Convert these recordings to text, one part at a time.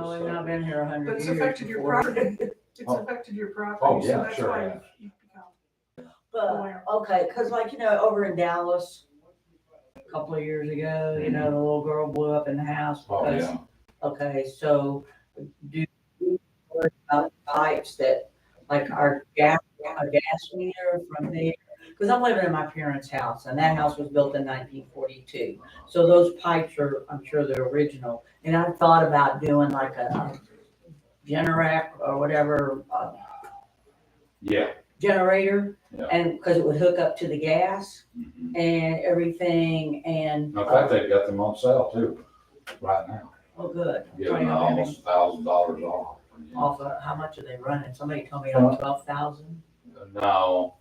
Well, we've not been here 100 But years. it's affected your before. property. It's Oh. affected your property. Oh, so yeah, that's sure, why yeah. you've become. But, okay, cause like, over in Dallas, a couple of years ago, the little girl blew up in the house Oh, because, yeah. okay, so do you worry about pipes that, like a gas meter from there? Cause I'm living in my parents' house and that house was built in 1942. So those pipes are, I'm sure they're original. And I thought about doing like a Generac or whatever, Yeah. generator. Yeah. And, cause it would hook up to the gas Mhm. and everything and. In fact, they've got them on sale too, right now. Oh, good. Giving almost $1,000 off. Off of, how much are they running? Somebody told me like 12,000. No,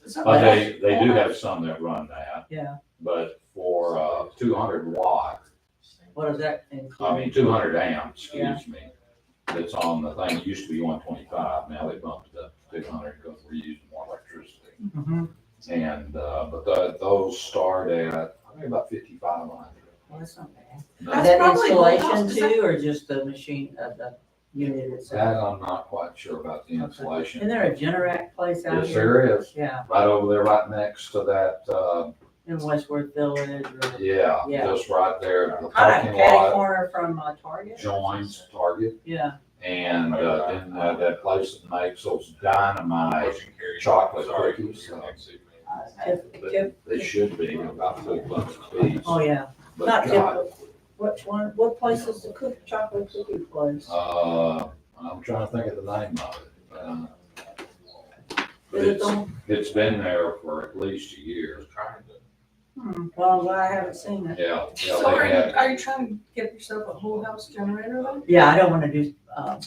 So but that's- they do have some that run that, Yeah. but for 200 watt, What does that include? 200 amps, Yeah. excuse me. It's on the thing, it used to be 125, now they bumped it up to 200 because we're using more electricity. Mhm. And, but those start at, I think about 5,500. Well, that's not bad. Is That's that probably installation the house. too, or just the machine, the unit itself? That I'm not quite sure about the installation. Isn't there a Generac place out Yes, here? there is, Yeah, right over there, right next to that, in Westworth Village or yeah, Yeah. just right there, the kind of parking catty lot corner from Target? joins Target. Yeah. And then that place that makes those dynamite chocolate cookies, they should be about $4 a piece. Oh, yeah. But Not God, typical. Which one, what place is the chocolate cookie place? I'm trying to think of the name of it. But Is it the it's been there for at least a year. Well, I'm glad I haven't seen it. Yeah, So yeah, they had, are you trying to get yourself a whole house generator then? Yeah, I don't wanna do, that.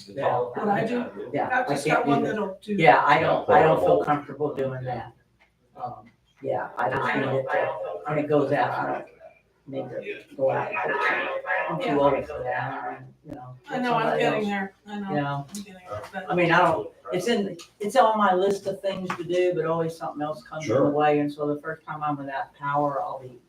What I do? Yeah, I've I just can't got do one that. that'll do. Yeah, I don't feel portable. comfortable doing that. Yeah, I just need it to, when it goes out, I don't need to go out. and fix it. I'm too old for that, I know, I'm getting there. I know, You know, I'm getting there. But I mean, I don't, it's on my list of things to do, but always something else comes in the Sure. way, and so the first time I'm without power, I'll be.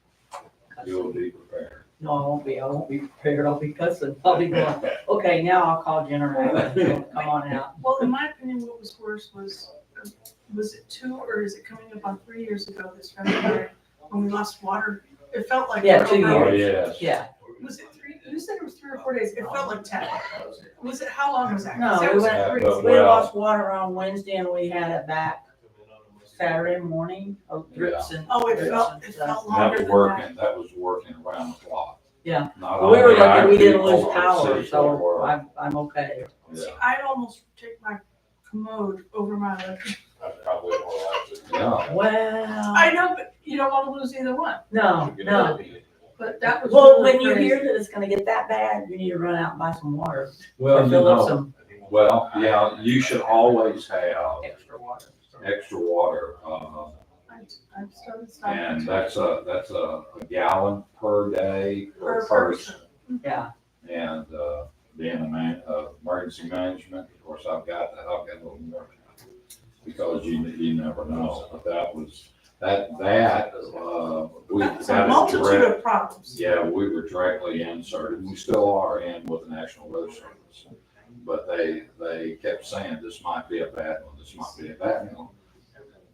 you'll be prepared. No, I won't be prepared, I'll be cussing, I'll be going, okay, now I'll call generator, come on out. Well, in my opinion, what was worse was it 2 or is it coming up on 3 years ago this February when we lost water? It felt like. Yeah, 2 Oh, years. yes. Yeah, Was it 3? You said it was 3 or 4 days. It felt like 10. Was it, how long was that? 'Cause No, that we was went- crazy. but- we Well- lost water on Wednesday and we had it back Saturday morning, drips and. Oh, it drips felt and stuff. longer than that. That was working around the clock. Yeah. Not Well, we were only lucky our we didn't people, lose our power, city so were. I'm okay. See, Yeah. I'd almost take my commode over my electric. Yeah. Well, I know, but you don't want to lose either one. no. But that was. Well, really when you crazy. hear that it's gonna get that bad, you need to run out and buy some water. Well, Or you fill up know, some well, yeah, you should always have extra water. extra water, I've started stocking. and that's a gallon per day per Per person. Yeah, And, being a emergency management, of course, I've got a little more. Because you never know, but we That's got a it multitude direct. of problems. Yeah, we were directly inserted, we still are in with the National Weather Service. But they kept saying, this might be a bad one, this might be a bad one.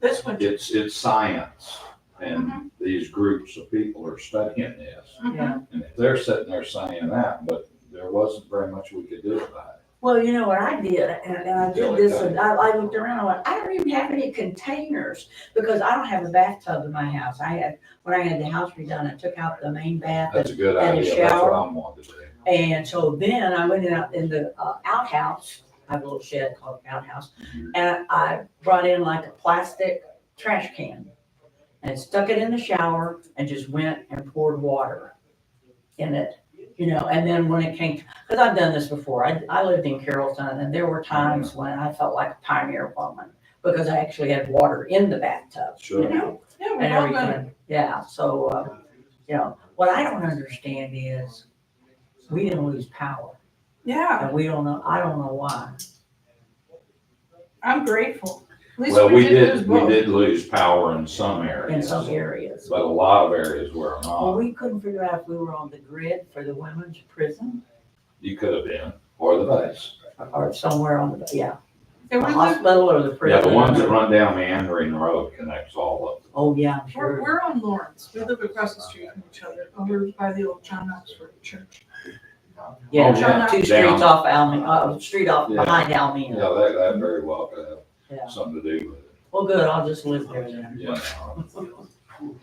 This one. It's science, and these groups of people are studying this. yeah. And if they're sitting there saying that, but there wasn't very much we could do about it. Well, you know what I did, and I did this, and I looked around, I went, I don't even have any containers, because I don't have a bathtub in my house. When I had the house redone, I took out the main bath, That's a good And a idea, that's what shower. I'm wanting to do. and so then I went out in the outhouse. I have a little shed called outhouse, and I brought in like a plastic trash can, and stuck it in the shower, and just went and poured water in it. And then when it came, because I've done this before, I lived in Carrollton, and there were times when I felt like a pioneer woman, because I actually had water in the bathtub, Sure. Yeah, we and all done it. everything. Yeah, so, what I don't understand is, we didn't lose power, Yeah, and I don't know why. I'm grateful. At least Well, we lose did both. lose power in some In areas, some areas. but a lot of areas were Well, not. we couldn't figure out if we were on the grid for the women's prison, You could have been, or the base. or somewhere on the, yeah, And the we live, hospital or the prison. Yeah, the ones that run down Meandering Road connects all of them. Oh, yeah, I'm we're, sure. we're on Lawrence. We live across the street from each other, over by the old John Oxford Church. Yeah, Oh, yeah. two streets Down. off street off Yeah. behind Almena. Yeah, that very well could Yeah. have something to do with it. Well, good, I'll just live there then. Yeah.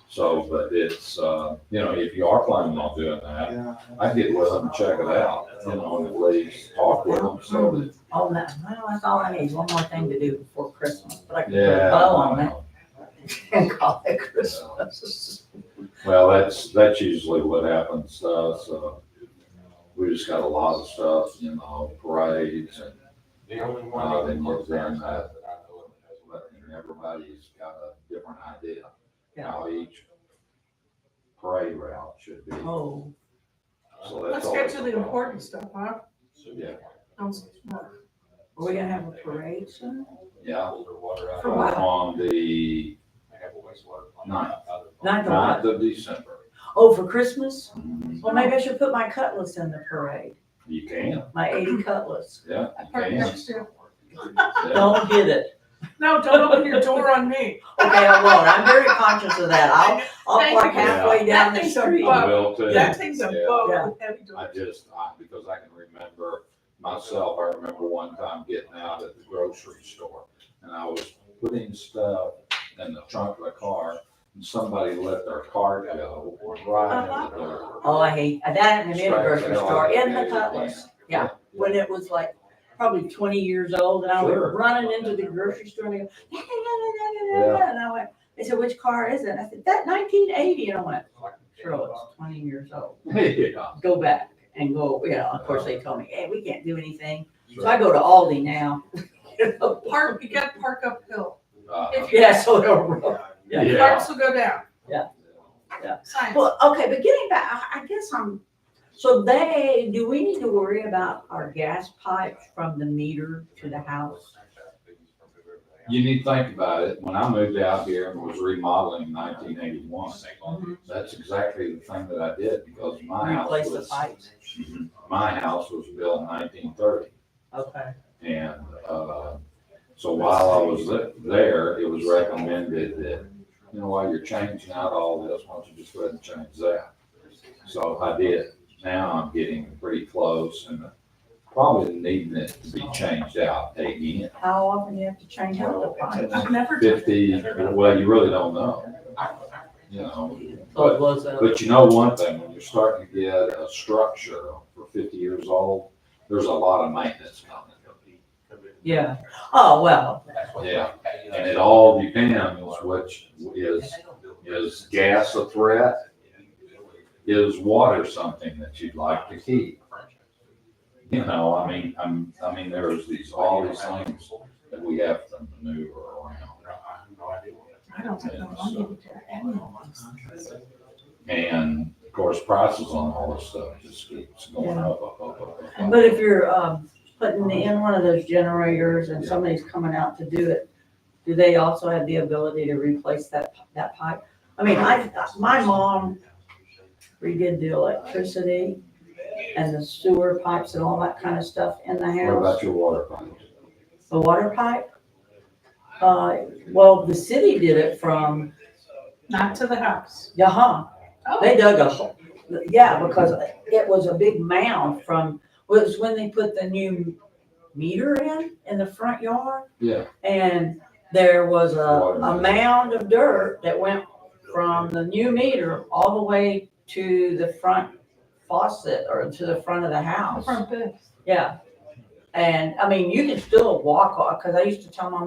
So, but it's, if you are planning on doing that, I'd get with them and check it out, and at least talk with them, so that, Oh, that, well, that's all I need, one more thing to do before Christmas, but I can put a yeah. bow on it and call it Christmas. Well, that's usually what happens, so we just got a lot of stuff, parades and, then we've done that. And everybody's got a different idea how each parade route should be. Oh, So that's Let's get always to a the problem. important stuff, huh? Yeah, Well, are we gonna have a parade soon? yeah. For what? On the 9th. 9th of 9th what? of December. Oh, for Christmas? Mhm. Well, maybe I should put my cutlass in the parade, You can, my 80 cutlass. yeah, I you parked can. next to. Yeah. Don't hit it. No, don't open your door on me. Okay, I won't, I'm very conscious of that, I'll Thank park you. halfway down the That thing's a street. bug. Will too. That thing's a Yeah. boat Yeah. with heavy doors. Because I can remember myself, I remember one time getting out at the grocery store and I was putting stuff in the trunk of the car and somebody let their cart go right into the door. Oh, I hate, that happened in the grocery Strike it store, off. in the cutlass, yeah, when it was like probably 20 years old, and I was Sure. running into the grocery store, and they go, and I went, they said, which car is it? I said, that 1980, and I went, sure, it's 20 years old. Yeah. Go back and go, of course, they told me, hey, we can't do anything, so I go to Aldi now. You gotta park uphill. If you- Yeah, so it'll, Yeah. Parks will go down. Yeah. Yeah. Science. well, okay, but getting back, I guess so do we need to worry about our gas pipes from the meter to the house? You need to think about it. When I moved out here and was remodeling in 1981, that's exactly the thing that I did because my house Replace the was, pipes, my house was built in 1930. okay. And, so while I was there, it was recommended that, while you're changing out all this, why don't you just go ahead and change that? So I did. Now I'm getting pretty close and probably needing it to be changed out again. How often do you have to change out the pipes? I've never done it. 50, well, you really don't know. So But, it was but you know one thing, when you're starting to get a structure for 50 years old, there's a lot of maintenance coming. yeah, oh, well, Yeah, and it all depends, which is gas a threat? Is water something that you'd like to keep? I mean, there's all these things that we have to maneuver around. I don't have no money to do any of this. And of course, prices on all this stuff just keeps going up. but if you're, putting in one of those generators and somebody's coming out to do it, do they also have the ability to replace that pipe? I mean, my mom redid the electricity and the sewer pipes and all that kind of stuff in the What house. about your water pipes? The water pipe? Well, the city did it from, Not to the house. Oh, they dug a hole. Yeah, because it was a big mound was when they put the new meter in the front yard. Yeah. And there was a mound of dirt that went from the new meter all the way to the front faucet or to the front of the house. Front bed. Yeah. And I mean, you can still walk on, because I used to tell my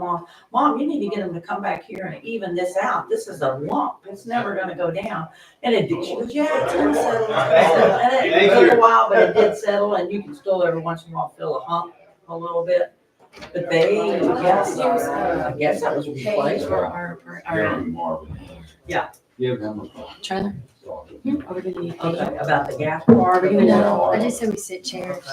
mom, you need to get them to come back here and even this out. This is a lump. It's never going to go down. And it did. She goes, yeah, it's going to settle. And it took a while, but it did settle. And you can still every once in a while feel a hump a little bit. But I guess that was replaced. Jeremy Marvin. Yeah. Give him a call. Tyler, are we gonna need? Okay, about the gas Or bar. are we gonna No, I just said we sit chairs,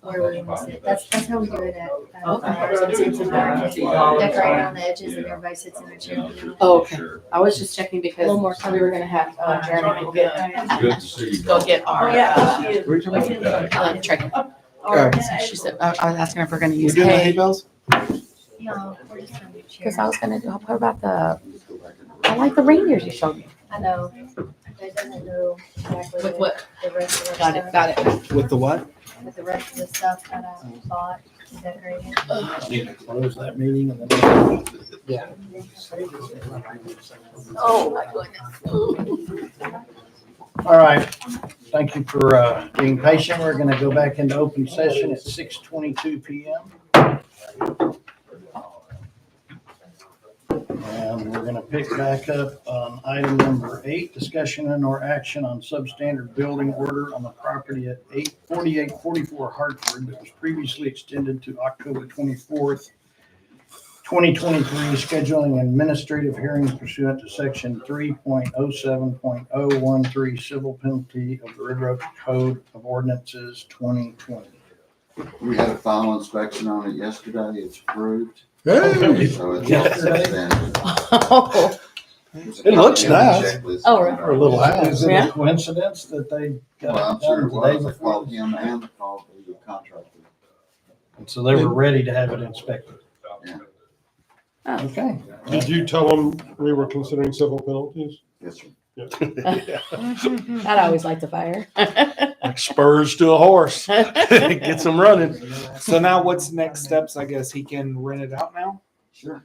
where we're gonna sit. That's how we do it at ours. We sit somewhere, just decorate on the edges and everybody sits in their chair. Oh, okay. I was just checking because A little more we were gonna have Jeremy go get, Good to see you. go get Oh, our, yeah. she is. Where you talking about? tracking. Or- She said, I was asking her if we're gonna You use doing the hay hay. bales? No, we're just gonna do Because chairs. I was gonna do, what about I like the reindeers you showed me. I know, that doesn't go exactly With what? the rest of the Got it, stuff. got it. With the what? With the rest of the stuff that I bought and decorated. Need to close that meeting and then. Yeah. Oh, my goodness. All right. Thank you for being patient. We're going to go back into open session at 6:22 PM. And we're going to pick back up on item number 8, discussion and or action on substandard building order on the property at 4844 Hartford that was previously extended to October 24th, 2023, scheduling administrative hearings pursuant to section 3.07.013 civil penalty of the River Oaks Code of Ordinances 2020. We had a final inspection on it yesterday. It's approved. Hey. So it's Yesterday? substandard. Oh, There's a It looks copy of the nice. checklist. Oh, really? For a little house. Is it Yeah. a coincidence that they Well, got I'm it sure done it today was. I before? called him and called the contractor. And so they were ready to have it inspected. Yeah. Okay. Did you tell them we were considering civil penalties? Yes, sir. I'd always like to fire. Like spurs to a horse. Gets them running. So now what's next steps? I guess he can rent it out now? Sure.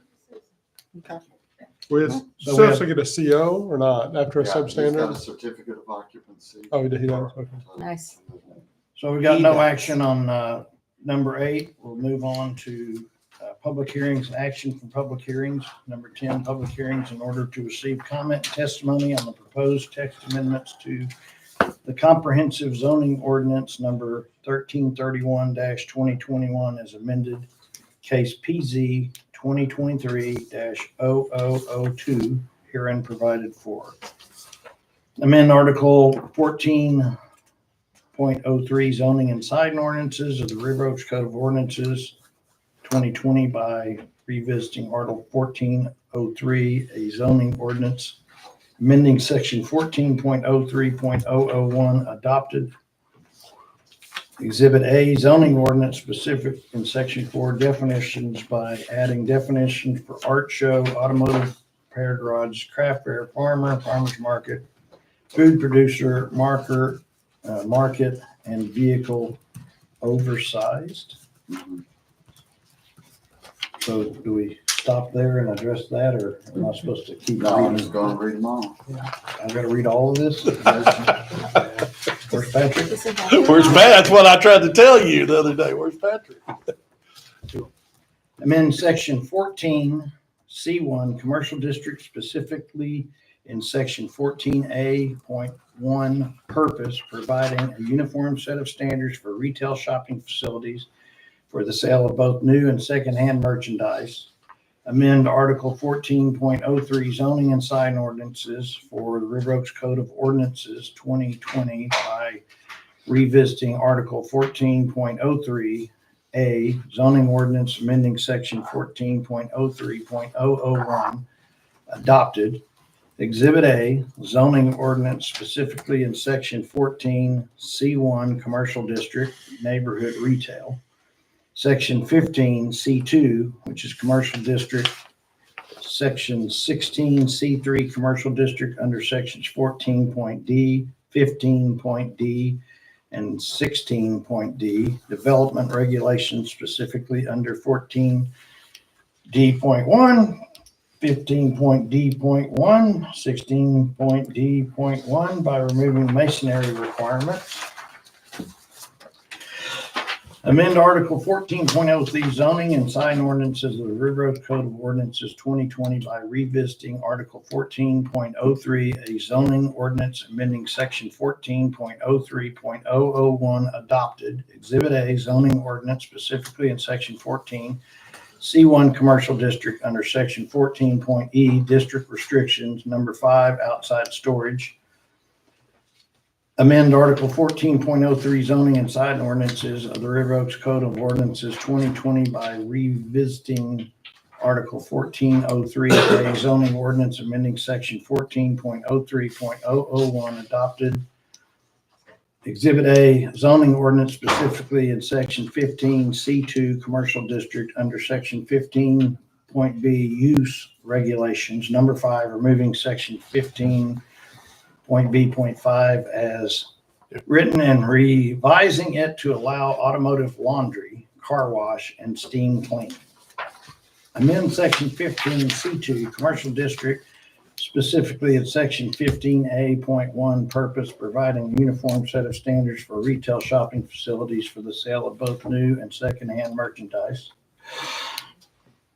We So still we have to get a CO or not after a Yeah, he's got a substandard? certificate of occupancy. Oh, he does. Okay. Nice. So we got no action on number 8. We'll move on to public hearings and action from public hearings. Number 10, public hearings in order to receive comment and testimony on the proposed text amendments to the comprehensive zoning ordinance number 1331-2021 as amended, case PZ 2023-0002, herein provided for. Amend Article 14.03 zoning and sign ordinances of the River Oaks Code of Ordinances 2020 by revisiting Article 14.03, a zoning ordinance, amending section 14.03.001 adopted. Exhibit A, zoning ordinance specific in section 4 definitions by adding definitions for art show, automotive repair garage, craft fair, farmer, farmer's market, food producer, market, and vehicle oversized. Mhm. So do we stop there and address that, or am I supposed to keep No, I'm reading? just going to read them all. I've got to read all of this? Where's Patrick? Where's Pat? That's what I tried to tell you the other day. Where's Patrick? Amend section 14C1, commercial district, specifically in section 14A.1, purpose, providing a uniform set of standards for retail shopping facilities for the sale of both new and secondhand merchandise. Amend Article 14.03 zoning and sign ordinances for the River Oaks Code of Ordinances 2020 by revisiting Article 14.03A zoning ordinance amending section 14.03.001 adopted. Exhibit A, zoning ordinance specifically in section 14C1 commercial district neighborhood retail. Section 15C2, which is commercial district. Section 16C3 commercial district under sections 14.D, 15.D, and 16.D, development regulations specifically under 14D.1, 15.D.1, 16.D.1 by removing masonry requirements. Amend Article 14.03 zoning and sign ordinances of the River Oaks Code of Ordinances 2020 by revisiting Article 14.03, a zoning ordinance amending section 14.03.001 adopted. Exhibit A, zoning ordinance specifically in section 14 C1 Commercial District under Section 14.E District Restrictions, Number 5, outside storage. Amend Article 14.03 zoning and sign ordinances of the River Oaks Code of Ordinances 2020 by revisiting Article 1403A zoning ordinance amending Section 14.03.001 adopted. Exhibit A, zoning ordinance specifically in Section 15C2 Commercial District under Section 15.B use regulations. Number 5, removing Section 15.B.5 as written and revising it to allow automotive laundry, car wash, and steam cleaning. Amend Section 15C2 Commercial District specifically in Section 15A.1 purpose, providing a uniform set of standards for retail shopping facilities for the sale of both new and secondhand merchandise.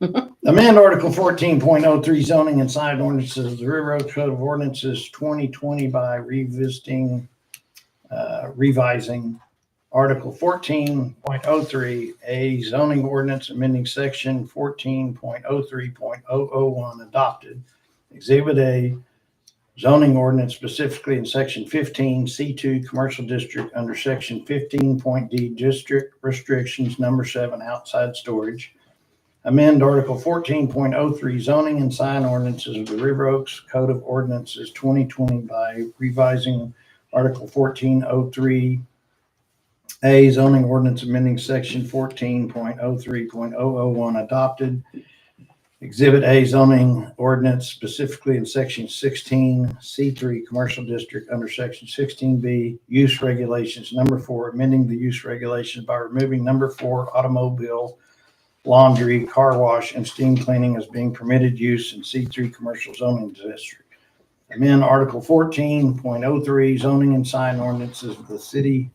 Amend Article 14.03 zoning and sign ordinances of the River Oaks Code of Ordinances 2020 by revising Article 14.03A zoning ordinance amending Section 14.03.001 adopted. Exhibit A, zoning ordinance specifically in Section 15C2 Commercial District under Section 15.D District Restrictions, Number 7, outside storage. Amend Article 14.03 zoning and sign ordinances of the River Oaks Code of Ordinances 2020 by revising Article 14.03A zoning ordinance amending Section 14.03.001 adopted. Exhibit A, zoning ordinance specifically in Section 16C3 Commercial District under Section 16B use regulations. Number 4, amending the use regulations by removing Number 4 automobile laundry, car wash, and steam cleaning as being permitted use in C3 Commercial Zoning District. Amend Article 14.03 zoning and sign ordinances of the City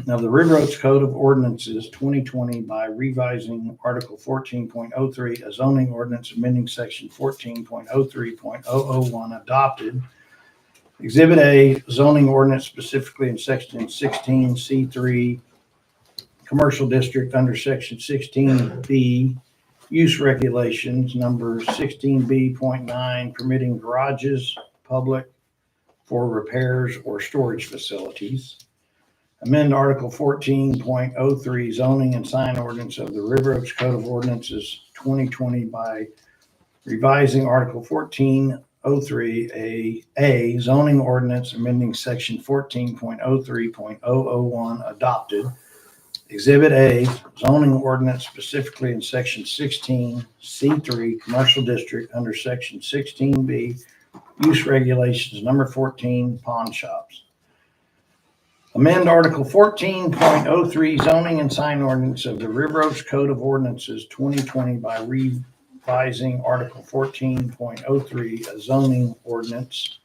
of the River Oaks Code of Ordinances 2020 by revising Article 14.03, a zoning ordinance amending Section 14.03.001 adopted. Exhibit A, zoning ordinance specifically in Section 16C3 Commercial District under Section 16B use regulations, number 16B.9, permitting garages public for repairs or storage facilities. Amend Article 14.03 zoning and sign ordinance of the River Oaks Code of Ordinances 2020 by revising Article 14.03A zoning ordinance amending Section 14.03.001 adopted. Exhibit A, zoning ordinance specifically in Section 16C3 Commercial District under Section 16B use regulations, number 14, pawn shops. Amend Article 14.03 zoning and sign ordinance of the River Oaks Code of Ordinances 2020 by revising Article 14.03, a zoning ordinance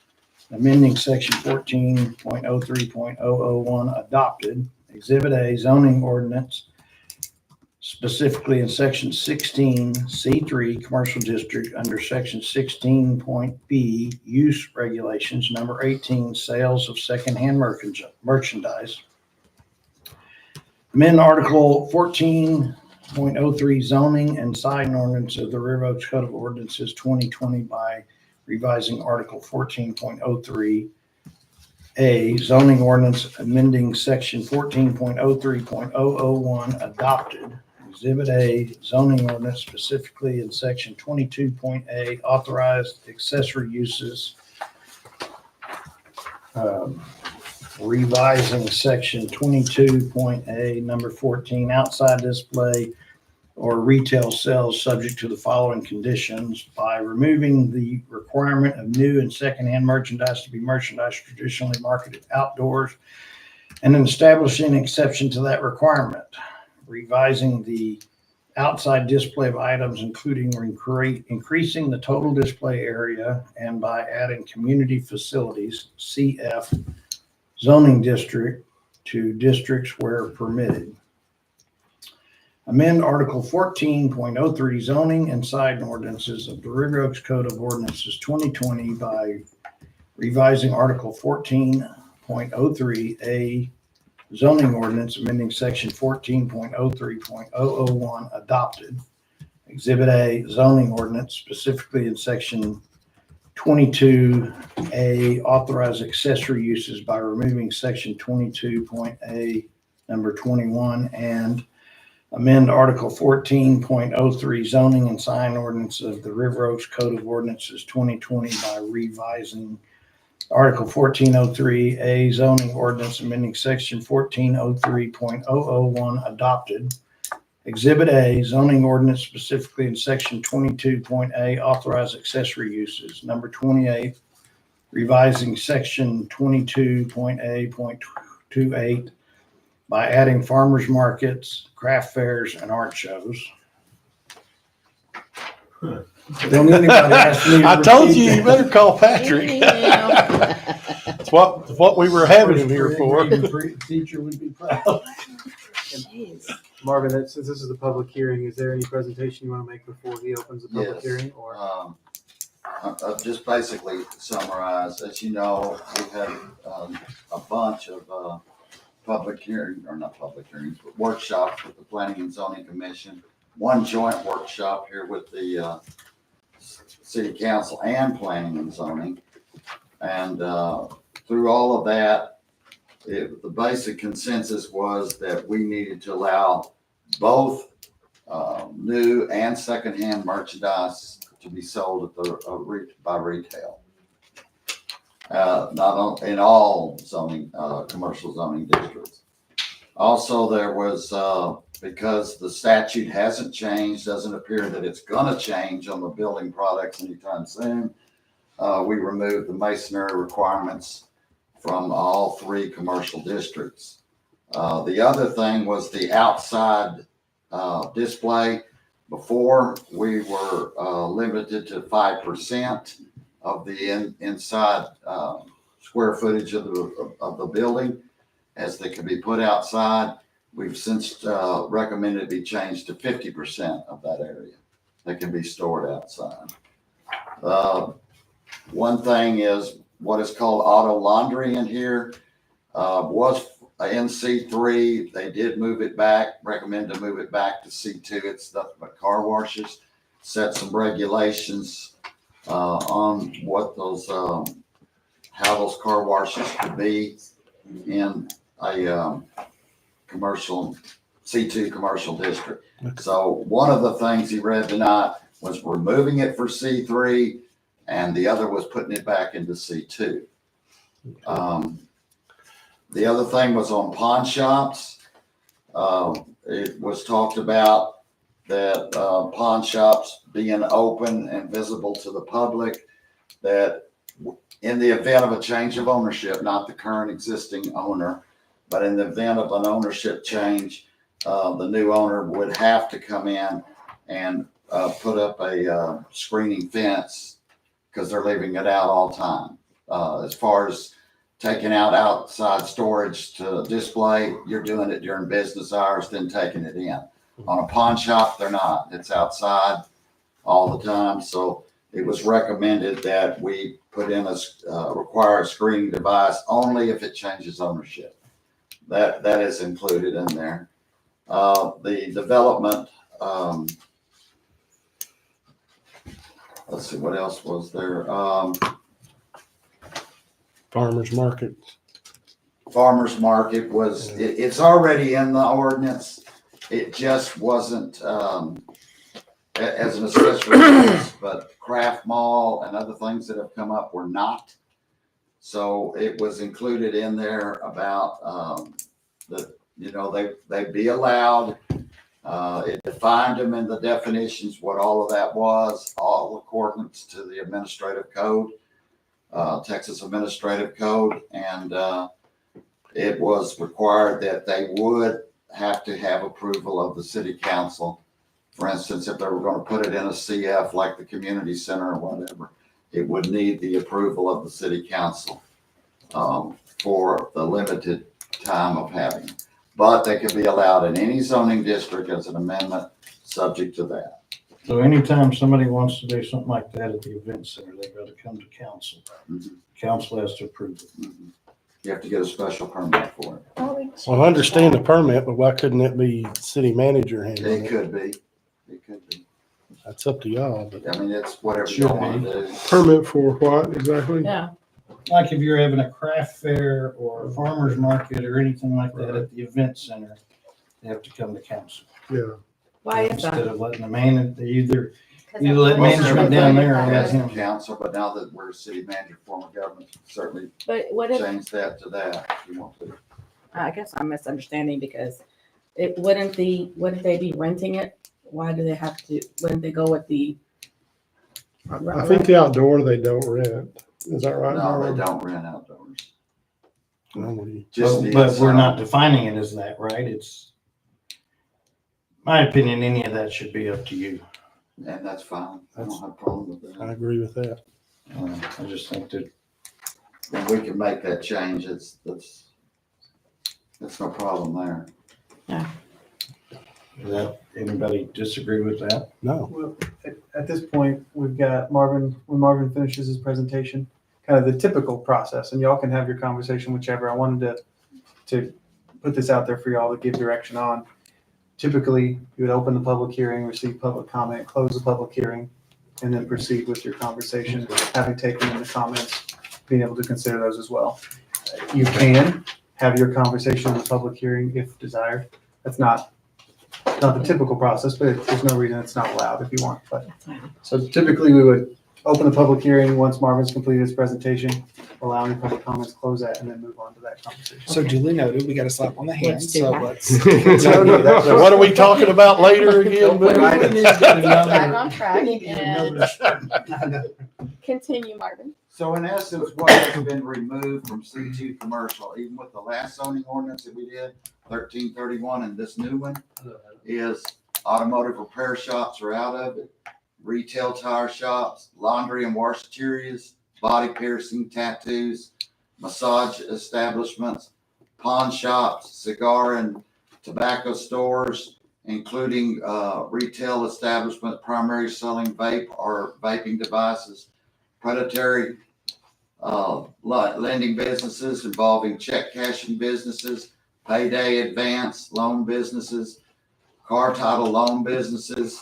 amending Section 14.03.001 adopted. Exhibit A, zoning ordinance specifically in Section 16C3 Commercial District under Section 16.B use regulations, number 18, sales of secondhand merchandise. Amend Article 14.03 zoning and sign ordinance of the River Oaks Code of Ordinances 2020 by revising Article 14.03 A zoning ordinance amending Section 14.03.001 adopted. Exhibit A, zoning ordinance specifically in Section 22.A authorized accessory uses. Revising Section 22.A number 14, outside display or retail sales subject to the following conditions by removing the requirement of new and secondhand merchandise to be merchandise traditionally marketed outdoors and then establishing an exception to that requirement. Revising the outside display of items, including increasing the total display area and by adding community facilities, CF, zoning district to districts where permitted. Amend Article 14.03 zoning and sign ordinances of the River Oaks Code of Ordinances 2020 by revising Article 14.03A zoning ordinance amending section 14.03.001 adopted. Exhibit A, zoning ordinance specifically in section 22A, authorize accessory uses by removing section 22.A number 21 and amend Article 14.03 zoning and sign ordinance of the River Oaks Code of Ordinances 2020 by revising Article 1403A zoning ordinance amending section 1403.001 adopted. Exhibit A, zoning ordinance specifically in section 22.A, authorize accessory uses. Number 28, revising section 22.A.28 by adding farmers markets, craft fairs, and art shows. Don't anybody ask me to I told repeat you, you that. better call Patrick. It's what we were having him here for. Teacher would be proud. Jeez. Marvin, since this is a public hearing, is there any presentation you want to make before he opens the public Yes. hearing? Or Just basically summarize, as you know, we had a bunch of public hearings, or not public hearings, but workshops with the Planning and Zoning Commission. One joint workshop here with the City Council and Planning and Zoning. And through all of that, the basic consensus was that we needed to allow both new and secondhand merchandise to be sold at by retail. Not in all zoning, commercial zoning districts. Also, there was, because the statute hasn't changed, doesn't appear that it's gonna change on the building products anytime soon. We removed the masonry requirements from all 3 commercial districts. The other thing was the outside display. Before, we were limited to 5% of the inside square footage of the building as they could be put outside. We've since recommended it be changed to 50% of that area that can be stored outside. One thing is what is called auto laundry in here was in C3. They did move it back, recommend to move it back to C2. It's nothing but car washes. Set some regulations on what those, how those car washes could be in a commercial, C2 commercial district. So one of the things he read tonight was removing it for C3, and the other was putting it back into C2. The other thing was on pawn shops. It was talked about that pawn shops being open and visible to the public, that in the event of a change of ownership, not the current existing owner, but in the event of an ownership change, the new owner would have to come in and put up a screening fence because they're leaving it out all the time. As far as taking out outside storage to display, you're doing it during business hours, then taking it in. On a pawn shop, they're not. It's outside all the time. So it was recommended that we put in require a screening device only if it changes ownership. That is included in there. The development, let's see, what else was there? Farmers markets. Farmers market was, it's already in the ordinance. It just wasn't as an accessory, but craft mall and other things that have come up were not. So it was included in there about that, you know, they'd be allowed. It defined them in the definitions, what all of that was, all accordance to the administrative code, Texas Administrative Code. And it was required that they would have to have approval of the city council. For instance, if they were going to put it in a CF like the community center or whatever, it would need the approval of the city council for the limited time of having it. But they could be allowed in any zoning district as an amendment subject to that. So anytime somebody wants to do something like that at the event center, they've got to come to council. Mhm. Council has to approve it. Mhm. You have to get a special permit for it. Well, I understand the permit, but why couldn't it be city manager handling It it? could be. It could be. That's up to y'all, but I mean, it's whatever you Should want to do. Permit for what exactly? Yeah. Like if you're having a craft fair or a farmer's market or anything like that at the event center, they have to come to council. Yeah. Why is that? Instead of letting the man, they either 'Cause You that let was- management down there or let As him. council, but now that we're a city manager form of government, certainly But what if, change that to that if you want to. I guess I'm misunderstanding because wouldn't they be renting it? Why do they have to, wouldn't they go with the? I think the outdoor they don't rent. Is that right? No, Marlon? they don't rent outdoors. nobody. Just the But we're not inside. defining it as that, right? It's, my opinion, any of that should be up to you. And that's fine. I don't have a problem with I that. agree with that. I just think that And we can make that change. That's no problem there. anybody disagree with that? No. Well, at this point, we've got Marvin, when Marvin finishes his presentation, kind of the typical process, and y'all can have your conversation, whichever. I wanted to put this out there for y'all to give direction on. Typically, you would open the public hearing, receive public comment, close the public hearing, and then proceed with your conversation, having taken in the comments, being able to consider those as well. You can have your conversation in the public hearing if desired. That's not the typical process, but there's no reason it's not allowed if you want. But so typically, we would open the public hearing once Marvin's completed his presentation, allow any public comments, close that, and then move on to that conversation. So duly noted, we got a slap on the hand, Let's do so that. let's. So what are we talking about later again? Boo? Back on track and continue, Marvin. So in essence, what has been removed from C2 commercial, even with the last zoning ordinance that we did, 1331 and this new one, is automotive repair shops are out of it, retail tire shops, laundry and washaterias, body piercing, tattoos, massage establishments, pawn shops, cigar and tobacco stores, including retail establishments primarily selling vape or vaping devices, predatory lending businesses involving check cashing businesses, payday advance loan businesses, car title loan businesses,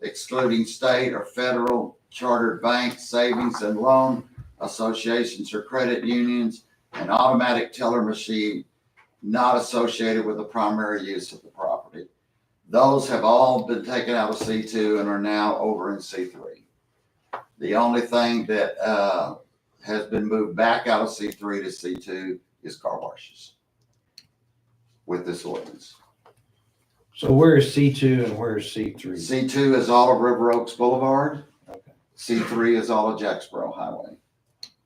excluding state or federal chartered banks, savings and loan associations or credit unions, and automatic teller machine not associated with the primary use of the property. Those have all been taken out of C2 and are now over in C3. The only thing that has been moved back out of C3 to C2 is car washes with this ordinance. So where is C2 and where is C3? C2 is all of River Oaks Boulevard. Okay. C3 is all of Jacksboro Highway.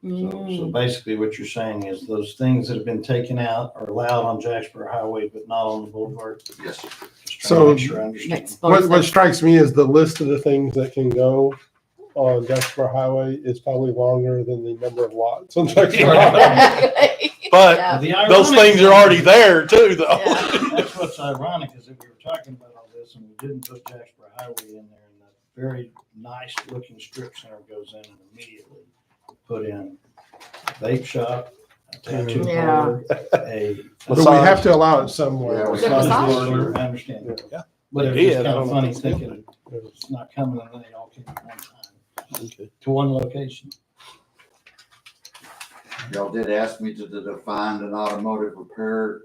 So basically what you're saying is those things that have been taken out are allowed on Jacksboro Highway, but not on the boulevard? Yes, sir. Just trying to make sure I understand. Makes more What sense. strikes me is the list of the things that can go on Jacksboro Highway is probably longer than the number of lots on Jacksboro Highway. But Yeah. The those ironic things are already there too, though. That's what's ironic is that we were talking about all this and we didn't put Jacksboro Highway in there and the very nice looking strip center goes in and immediately put in a vape shop, a tattoo Yeah. parlor, a. But we have to allow it somewhere. Yeah, we massage massage parlor, I understand that. Yeah. But it was They just did. I kind of don't know funny if it's still- thinking it's not coming and they all came at one time Okay. to one location. Y'all did ask me to define an automotive repair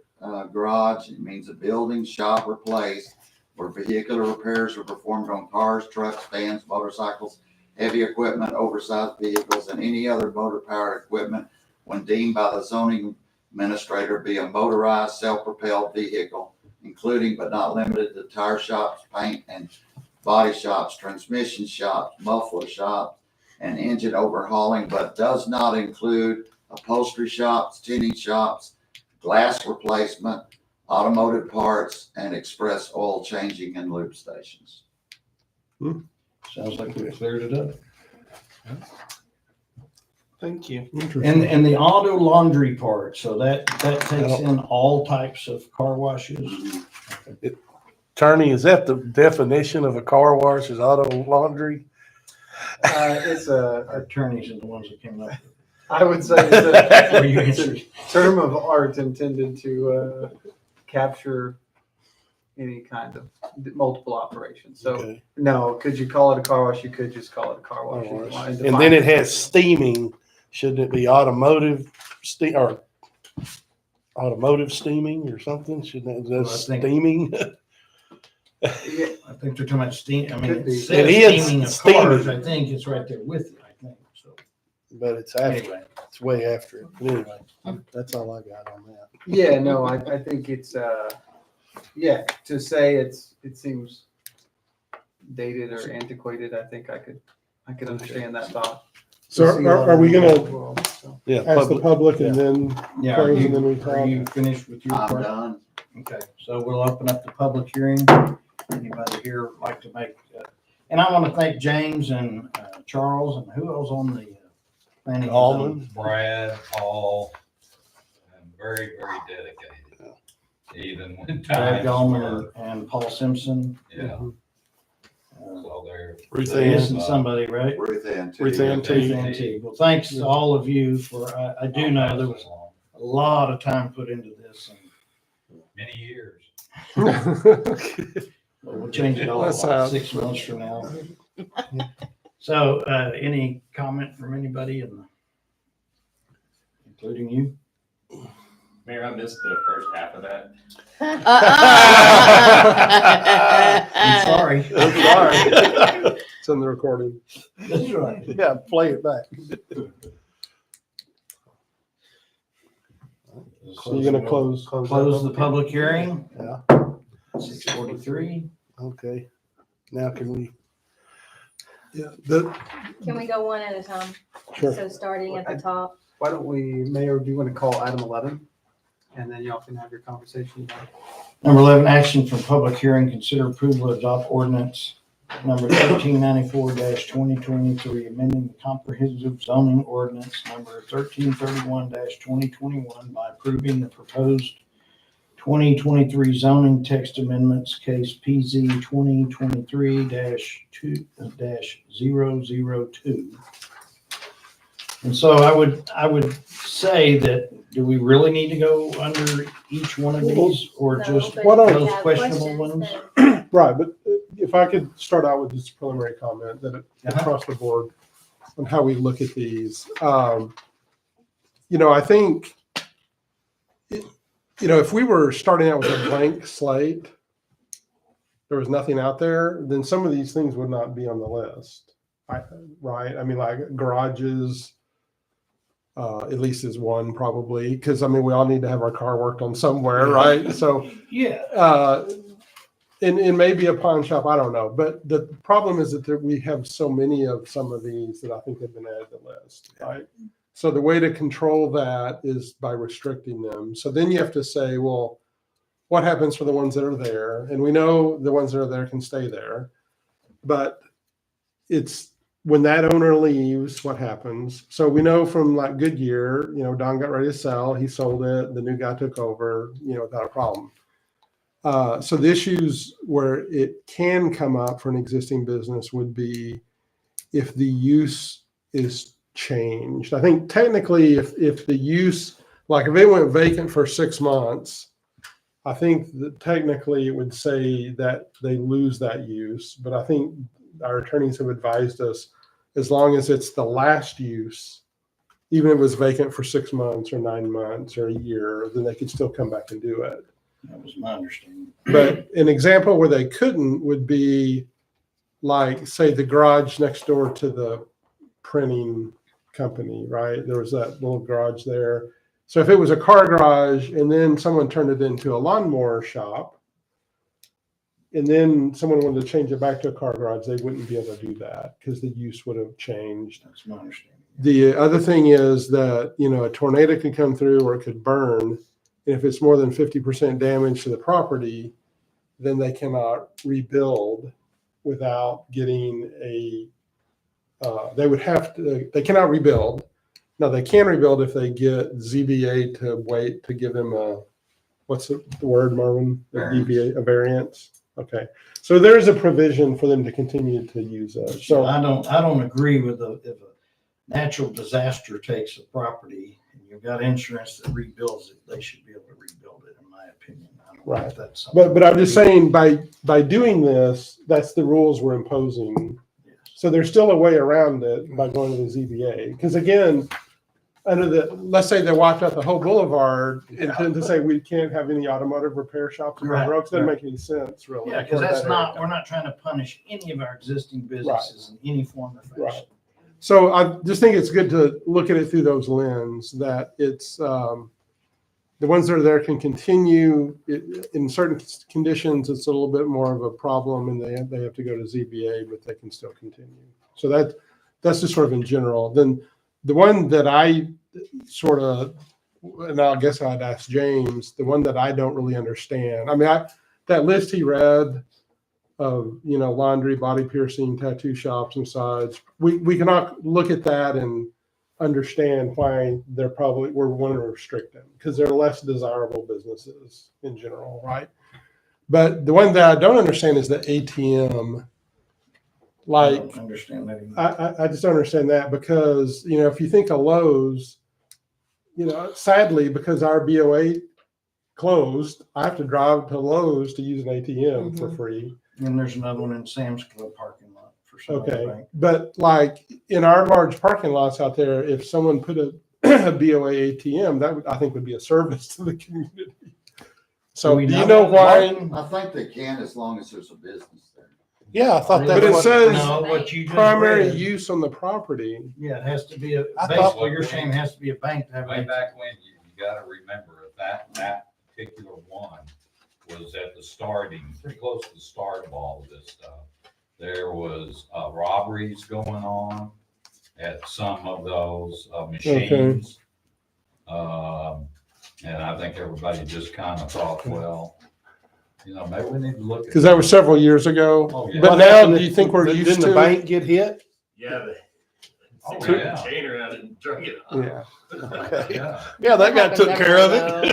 garage. It means a building, shop, or place where vehicular repairs are performed on cars, trucks, vans, motorcycles, heavy equipment, oversized vehicles, and any other motor-powered equipment when deemed by the zoning administrator be a motorized, self-propelled vehicle, including but not limited to tire shops, paint and body shops, transmission shops, muffler shops, and engine overhauling, but does not include upholstery shops, tinting shops, glass replacement, automotive parts, and express oil changing and lube stations. Sounds like we cleared it up. Thank you. And the auto laundry part, so that takes in all types of car washes? Attorney, is that the definition of a car wash is auto laundry? It's a Attorneys are the ones that came up with it. I would say it's Or you it's answer. a term of art intended to capture any kind of multiple operations. So Okay. no, could you call it a car wash? You could just call it a car wash. if you wanted to And define then it has steaming. Shouldn't it be automotive or automotive steaming or something? Shouldn't it Well, I just think- steaming? Yeah, I think they're talking about steam, I mean, Could it be. says It is steaming of steaming. cars, I think it's right there with it, I think, so. But it's after, Anyway, it's way after it. But anyway, that's all I got on that. yeah, no, I think it's yeah, to say it seems dated or antiquated, I think I could understand that thought. So are we gonna Yeah. ask the public and Yeah. then yeah, close and then we are you talk? finished with your I'm part? done. Okay, so we'll open up the public hearing. Anybody here like to make, and I want to thank James and Charles and who else on the planning? and zoning? Almond. Brad, Paul, and very, very dedicated. Even when Brad times Goldman were, and Paul Simpson. yeah, Uh, so they're. Ruth There Ann. isn't somebody, right? Ruth Ann. too. Ruth Ann. Ruth Ann T. Well, thanks to all of you for, I do know there was a lot of time put into this and Many years. we'll change it all That's like how- 6 months from now. So, any comment from anybody including you? Mayor, I missed the first half of that. I'm sorry. I'm sorry. It's in the recording. That's right. Yeah, play it back. So you're gonna close. Close the public hearing, Yeah, 6:43. okay. Now can we, Yeah, Can we go one at a time? sure. So starting at the top. Why don't we, Mayor, do you want to call item 11? And then y'all can have your conversation about it. Number 11, action for public hearing, consider approval of adopt ordinance number 1394-2023, amending the comprehensive zoning ordinance number 1331-2021 by approving the proposed 2023 zoning text amendments, case PZ 2023-002. And so I would say that, do we really need to go under each one of these or No, just but Why don't- if you those have questionable questions, ones? then- Right, but if I could start out with just a preliminary comment that across the board on how we look at these. I think, if we were starting out with a blank slate, there was nothing out there, then some of these things would not be on the list. Right? I mean, like garages, at least is one probably, because we all need to have our car worked on somewhere, right? So, Yeah. and maybe a pawn shop, I don't know. But the problem is that we have so many of some of these that I think have been added to the list, right? So the way to control that is by restricting them. So then you have to say, well, what happens for the ones that are there? And we know the ones that are there can stay there. But it's when that owner leaves, what happens? So we know from like Goodyear, Don got ready to sell, he sold it, the new guy took over, without a problem. So the issues where it can come up for an existing business would be if the use is changed. I think technically if the use, like if it went vacant for 6 months, I think that technically it would say that they lose that use. But I think our attorneys have advised us, as long as it's the last use, even if it was vacant for 6 months or 9 months or a year, then they could still come back and do it. That was my understanding. But an example where they couldn't would be like, say, the garage next door to the printing company, right? There was that little garage there. So if it was a car garage and then someone turned it into a lawnmower shop, and then someone wanted to change it back to a car garage, they wouldn't be able to do that because the use would have changed. That's my understanding. The other thing is that, a tornado could come through or it could burn. If it's more than 50% damage to the property, then they cannot rebuild without getting they cannot rebuild. Now they can rebuild if they get ZBA to wait to give them what's the word, Marvin? A variance. Okay. So there's a provision for them to continue to use those. So I don't agree with if a natural disaster takes a property and you've got insurance that rebuilds it, they should be able to rebuild it, in my opinion. I don't know if Right. that's something. But I'm just saying by doing this, that's the rules we're imposing. Yes. So there's still a way around it by going to the ZBA. Because again, let's say they wiped out the whole boulevard and to say we can't have any automotive repair shops in Right, Road Oaks doesn't right. make any sense really. Yeah, because for that's that not, area. we're not trying to punish any of our existing businesses in any form or fashion. Right. So I just think it's good to look at it through those lens, that it's, the ones that are there can continue. In certain conditions, it's a little bit more of a problem and they have to go to ZBA, but they can still continue. So that's just sort of in general. Then the one that I sort of, and I guess I'd ask James, the one that I don't really understand. I mean, that list he read of, laundry, body piercing, tattoo shops and sides, we cannot look at that and understand why we're wanting to restrict them, because they're less desirable businesses in general, right? But the one that I don't understand is the ATM. I don't understand that either. I just don't understand that, because, if you think of Lowe's, sadly, because our BOA closed, I have to drive to Lowe's to use an ATM for free. And there's another one in Sam's Club parking lot for some other Okay, bank. but like in our large parking lots out there, if someone put a BOA ATM, that I think would be a service to the community. So do you know why? I think they can, as long as there's a business there. Yeah, I thought But that's it what. says No, what you just primary read. use on the property. Yeah, it has to be I thought- basically you're saying it has to be a bank to have Way an back when, you gotta remember that particular one was at the starting, pretty close to the start of all of this stuff. There was robberies going on at some of those machines. And I think everybody just kind of thought, well, maybe we need to look at. Because that was several years ago. Oh, yeah. But now, do you think we're used Didn't the to? bank get hit? Yeah, Oh, they took yeah. the chain around it and drug it up. Yeah. Okay. Yeah. Yeah, that guy took care of That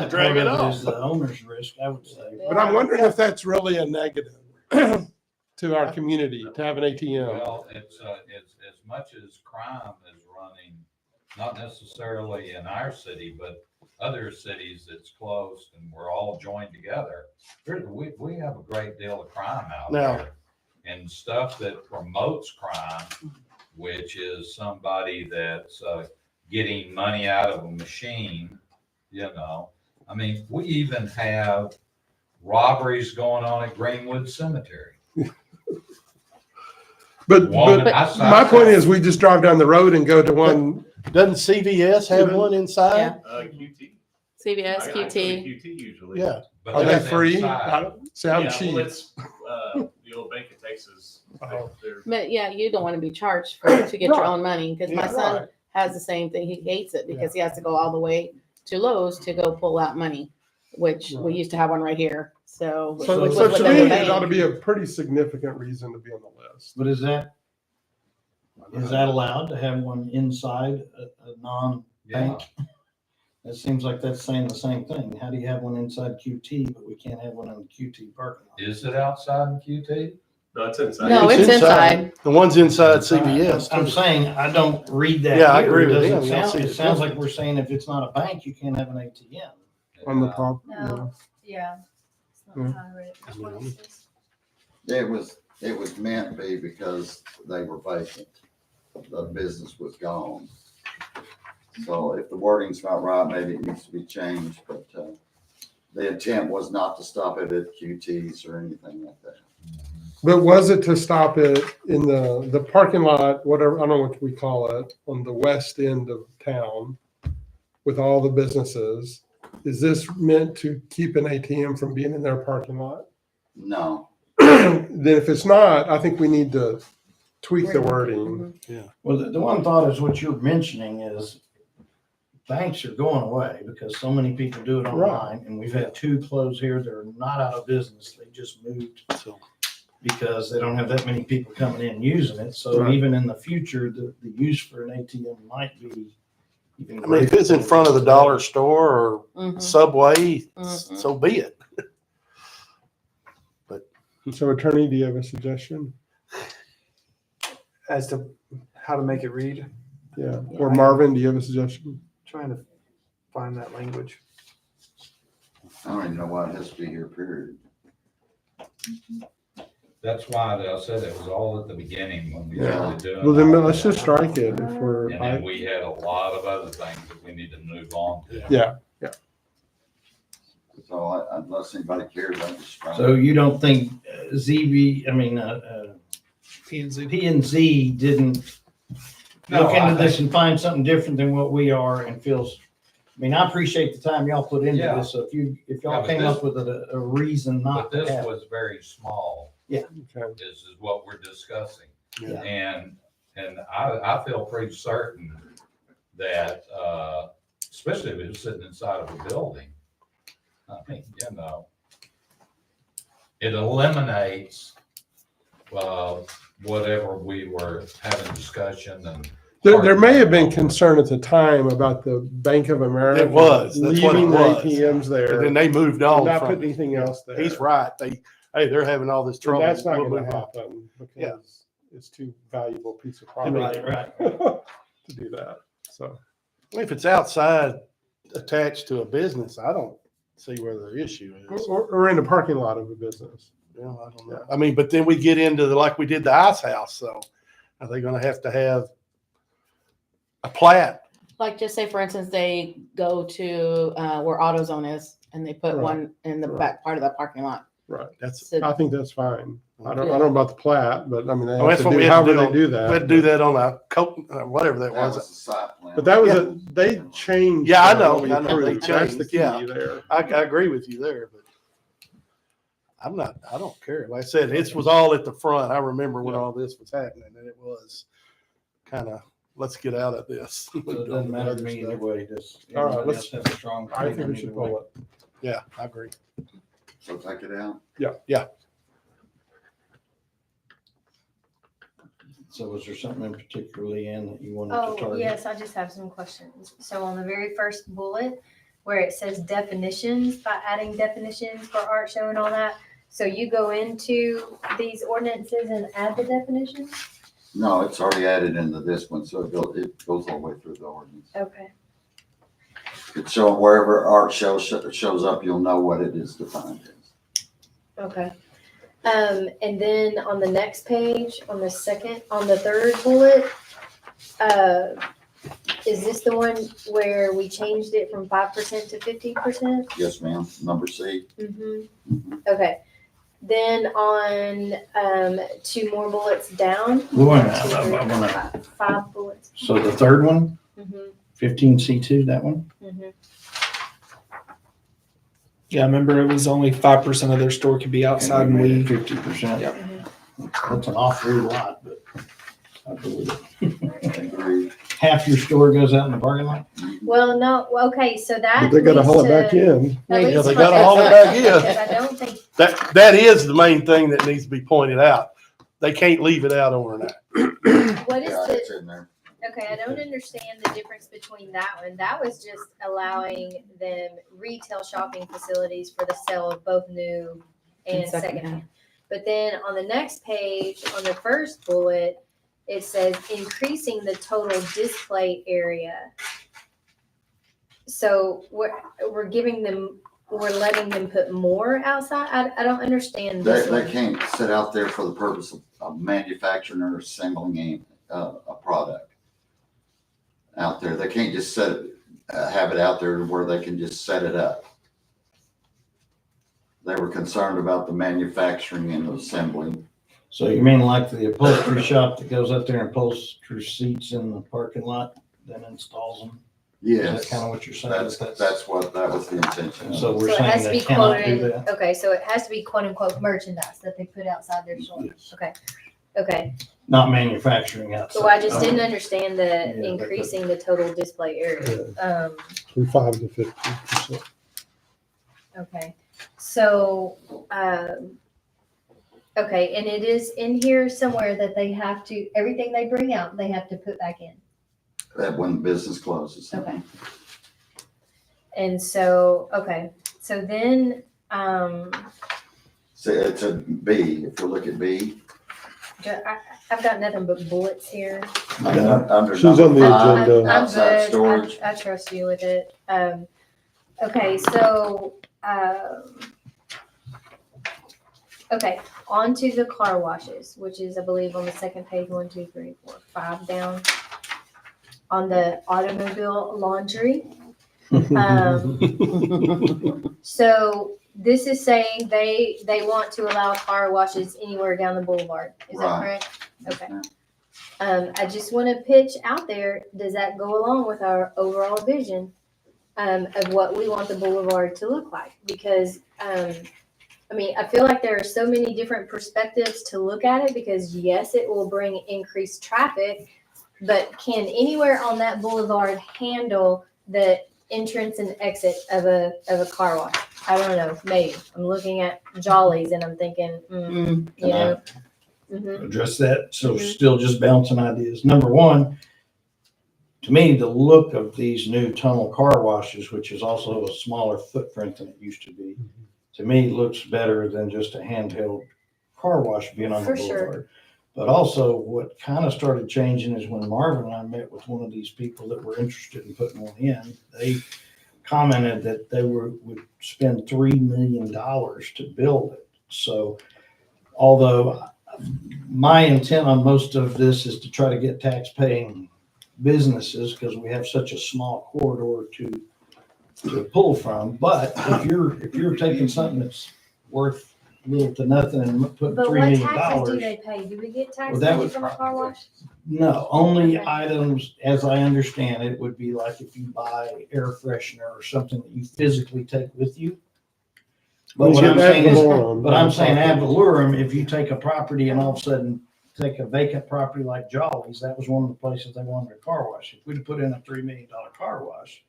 it. Drag part it of off. is the owner's risk, I would say. But I'm wondering if that's really a negative to our community to have an ATM. Well, it's as much as crime is running, not necessarily in our city, but other cities that's close and we're all joined together. We have a great deal of crime out Now- there. And stuff that promotes crime, which is somebody that's getting money out of a machine, I mean, we even have robberies going on at Greenwood Cemetery. But I my point is, we just drive down the road and go to one. Doesn't CVS have one inside? QT. CVS, I go to QT. QT usually. Yeah. But Are they that's free? inside. Sound Yeah, cheap. well, it's, the old Bank of Texas. Oh. They're- But yeah, you don't want to be charged to get your Right. own money, because my Yeah, son right. has the same thing. He hates it because he has to go all the way to Lowe's to go pull out money, which we Right. used to have one right here. So. So with to the me, it bank- ought to be a pretty significant reason to be on the list. But is that allowed to have one inside a non-bank? It seems like that's saying the same thing. How do you have one inside QT, but we can't have one in the QT parking lot? Is it outside in QT? No, it's inside. No, it's inside. The one's inside CVS. I'm saying, I don't read that. Yeah, I here. agree with It him. doesn't I sound- see It the sounds like difference. we're saying if it's not a bank, you can't have an ATM. On the top. No, yeah. It's not Yeah. how I read it. That's what it says. It was meant to be because they were vacant. The business was gone. So if the wording's not right, maybe it needs to be changed, but, the intent was not to stop it at QTs or anything like that. But was it to stop it in the parking lot, whatever, I don't know what we call it, on the west end of town with all the businesses? Is this meant to keep an ATM from being in their parking lot? No. Then if it's not, I think we need to tweak the wording. Well, the one thought is what you're mentioning is banks are going away because so many people do it online. And we've had two close here that are not out of business. They just moved because they don't have that many people coming in using it. So Right. even in the future, the use for an ATM might be even. I mean, if it's in front of the dollar store or Mhm. Subway, Mhm. so be it. So attorney, do you have a suggestion? As to how to make it read. Yeah. Or Marvin, do you have a suggestion? Trying to find that language. I don't even know why it has to be here, period. That's why I said it was all at the beginning when we Yeah. started doing. Well, then all let's that. just strike it if we're, And then we had a lot of other things that we need to move on to. yeah. So unless anybody cares, I just. So you don't think P and Z. P and Z didn't No, look I into this think- and find something different than what we are and feels, I mean, I appreciate the time y'all put into Yeah. this. So if Yeah, y'all but came this- up with a reason But not to this have. was very small. Yeah. Okay. This is what we're discussing. Yeah. And I feel pretty certain that, especially if it's sitting inside of a building, I mean, you know, it eliminates, whatever we were having discussion and. There may have been concern at the time about the Bank of America. It was. That's what it leaving the was. ATMs there. And then they moved and on not from putting it. anything else there. He's right. They're having all this And trouble. that's not We'll gonna move on. happen Yeah. because it's too valuable piece of Right, property right. to do that. So, If it's outside attached to a business, I don't see where the issue is. or in the parking lot of a business. Yeah, I don't know. I mean, but then we get into like we did the ice house. So are they going to have a plat? Like, just say, for instance, they go to where AutoZone is and they put Right. one in the Right. back part of the parking lot. Right. That's So- I think that's fine. I don't Yeah. know about the plat, but I mean, they Oh, have that's to what we do, had to however do they on- do we that. had to do that on a coat, whatever that That was. was the site plan. But that was they changed. Yeah, I that know, when we I know, they approved. That's the changed, key yeah. there. I agree with you there, but I don't care. Like I said, it was all at the front. I remember when all this was happening and it was kind of, let's get out of this. So it doesn't matter to me either way. Just All right, everybody let's- else has a strong I think opinion we should either way. pull it. Yeah, I agree. So take it out. So was there something in particularly in that you wanted to Oh, target? yes, I just have some questions. So on the very first bullet, where it says definitions, by adding definitions for art show and all that, so you go into these ordinances and add the definitions? No, it's already added into this one, so it goes all the way through the ordinance. Okay. It's showing wherever art shows up, you'll know what it is defined as. Okay. And then on the next page, on the third bullet, is this the one where we changed it from 5% to 15%? Yes, ma'am. Number C. Mm-hmm. Okay. Then on, 2 more bullets down. Wait a 1, 2, minute, 3, I'm gonna- 5 bullets. So the third one, Mm-hmm, 15C2, that one? mm-hmm. Yeah, I remember it was only 5% of their store could be outside, and we 50%. Yep. That's an awful lot, but I believe it. Agreed. Half your store goes out in the parking lot? Well, no, okay, so that. But they gotta leads haul it back to- in. that Yeah, leads they to gotta my haul it next back question, in. because I don't think, That is the main thing that needs to be pointed out. They can't leave it out overnight. what is Yeah, the, it's in there. okay, I don't understand the difference between that one. That was just allowing them retail shopping facilities for the sale of both new and And secondhand. secondhand. But then on the next page, on the first bullet, it says increasing the total display area. So we're giving them, we're letting them put more outside? I don't understand They, this they one. can't sit out there for the purpose of manufacturing or assembling a product out there. They can't just have it out there where they can just set it up. They were concerned about the manufacturing and assembling. So you mean like the upholstery shop that goes up there and upholsters seats in the parking lot, then installs them? Is Yes, that kind of what you're saying? that was the intention. So So we're it has saying to they be cannot do quoted, that? okay, so it has to be quote unquote merchandise that they put outside their store. Yes. Okay, okay. Not manufacturing outside? So I just didn't Oh. understand Yeah, the but- increasing the total display area. From 5 to 50%. Okay, so, okay, and it is in here somewhere that they have to, everything they bring out, they have to put back in. That when the business closes. Okay. And so, okay, so then, See, it's a B. If you look at B, I've got nothing but bullets here. Under She's on the number five, agenda. I'm outside good. storage. I trust you with it. Okay, so, okay, on to the car washes, which is, I believe, on the second page, 1, 2, 3, 4, 5 down. On the automobile laundry. So this is saying they want to allow car washes anywhere down the boulevard. Is that Right. correct? Okay. I just want to pitch out there, does that go along with our overall vision of what we want the boulevard to look like? Because, I mean, I feel like there are so many different perspectives to look at it because yes, it will bring increased traffic, but can anywhere on that boulevard handle the entrance and exit of a car wash? I don't know, maybe. I'm looking at Jollies and I'm thinking, you know. Mhm. Address that. So Mhm. still just bouncing ideas. Number one, to me, the look of these new tunnel car washes, which is also a smaller footprint than it used to be, to me, looks better than just a handheld car wash being on the For sure. boulevard. But also what kind of started changing is when Marvin and I met with one of these people that were interested in putting one in, they commented that they would spend $3 million to build it. So although my intent on most of this is to try to get tax paying businesses because we have such a small corridor to pull from. But if you're taking something that's worth little to nothing and putting But $3 what million taxes do they pay? Do we get tax Well, that money would from a car wash? no, only Okay. items, as I understand it, would be like if you buy air freshener or something that you physically take with you. But what I'm saying is, ad valorem, if you take a property and all of a sudden take a vacant property like Jolly's, that was one of the places they wanted a car wash. If we'd put in a $3 million car wash,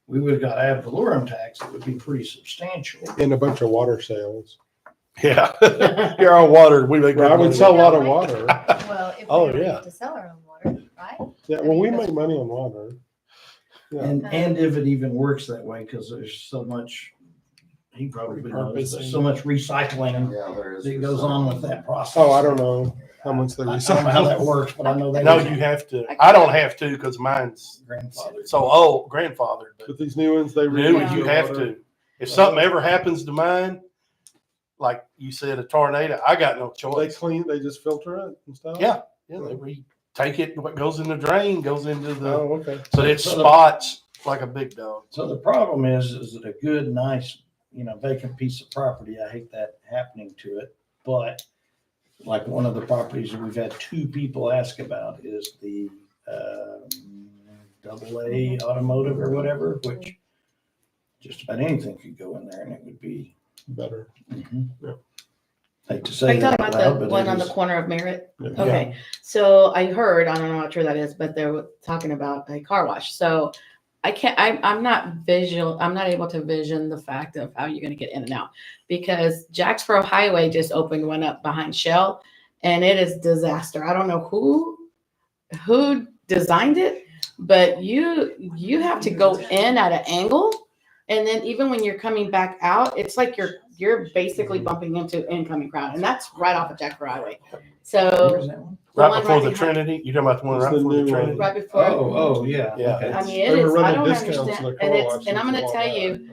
we would have got ad valorem tax. It would be pretty substantial. And a bunch of water sales. Yeah. Here on water, we make. Well, I would sell a lot of water. Well, if we Oh, don't yeah. get to sell our own water, right? Yeah, well, we make money on water. Yeah. And if it even works that way, because there's so much, he probably knows, there's so much recycling Yeah, there is. that goes on with that process. Oh, I don't know how much they I don't know how that recycle. works, but I know they. No, you have to. I don't have to because mine's Grandfather. so old, grandfathered. But But these new ones, they new, reuse you the have water. to. If something ever happens to mine, like you said, a tornado, I got no They choice. clean, they just filter it and stuff? Yeah, take it, what goes in the drain goes into the, Oh, okay. so it spots like a big dog. So the problem is that a good, nice, vacant piece of property, I hate that happening to it, but like one of the properties that we've had two people ask about is the AA automotive or whatever, which just about anything could go in there and it would be better. Mhm. Hate to Are say you that talking out about loud, the but one it on the is. corner of Merritt? Yeah. Okay, so I heard, I don't know how true that is, but they were talking about a car wash. So I'm not able to vision the fact of how you're gonna get in and out. Because Jacksboro Highway just opened one up behind Shell and it is disaster. I don't know who designed it, but you have to go in at an angle. And then even when you're coming back out, it's like you're basically bumping into incoming crowd, and that's right off of Jacksboro Highway. So Where's that one? the Right one before the behind- Trinity, you're talking about the one It's right the before the new one. Trinity? right before. Oh, yeah. Yeah. Okay. I mean, it They were is. I running don't discounts understand, in the and car it's, washes and I'm a going to while tell back. you,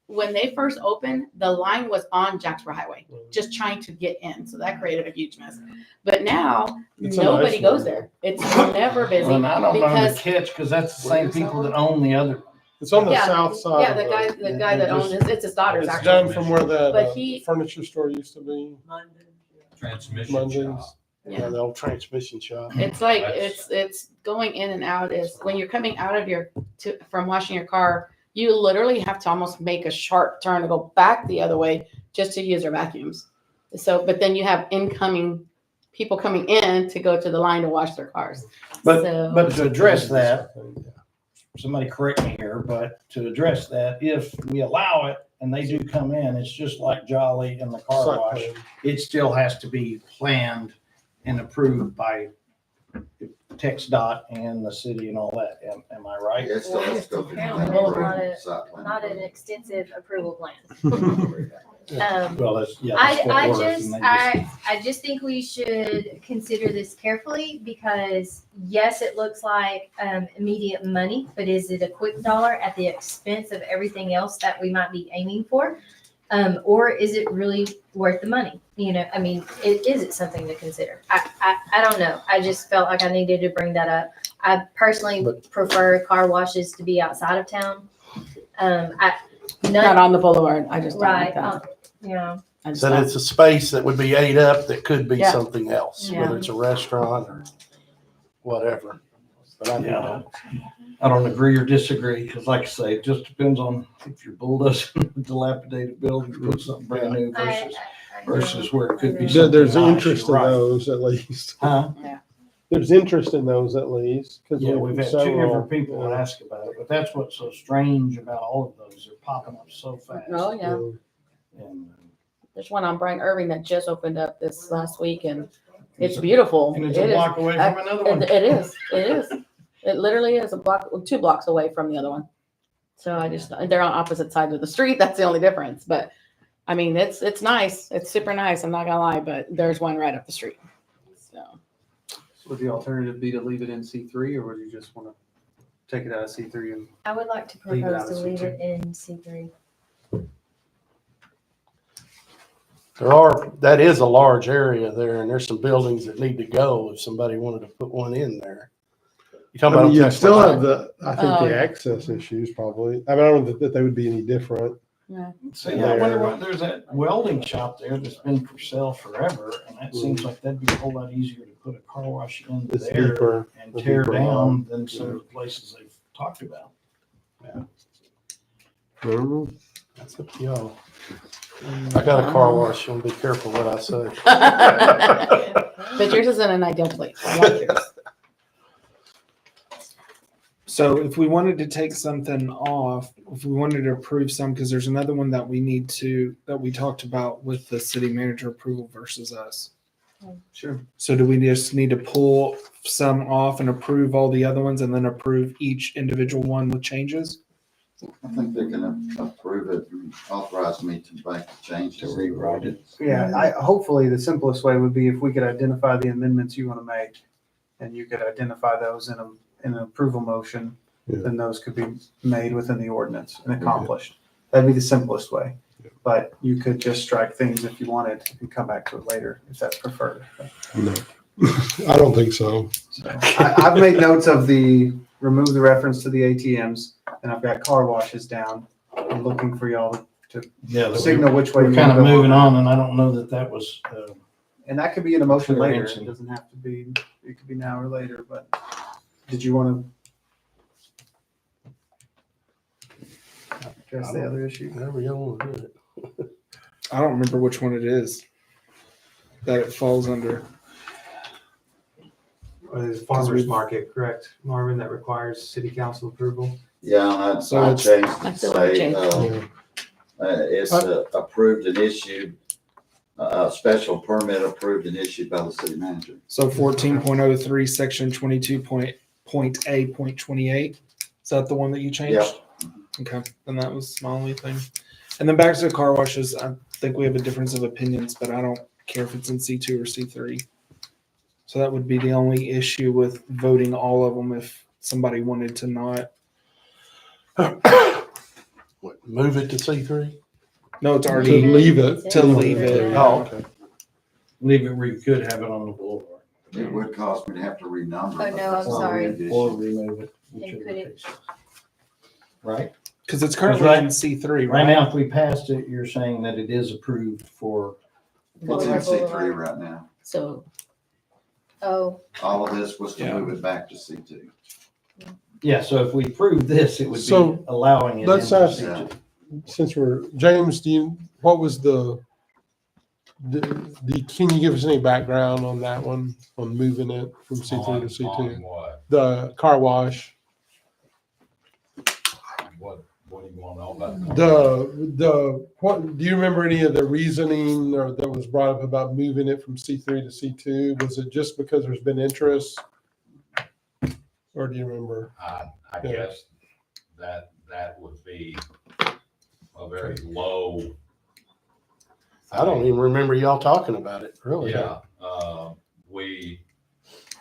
when they first opened, the line was on Jacksboro Highway, just trying to get in. So that created a huge mess. But now It's a nobody nice goes one. there. It's never busy Well, and I don't know the because catch because that's the same people that own the other. It's on the Yeah, south side. yeah, of the guy that owns it, it's his daughter's It's actually. down from where that But he- furniture store used to be. Transmission Munson's. shop. Yeah, the old transmission shop. It's like That's- it's going in and out. Is when you're coming out of from washing your car, you literally have to almost make a sharp turn to go back the other way just to use their vacuums. So, but then you have incoming people coming in to go to the line to wash their cars. But So- to address that, somebody correct me here, but to address that, if we allow it and they do come in, it's just like Jolly and the car Site wash. plan. It still has to be planned and approved by TxDOT and the city and all that. Am I right? Yeah, it still has to go through. Apparently the there's planning not site plan. Not an extensive approval plan. Well, that's, yeah. that's Fort I Worth, just, and they I just think we should consider this carefully because yes, it looks like immediate money, but is it a quick dollar at the expense of everything else that we might be aiming for? Or is it really worth the money? You know, I mean, is it something to consider? I don't know. I just felt like I needed to bring that up. I personally prefer car washes to be outside of town. Not on the boulevard. I just don't Right, like that. yeah. I just So don't. it's a space that would be ate up that could be Yeah. something else, Yeah. whether it's a restaurant or whatever. But I Yeah. I don't agree or disagree, because like I say, it just depends on if you're bulldozing a dilapidated building, put something brand new versus where it could be something There's nice, interest in you're right. those at least. Huh? There's interest in those at least. 'Cause Yeah, we've had two several, different people that ask about it, but that's what's so strange about all of those. They're popping up so fast. Oh, yeah. And There's one on Brian Irving that just opened up this last week and it's beautiful. and it's It a is. block away from another one. It is. It is. It literally is a block, 2 blocks away from the other one. So they're on opposite sides of the street. That's the only difference. But I mean, it's nice. It's super nice. I'm not gonna lie, but there's one right up the street. So Would the alternative be to leave it in C3 or would you just want to take it out of C3 and I would like to Leave it propose out to of leave C2. it in C3. that is a large area there and there's some buildings that need to go if somebody wanted to put one in there. You talking I mean, about? you'd still have I think Oh, the yeah. access issues probably. I mean, I don't think that they would be any different. yeah. So, yeah, I wonder what, there's that welding shop there that's been for sale forever, and that seems like that'd be a whole lot easier to put a car wash into It's there deeper. and It's tear deeper down on. than some of the places they've talked about. Mhm. That's up to y'all. I got a car wash. You'll be careful what I say. But yours is in an ideal place. I like yours. So if we wanted to take something off, if we wanted to approve some, because there's another one that we talked about with the city manager approval versus us. Sure. So do we just need to pull some off and approve all the other ones and then approve each individual one with changes? I think they can approve it and authorize me to make the changes. To rewrite it. Yeah, hopefully the simplest way would be if we could identify the amendments you want to make and you could identify those in an approval motion, then those could be made within the ordinance and accomplished. That'd be the simplest way. But you could just strike things if you wanted and come back to it later if that's preferred. No, I don't think so. So I've made notes of remove the reference to the ATMs and I've got car washes down. I'm looking for y'all to Yeah, signal which way we're you kind want of to go. moving on, and I don't know that was, And that could be in a motion Clear later. answer. It doesn't have to be, it could be now or later, but did you want to address the other issue? Whatever y'all want to do it. I don't remember which one it is that it falls under. There's farmer's market, correct, Marvin, that requires city council approval? Yeah, and So I it's- changed it to That's the word say, change. it's approved and issued, a special permit approved and issued by the city manager. So 14.03, section 22.A.28. Is that the one that you changed? Yeah. Okay, then that was my only thing. And then back to the car washes, I think we have a difference of opinions, but I don't care if it's in C2 or C3. So that would be the only issue with voting all of them if somebody wanted to not. What, move it to C3? No, it's To already leave it. to leave it. Oh, okay. leave it where you could have it on the boulevard. It would cause me to have to renumber. Oh, but no, that's I'm not a sorry. big issue. Or remove it. And whichever put it- case. Right? Because it's currently Right- in C3, Right right? now, if we passed it, you're saying that it is approved for, It's in C3 right now. So Oh, All of this was to Yeah. move it back to C2. yeah, so if we prove this, it would So, be allowing it. let's into ask- C2. Since James, what was can you give us any background on that one, on moving it from C3 to On C2? what? The car wash, What do you want to know about? what, do you remember any of the reasoning or that was brought up about moving it from C3 to C2? Was it just because there's been interest? Or do you remember? I Yeah. guess that would be a very low I don't even remember y'all talking about it, really. Yeah,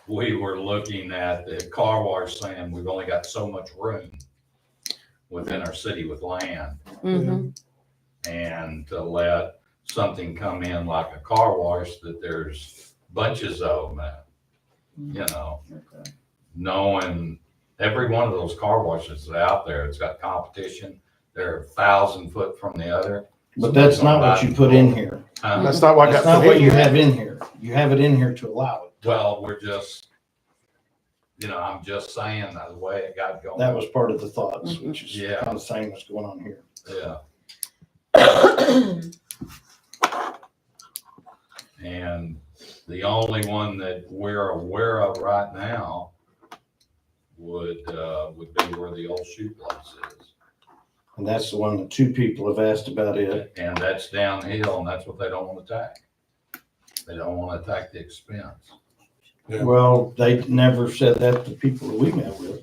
we were looking at the car wash saying we've only got so much room within our city with land. Mhm. And to let something come in like a car wash that there's bunches of them, you know, knowing every one of those car washes that's out there, it's got competition. They're 1,000 foot from the other. But that's not what you put in here. That's not what I That's got not put what in you here. have in here. You have it in here to allow it. Well, we're just, you know, I'm just saying the way it got going. That was part of the thoughts, which is Yeah. kind of the same as going on here. Yeah. And the only one that we're aware of right now would be where the old shoe place is. And that's the one that two people have asked about it. And that's downhill, and that's what they don't want to attack. They don't want to attack the expense. Yeah. Well, they never said that to people that we met with.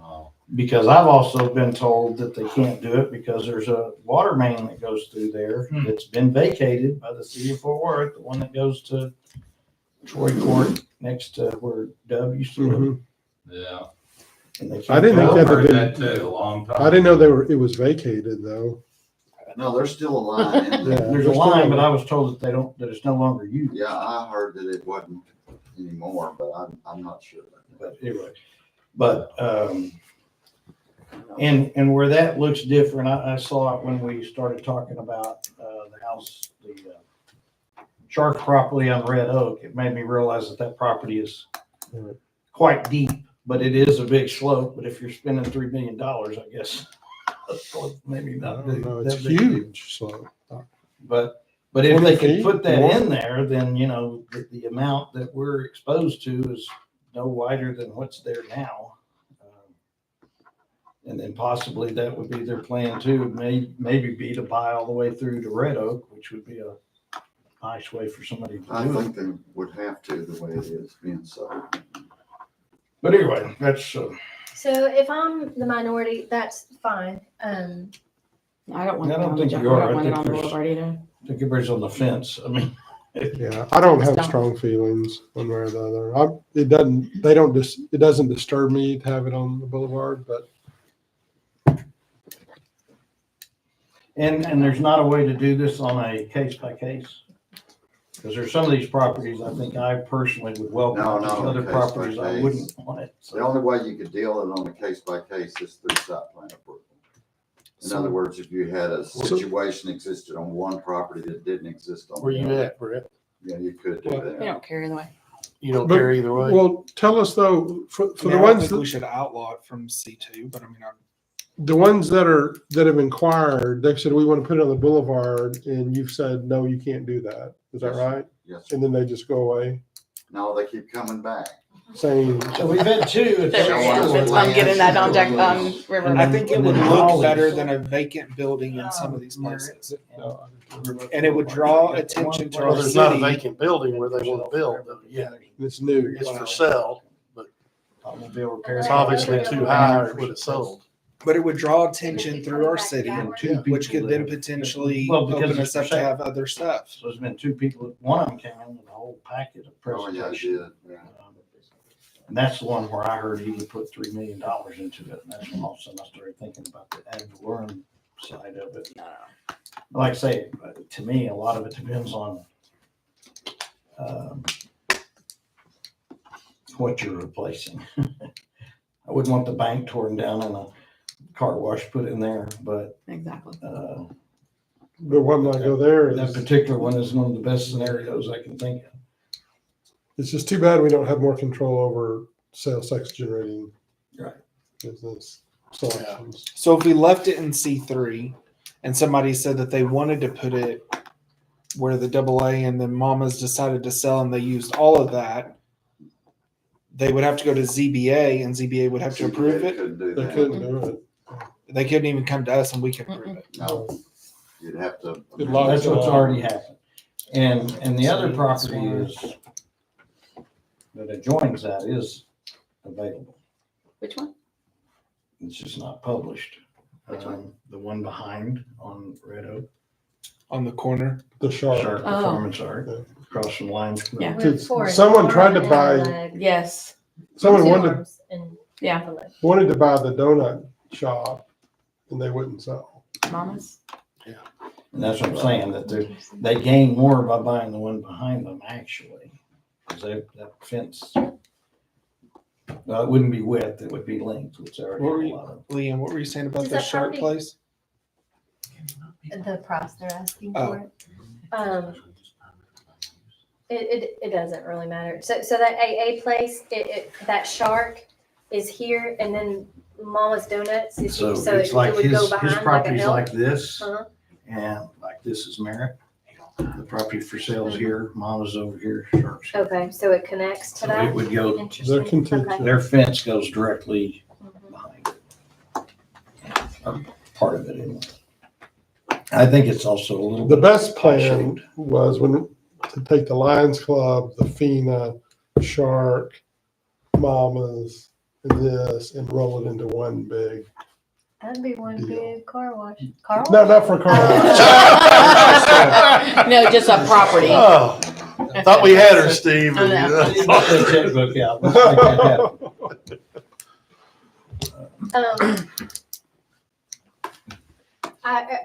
Uh, Because I've also been told that they can't do it because there's a water main that goes through there. It's been vacated by the city of Fort Worth, the one that goes to Troy Court next to where Dub used to live. Mhm. Yeah. And they I can't didn't think go that over had it. been- That too, a long time. I didn't know it was vacated though. No, there's still a line in Yeah. there. There's a line, but I was told that it's no longer used. Yeah, I heard that it wasn't anymore, but I'm not sure. But anyway, and where that looks different, I saw it when we started talking about, the house, the Shark property on Red Oak. It made me realize that property is quite deep, but it is a big slope. But if you're spending $3 million, I guess, maybe I not. don't know, it's that big a deal. huge, so. But if 20 they could feet, put that more? in there, then, you know, the amount that we're exposed to is no wider than what's there now. And then possibly that would be their plan too, maybe be to buy all the way through to Red Oak, which would be a nice way for somebody to I do it. think they would have to, the way it is being sold. But anyway, that's, So if I'm the minority, that's fine. I don't want I it don't on the, think I you are. don't want I it think on the there's- boulevard either. I think everybody's on the fence. I mean, Yeah, I don't have Stop. strong feelings one way or the other. It doesn't disturb me to have it on the boulevard, but and there's not a way to do this on a case by case. Because there's some of these properties I think I personally would welcome. No, There's no, other case by properties I case. wouldn't want it. The only way you could deal it on a case by case is through site plan approval. In other words, if you had a situation existed on one property that didn't exist on. Where the you other, at, Brett? Yeah, you could do Well, We that. don't care either way. You don't But- care either way? well, tell us though, for I the mean, I don't ones think that. we should outlaw it from C2, but I mean, The ones that have inquired, they've said, we want to put it on the boulevard, and you've said, no, you can't do that. Is that Yes. right? Yes. And then they just go away No, they keep coming back. saying, So we've had two. at There the we Showing go. us That's the why I'm getting that on Jack, land. River. And I think it and would then look Holly's- better than a vacant building in some of these places. no. And it would draw attention to Well, our there's not a city. vacant building where they want to build, though. Yeah, It's new. it's for sale. Automobile repair. It's obviously too high or it would have sold. But it would draw attention through our city, And two which people could then that- potentially Well, because open it's us up for to sale. have other stuff. So there's been two people, one of them came in with a whole packet of Oh, yeah, I presentation. did. Yeah. And that's the one where I heard he would put $3 million into it. And that's when all of a sudden I started thinking about the ad valorem side of it. Like I say, to me, a lot of it depends on what you're replacing. I wouldn't want the bank torn down and a car wash put in there, but Exactly. The one that go there that is, particular one is one of the best scenarios I can think of. it's just too bad we don't have more control over sales tax generating. Right. Business selections. So if we left it in C3 and somebody said that they wanted to put it where the AA and the mamas decided to sell and they used all of that, they would have to go to ZBA and ZBA would have to approve it. Couldn't do They that. couldn't do it. They couldn't even come to us and we could approve it. No, you'd have to. Good luck. That's what's already happened. And the other property is, that adjoins that is available. Which one? It's just not published. Which one? The one behind on Red Oak. On the corner. The Sharp shark. Performance Art, across from Lions Club. Yeah. With four Someone tried to arms buy- and a leg, Yes. Someone two wanted, arms and Yeah. a leg. wanted to buy the donut shop and they wouldn't sell. Mamas. And that's what I'm saying, that they gain more by buying the one behind them, actually. Because that fence, well, it wouldn't be width, it would be length, which I already What were have a you, lot of. Liam, what were you saying about Does the that shark property- place? The price they're asking Oh. for it. It doesn't really matter. So that AA place, that shark is here and then Mama's Donuts is So here. So it's it like would his go behind like a property's L. like this, Uh-huh. and like this is Merritt. The property for sale is here, Mama's over here, Sharp's here. Okay, so it connects to So it that. would go, They're Interesting. content. Okay. their fence goes directly Mhm. behind it. Or part of it anyway. I think it's also a little The bit. best plan pie-shaped. was to take the Lions Club, the FINA, Shark, Mamas, and this, and roll it into one big. That'd be one Deal. big car wash. Car wash? No, not for car. No, just a property. Oh, thought we had her, Steve. I know. Pop that checkbook out. Let's make that happen.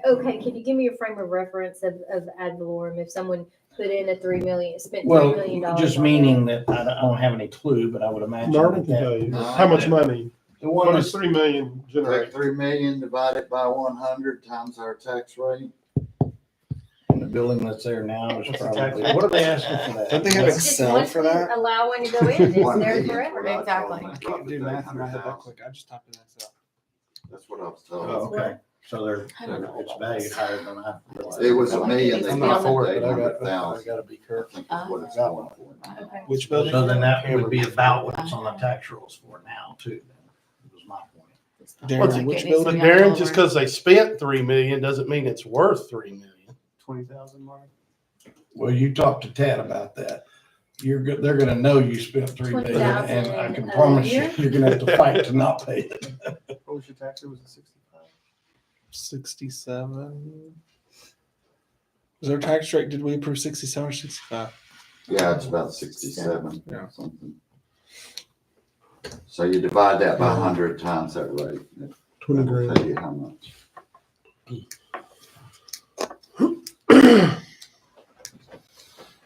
Okay, can you give me a frame of reference of ad valorem if someone put in spent $3 million? Well, just meaning that I don't have any clue, but I would imagine Marvin can that tell you. How much money? the What one does that's 3 million Take generate? 3 million divided by 100 times our tax rate. in the building that's there now is What's the probably, tax? what are they asking for that? Don't they have It's just Excel once for we that? allow one to go in, it's 1 there million forever. for that, Exactly. so I that can't do probably math in my head that 100,000. quick. I just typed in Excel. That's what I was told. Oh, okay, so I don't know. it's valued higher than I realized. It was a million, It's they I'm beyond not got for it it, at but I 800,000. gotta be I careful. think is what it's Got going one. for. Okay. Which So building? then that would be about what it's on the tax rolls for now too, then, was my point. Darren, What's Like, which it needs to building? be on Darren, all just over. because they spent 3 million doesn't mean it's worth 3 million. 20,000 mark. Well, you talked to Tad about that. You're good, they're gonna know you spent 3 million, and I can $20,000 promise a you, year? you're gonna have to fight to not pay it. What was your tax rate? Was it 65? 67. Was our tax rate, did we approve 67 or 65? Yeah, it's about 67 Yeah. or something. So you divide that by 100 times that rate. 20 That'll grand. tell you how much.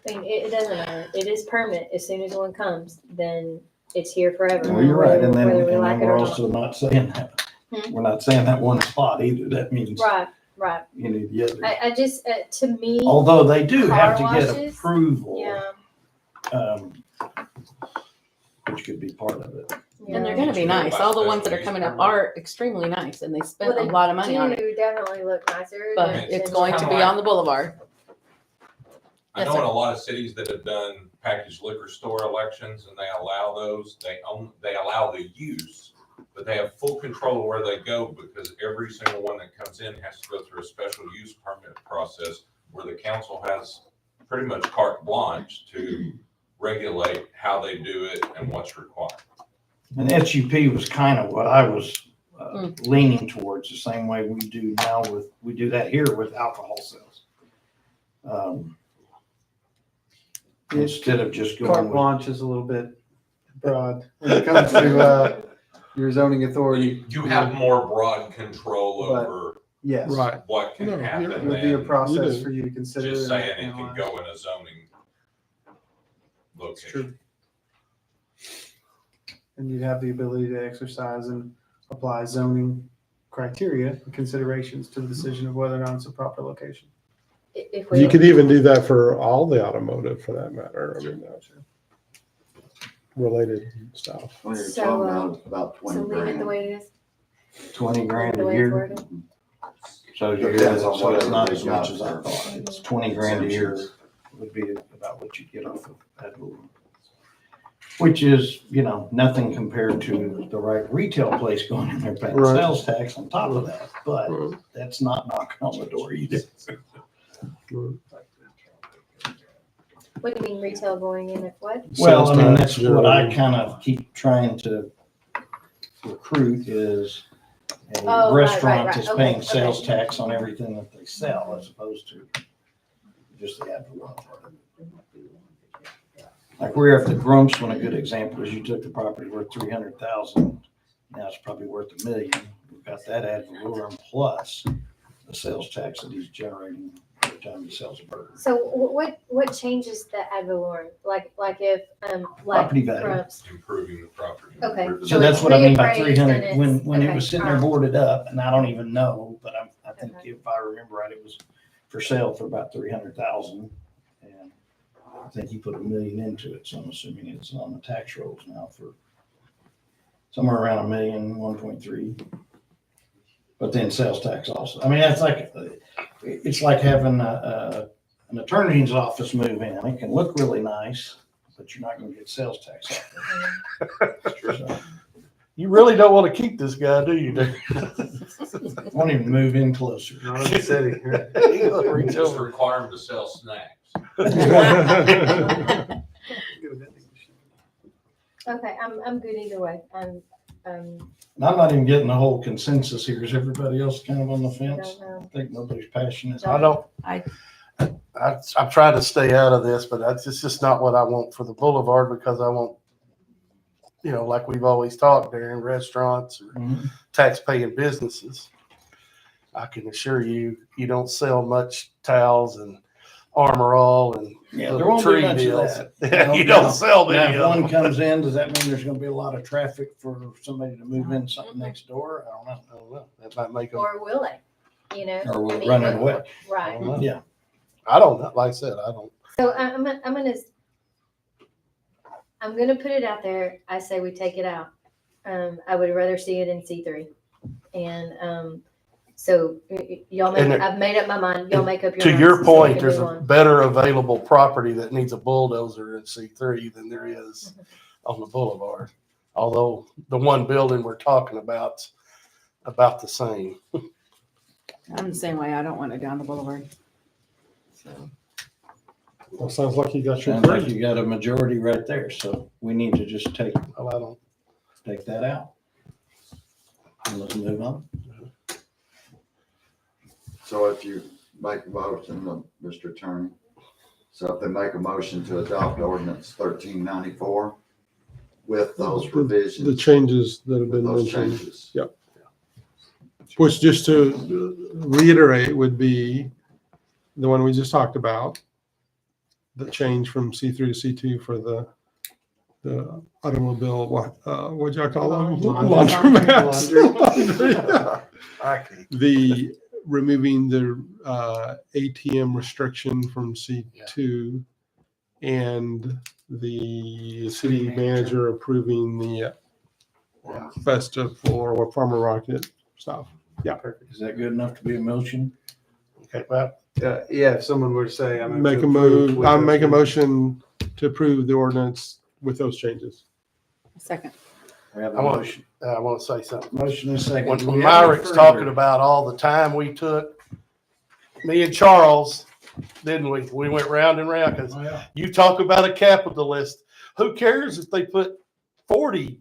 I mean, it doesn't matter. It is permanent. As soon as one comes, then it's here forever. Well, you're right, and then, Whether we and like then it we're or not. also not saying that, Hmm? we're not saying that one spot either, that means Right, right. you need the other. I just, to me, Although they do have to car get washes, approval, yeah, which could be part of it. And they're yeah. gonna be nice. All the ones that are coming up are extremely nice and they spent Well, a lot of money on it. Do definitely look nicer. But than- it's than going to be on the boulevard. I Yes, know in sir. a lot of cities that have done packaged liquor store elections and they allow those, they allow the use, but they have full control of where they go because every single one that comes in has to go through a special use permit process where the council has pretty much carte blanche to regulate how they do it and what's required. And SUP was kind of what I was leaning towards, the same way we do now we do that here with alcohol sales. Instead of just Carte going with, blanche is a little bit broad when it comes to your zoning authority. You have more broad control But- over Yes. Right. what can No, you're- happen It would be a than process do. for you to consider. just and saying it can analyze. go in a zoning It's location. true. And you'd have the ability to exercise and apply zoning criteria and considerations to the decision of whether or not it's a proper location. If we, You could even do that for all the automotive for that matter. I mean, that's related stuff. Well, you're So, talking about so 20 leave it the grand. way it is. 20 grand The a way it's year. worded. So Depends on so it's whatever not they as much got as I for thought. It's 20 grand a year exemptions. would be about what you get off of ad valorem. Which is, nothing compared to the right retail place going in there paying Right. sales tax on top of that, but Right. that's not knocking on the door either. What do you mean retail going in at what? Well, I mean, Sales that's tax, what I generally. kind of keep trying to recruit is, Oh, a right, restaurant right, is okay, paying okay. sales tax on everything that they sell as opposed to just the ad valorem part of it. Like we're at the Grumps one, a good example is you took the property worth 300,000, now it's probably worth $1 million. We've got that ad valorem plus the sales tax that he's generating every time he sells a burger. So what changes the ad valorem? Like if, Property value. Grumps. Improving the property. Okay. So that's what I mean by reappraised 300, and when it okay, was sitting there alright. boarded up, and I don't even know, but I think Okay. if I remember right, it was for sale for about 300,000. And I think he put $1 million into it, so I'm assuming it's on the tax rolls now for somewhere around $1 million, 1.3. But then sales tax also. I mean, that's like, it's like having an attorney's office move in. It can look really nice, but you're not gonna get sales tax out there. So, You really don't want to keep this guy, do you? Dave? won't even move in closer. He'll reach Just over. require them to sell snacks. Okay, I'm good either way. And I'm not even getting the whole consensus here. Is everybody else kind of on the fence? Don't know. I think nobody's passionate. I don't, I- I'm trying to stay out of this, but it's just not what I want for the boulevard because I want, like we've always talked, Darren, restaurants or Mhm. tax-paying businesses. I can assure you, you don't sell much towels and Armor All and Yeah, there little won't be tree much of deals. that. You don't sell Now, many if of one them. comes in, does that mean there's gonna be a lot of traffic for somebody to move in something next door? I don't know. I don't know. That might make them, Or will it? You know? Or will I it mean, run it away? I Right. don't know. Yeah. I don't know. Like I said, I don't. So I'm gonna put it out there. I say we take it out. I would rather see it in C3. And, so y'all make, And I've made up my mind. Y'all make up your To minds. your So we point, can there's move a on. better available property that needs a bulldozer in C3 than there is on the boulevard. Although the one building we're talking about's about the same. I'm the same way. I don't want it down the boulevard. So, Well, sounds like you got your Sounds like three. you got a majority right there, so we need to just take Well, I don't. that out. And let's move on. So if you make a motion, Mr. Attorney, so if they make a motion to adopt ordinance 1394 with those The revisions, changes that have with been those mentioned, changes. which just to reiterate would be the one we just talked about, the change from C3 to C2 for the automobile, what'd y'all call them? Laundromats. Laundry. I can't. The removing the ATM restriction from C2 and the city manager approving the festival or farmer market stuff. Yeah. Is that good enough to be a motion? Okay, well, Yeah, if someone were to say, I'm. Make a move, I'll make a motion to approve the ordinance with those changes. second. We have a I want- motion. I want to say something. Motion and a second. When Do when we have any Myrick's further- talking about all the time we took, me and Charles, didn't we? We went round and round because Oh, yeah. you talk about a capitalist. Who cares if they put 40,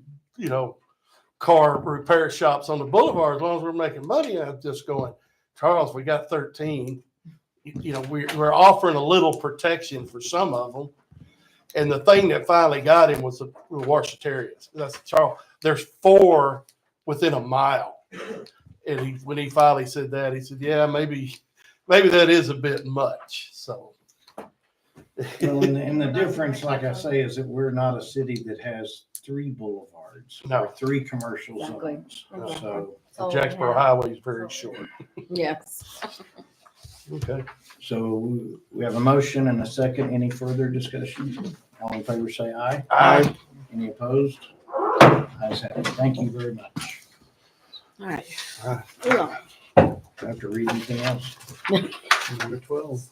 car repair shops on the boulevard as long as we're making money? I'm just going, Charles, we got 13. We're offering a little protection for some of them. And the thing that finally got him was the Washingtarians. That's Charles. There's 4 within a mile. And when he finally said that, he said, yeah, maybe that is a bit much. So. Well, and the difference, like I say, is that we're not a city that has 3 boulevards No. or 3 commercial Exactly. zones. Okay. So, That's all we Jacksboro have. Highway is very short. Yes. Okay. so we have a motion and a second. Any further discussion? All in favor, say aye. Aye. Any opposed? Ayes have it. Thank you very much. All right. Aye. Move on. Do I have to read anything else? Number 12.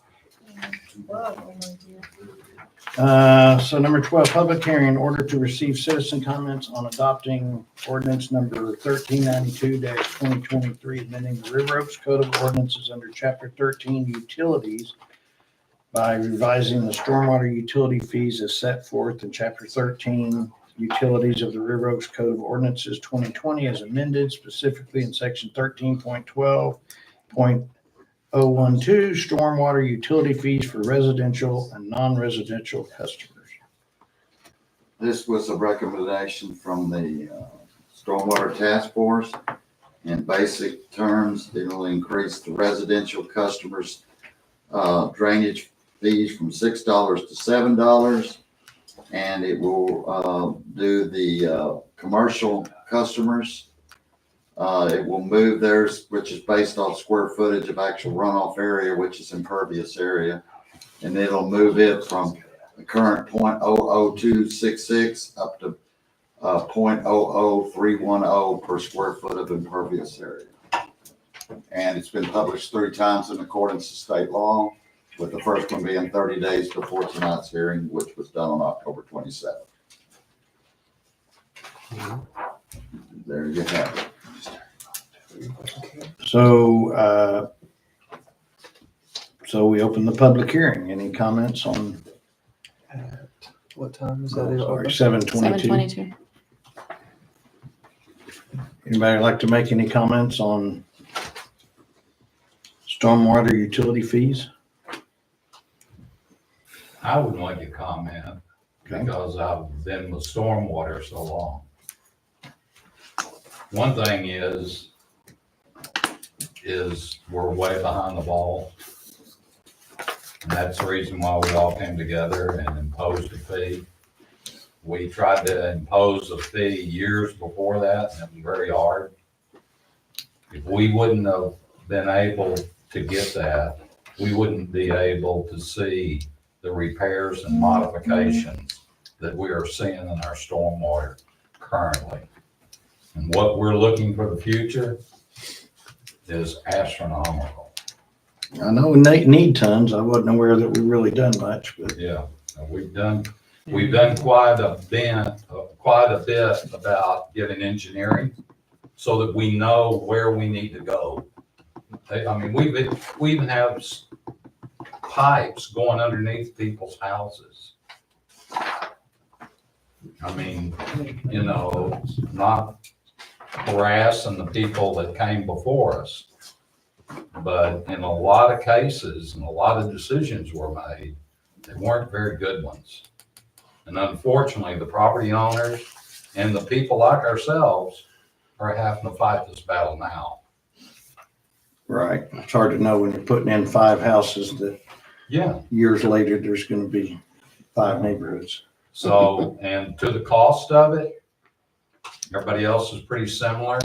So number 12, public hearing in order to receive citizen comments on adopting ordinance number 1392-2023, amending the River Oaks Code of Ordinances under Chapter 13 Utilities by revising the stormwater utility fees as set forth in Chapter 13 utilities of the River Oaks Code of Ordinances 2020 as amended, specifically in section 13.12.012, stormwater utility fees for residential and non-residential customers. This was a recommendation from the Stormwater Task Force. In basic terms, it will increase the residential customers' drainage fees from $6 to $7. And it will do the commercial customers. It will move theirs, which is based off square footage of actual runoff area, which is impervious area. And it'll move it from the current 0.00266 up to 0.00310 per square foot of impervious area. And it's been published 3 times in accordance to state law, with the first one being 30 days before tonight's hearing, which was done on October 27th. There you have it. So, so we open the public hearing. Any comments on, What time is that? sorry, 7:22. 7:22? Anybody like to make any comments on stormwater utility fees? I would like to comment Okay. because I've been with stormwater so long. One thing is we're way behind the ball. And that's the reason why we all came together and imposed a fee. We tried to impose a fee years before that, and it was very hard. If we wouldn't have been able to get that, we wouldn't be able to see the repairs and modifications that we are seeing in our stormwater currently. And what we're looking for the future is astronomical. I know we need tons. I wasn't aware that we really done much, but Yeah, we've done quite a bit about getting engineering so that we know where we need to go. I mean, we even have pipes going underneath people's houses. I mean, you know, not harassing the people that came before us. But in a lot of cases, and a lot of decisions were made, they weren't very good ones. And unfortunately, the property owners and the people like ourselves are having to fight this battle now. right. It's hard to know when you're putting in 5 houses that Yeah. years later, there's going to be 5 neighborhoods. So, and to the cost of it, everybody else is pretty similar.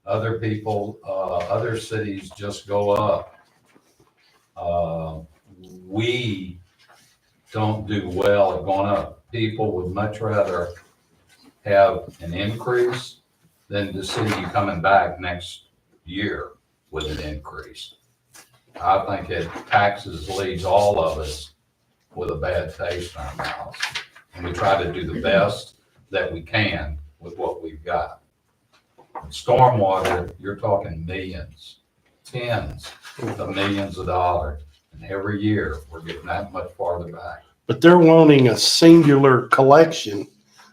Other people, other cities just go up. We don't do well at going up. People would much rather have an increase than to see you coming back next year with an increase. I think it taxes leaves all of us with a bad taste in our mouths. And we try to do the best that we can with what we've got. Stormwater, you're talking millions, tens of millions of dollars. And every year, we're getting that much farther back. But they're wanting a singular collection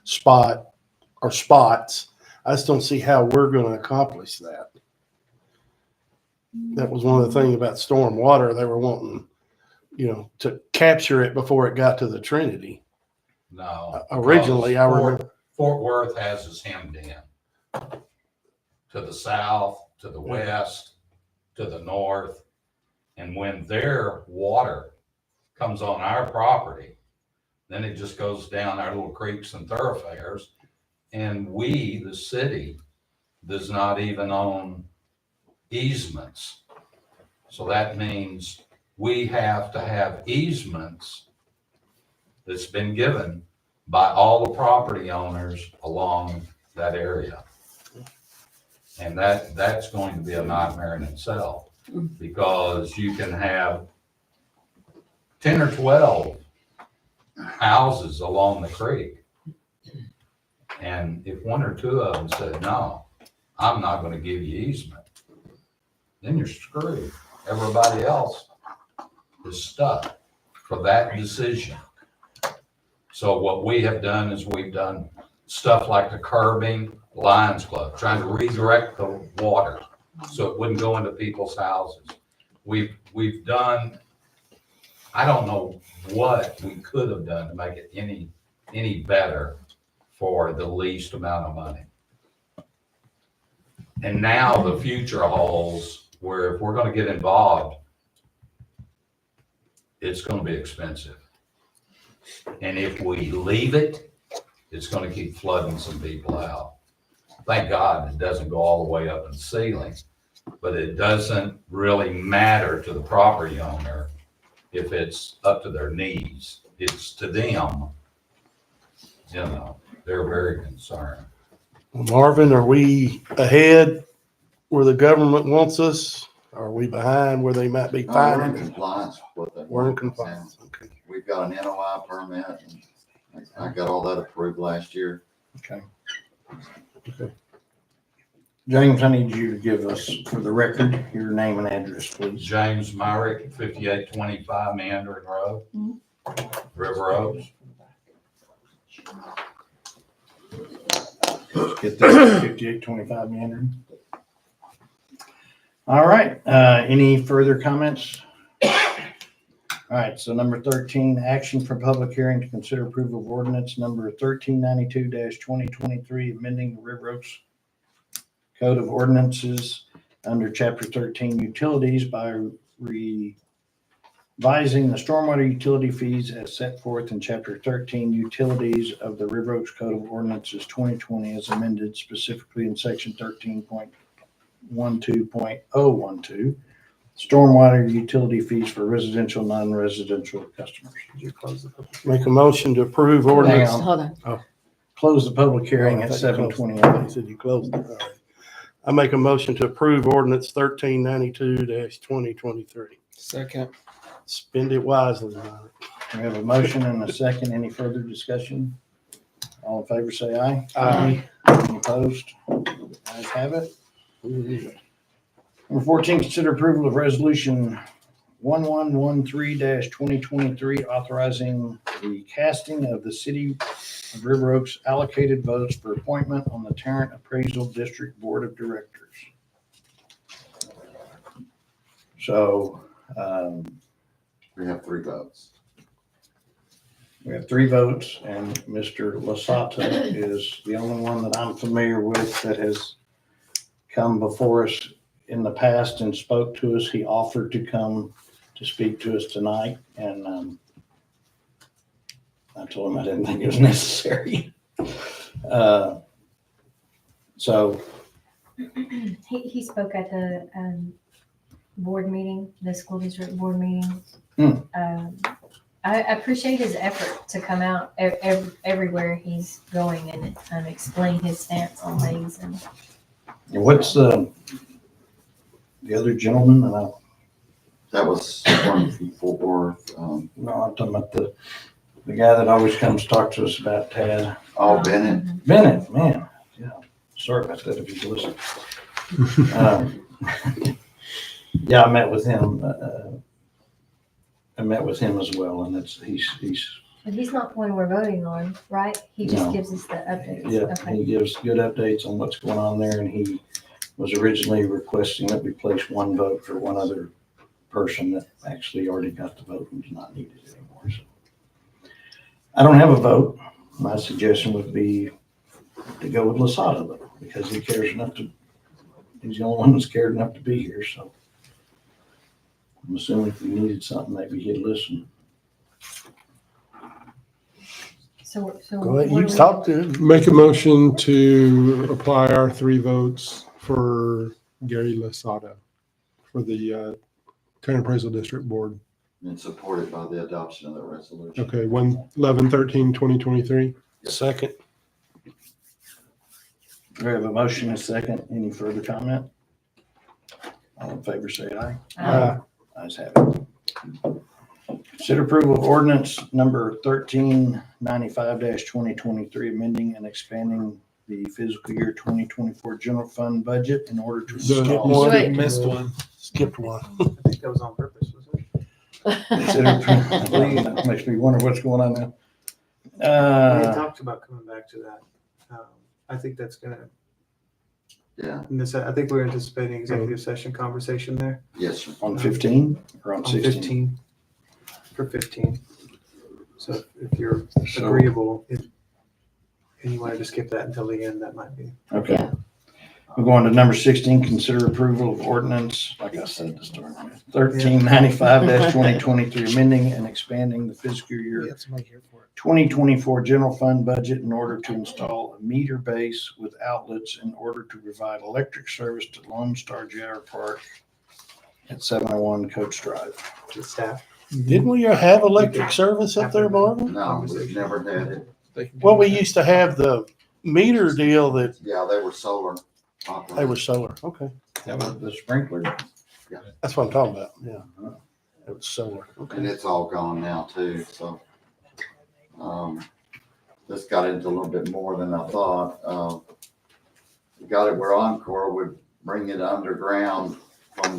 spot or spots. I just don't see how we're going to accomplish that. That was one of the things about stormwater. They were wanting, you know, to capture it before it got to the Trinity. No. Originally, I remember. Fort Worth has us hemmed in. To the south, to the west, to the north. And when their water comes on our property, then it just goes down our little creeks and thoroughfares. And we, the city, does not even own easements. So that means we have to have easements that's been given by all the property owners along that area. And that's going to be a nightmare in itself, because you can have 10 or 12 houses along the creek. And if 1 or 2 of them said, no, I'm not going to give you easement, then you're screwed. Everybody else is stuck for that decision. So what we have done is we've done stuff like the curbing, Lions Club, trying to redirect the water so it wouldn't go into people's houses. We've done, I don't know what we could have done to make it any better for the least amount of money. And now the future holds where if we're gonna get involved, it's gonna be expensive. And if we leave it, it's gonna keep flooding some people out. Thank God it doesn't go all the way up in the ceiling, but it doesn't really matter to the property owner if it's up to their knees. It's to them, you know, they're very concerned. Marvin, are we ahead where the government wants us? Are we behind where they might be We're in finding? compliance with it. We're in compliance. Okay. We've got an NOI permit, and I got all that approved last year. Okay. James, I need you to give us, for the record, your name and address, please. James Myrick, 5825 Meandering Road, River Oaks. Get that 5825 Mandarin. All right, any further comments? All right, so number 13, action for public hearing to consider approval of ordinance number 1392-2023, amending the River Oaks Code of Ordinances under Chapter 13 Utilities by revising the stormwater utility fees as set forth in Chapter 13 Utilities of the River Oaks Code of Ordinances 2020 as amended specifically in Section 13.12.012, stormwater utility fees for residential, non-residential customers. Did you close the public? Make a motion to approve ordinance. Hang Hold on. Close the public hearing Oh, I at thought you 7:28. You said you closed it. All right. I make a motion to approve ordinance 1392-2023. Second. Spend it wisely. Mark. We have a motion and a second. Any further discussion? All in favor, say aye. Aye. Any opposed? Ayes have it. Number 14, consider approval of resolution 1113-2023, authorizing the casting of the City of River Oaks allocated votes for appointment on the Tarrant Appraisal District Board of Directors. So, We have 3 votes. we have 3 votes, and Mr. Lasata is the only one that I'm familiar with that has come before us in the past and spoke to us. He offered to come to speak to us tonight, and I told him I didn't think it was necessary. So, He spoke at the board meeting, the school district board meeting. I appreciate his effort to come out everywhere he's going and explain his stance on things. And what's the other gentleman? That was one from Fort Worth. No, I'm talking about the guy that always comes to talk to us about TAD. Oh, Bennett. Bennett, man. Yeah. Sorry about that if you listen. Yeah, I met with him. I met with him as well, and but he's not the one we're voting on, right? He just No. gives us the updates. yeah, Okay. he gives good updates on what's going on there, and he was originally requesting that we place one vote for one other person that actually already got the vote and does not need it anymore. So I don't have a vote. My suggestion would be to go with Lasata, though, because he cares enough to, he's the only one that's cared enough to be here, so I'm assuming if we needed something, maybe he'd listen. So Go ahead, what you do we- talk to him. Make a motion to apply our 3 votes for Gary Lasada for the Tarrant Appraisal District Board. And supported by the adoption of the resolution. Okay, 11/13/2023. Second. We have a motion and a second. Any further comment? All in favor, say aye. Ayes have it. Consider approval of ordinance number 1395-2023, amending and expanding the fiscal year 2024 general fund budget in order to install. One. Wait. Missed one. Skipped one. I think that was on purpose, was it? Consider- That makes me wonder what's going on now. We had talked about coming back to that. I think that's gonna, Yeah, I think we're anticipating executive session conversation there yes, sir. On 15 or on on 16? 15, for 15. So if you're So- agreeable, and you wanted to skip that until the end, that might be. Okay. Yeah. We're going to number 16, consider approval of ordinance, like I said to start with, 1395-2023, amending and expanding the fiscal year We have somebody here for it. 2024 general fund budget in order to install a meter base with outlets in order to provide electric service to Lone Star Jaguar Park at 701 Coach Drive. To staff. Didn't we have electric service up there, Marvin? No, we've never had it. They can do Well, we that. used to have the meter deal that Yeah, they were solar. they were solar. Okay. That was the sprinkler. That's what I'm talking about. Yeah. It was solar. And Okay. it's all gone now too, so. This got into a little bit more than I thought. We got it where Encore would bring it underground from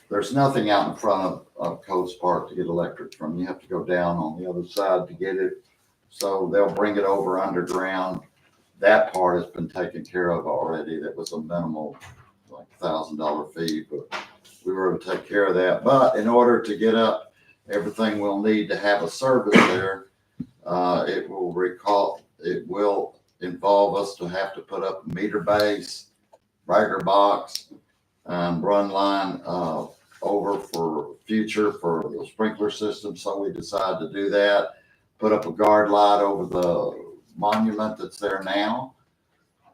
there's nothing out in front of Coast Park to get electric from. You have to go down on the other side to get it. So they'll bring it over underground. That part has been taken care of already. That was a minimal, like $1,000 fee, but we were able to take care of that. But in order to get up everything we'll need to have a service there, it will involve us to have to put up a meter base, breaker box, run line over for future for the sprinkler system. So we decided to do that, put up a guard light over the monument that's there now,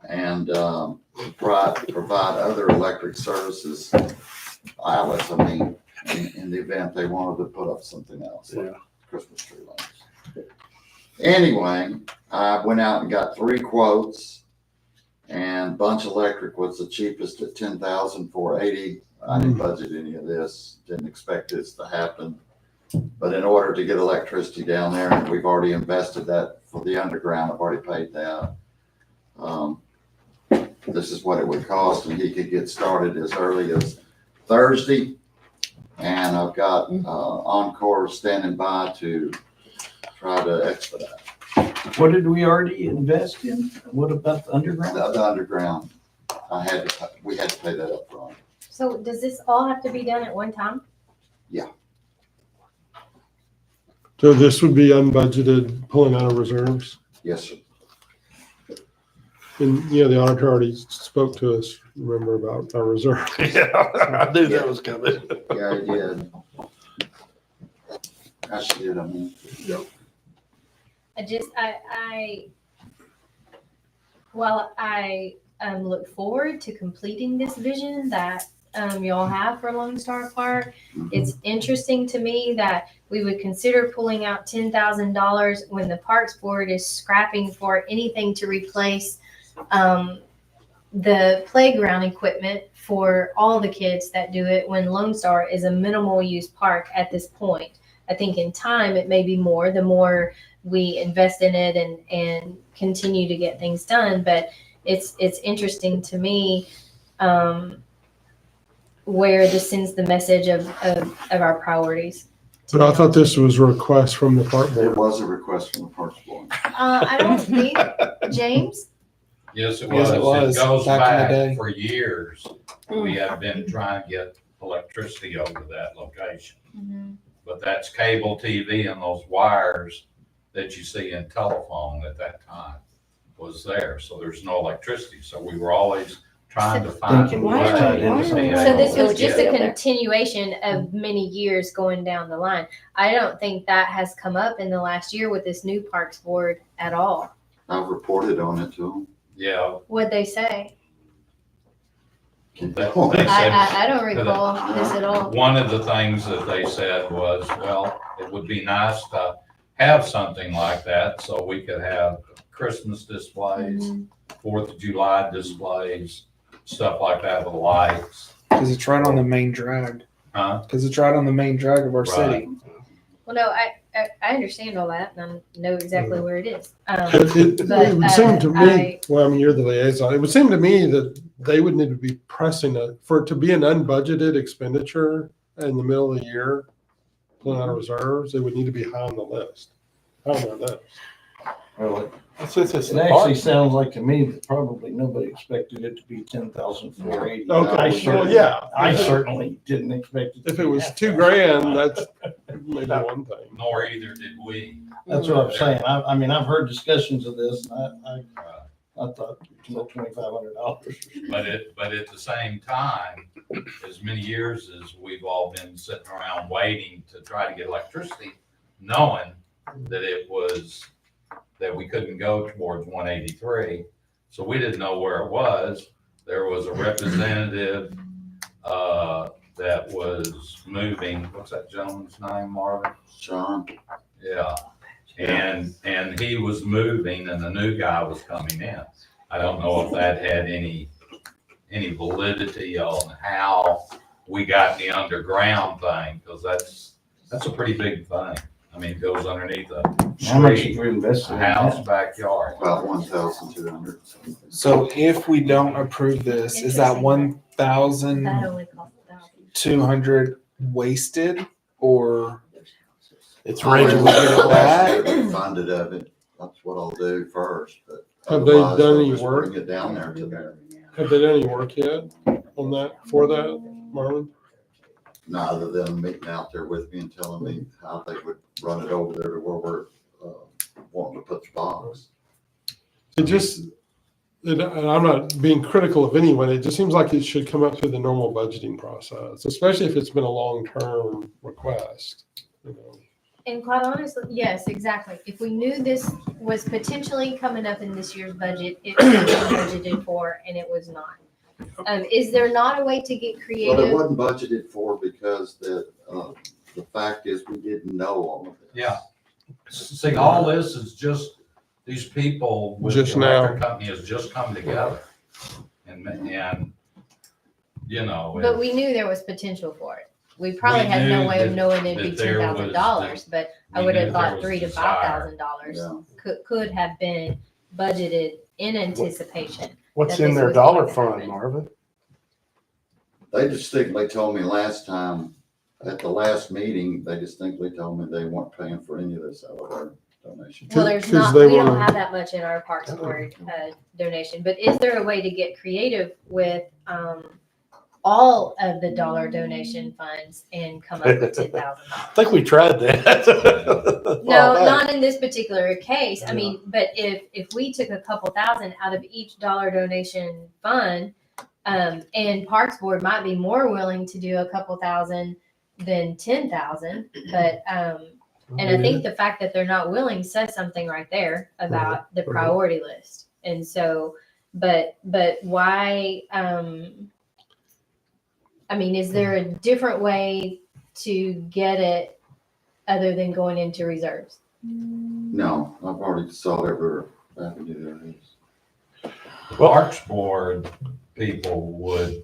and provide other electric services, outlets, I mean, in the event they wanted to put up something else, like Christmas tree lights. Anyway, I went out and got 3 quotes, and Bunch Electric was the cheapest at $10,480. I didn't budget any of this, didn't expect this to happen. But in order to get electricity down there, and we've already invested that for the underground, I've already paid that. This is what it would cost, and he could get started as early as Thursday. And I've got Encore standing by to try to expedite. What did we already invest in? What about the underground? The underground, we had to pay that up front. So does this all have to be done at one time? So this would be unbudgeted, pulling out of reserves. Yes, sir. And, the auditor already spoke to us, remember, about our reserve. Yeah, I knew that was coming. Yeah, I did. I did, I mean. While I look forward to completing this vision that y'all have for Lone Star Park, it's interesting to me that we would consider pulling out $10,000 when the Parks Board is scrapping for anything to replace the playground equipment for all the kids that do it, when Lone Star is a minimal use park at this point. I think in time it may be more, the more we invest in it and continue to get things done. But it's interesting to me where this sends the message of our priorities. But I thought this was a request from the park It board. was a request from the Parks Board. I don't think, James? Yes, it Yes, was. it was, It goes back in the day. back for years. We have been trying to get electricity over that location. But that's cable TV, and those wires that you see in telephone at that time was there. So there's no electricity. So we were always trying to find a Thinking way. why are we- So this was just a continuation of many years going down the line. I don't think that has come up in the last year with this new Parks Board at all. I've reported on it to them. Yeah. What'd they say? Can They tell. said- I don't recall this at all. One of the things that they said was, well, it would be nice to have something like that so we could have Christmas displays, 4th of July displays, stuff like that with lights. Because it's right on the main drag. Huh? Because it's right on the main drag of our Right. city. Well, no, I understand all that and I know exactly where it is. It But, would seem to me, I- well, I mean, you're the liaison. It would seem to me that they would need to be pressing it for it to be an unbudgeted expenditure in the middle of the year, pulling out of reserves. It would need to be high on the list. I don't know that. Really? Since it's It the actually park. sounds like to me that probably nobody expected it to be 10,480. Okay, yeah. I certainly didn't expect it. to If it be was half $2 that. grand, that's maybe one thing. Nor either did we. That's what I'm saying. I mean, I've heard discussions of this, and I thought, $2,500. But at the same time, as many years as we've all been sitting around waiting to try to get electricity, knowing that we couldn't go towards 183. So we didn't know where it was. There was a representative, that was moving, what's that gentleman's name, Marvin? Sean, Yeah. And he was moving and the new guy was coming in. I don't know if that had any validity on how we got the underground thing, because that's a pretty big thing. I mean, it goes underneath a How much have street, you invested a in house, that? backyard. about 1,200. So if we don't approve this, is that That 1,200 only cost $1,000. wasted, or It's I ranging. will get it back. get funded of it. That's what I'll do first, but Have they otherwise, done I'll any just work? bring it down there to there. Have they done any work yet on that, for that, Marlon? Not other than meeting out there with me and telling me how they would run it over there to where we're, wanting to put the box. It just, and I'm not being critical of anyone, it just seems like it should come up through the normal budgeting process, especially if it's been a long-term request, you know. And quite honestly, yes, exactly. If we knew this was potentially coming up in this year's budget, it would have been budgeted for, and it was not. Is there not a way to get Well, it creative? wasn't budgeted for because the fact is we didn't know all of this. Yeah. See, all this is just, these people with Just the now. electric company has just come together. And, you know. But we knew there was potential for it. We probably We had no knew way of that- knowing it'd be that there was- $10,000, but I we would knew have there thought was $3,000 to desire. $5,000 Yeah. could have been budgeted in anticipation. What's that in this their was going dollar to fund, happen. Marvin? They distinctly told me last time, at the last meeting, they distinctly told me they weren't paying for any of this out of our donation. Well, there's 'Cause not, they we don't wanna- have that much in our Parks Board donation, but is there a way to get creative with all of the dollar donation funds and come up with $10,000? I think we tried that. No, not in this particular case. I mean, but if we took a couple thousand out of each dollar donation fund, and Parks Board might be more willing to do a couple thousand than 10,000, but, and I think the fact that they're not willing says something right there about the priority list. And so, but why, I mean, is there a different way to get it other than going into reserves? No, I've already saw every avenue there is. Parks Board people would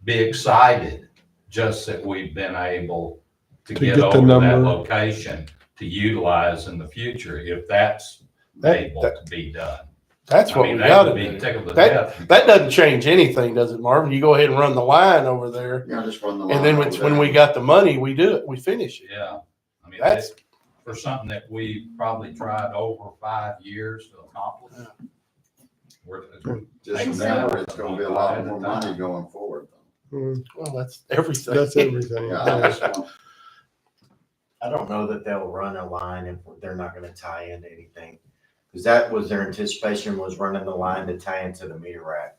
be excited just that we've been able to get get the over that number. location to utilize in the future, if that's able to be done. That's I what mean, we that gotta would be do. tickled to That, death. that doesn't change anything, does it, Marvin? You go ahead and run the line over there. Yeah, just run the line. And then over it's when there. we got the money, we do it, we finish it. Yeah, I mean, That's- that's for something that we probably tried over 5 years to accomplish. We're- Just Makes remember, sense. it's gonna be a lot more money going forward. Well, that's everything. That's everything. Yeah, I just want- I don't know that they'll run a line if they're not gonna tie into anything. Cause that was their anticipation, was running the line to tie into the meter rack.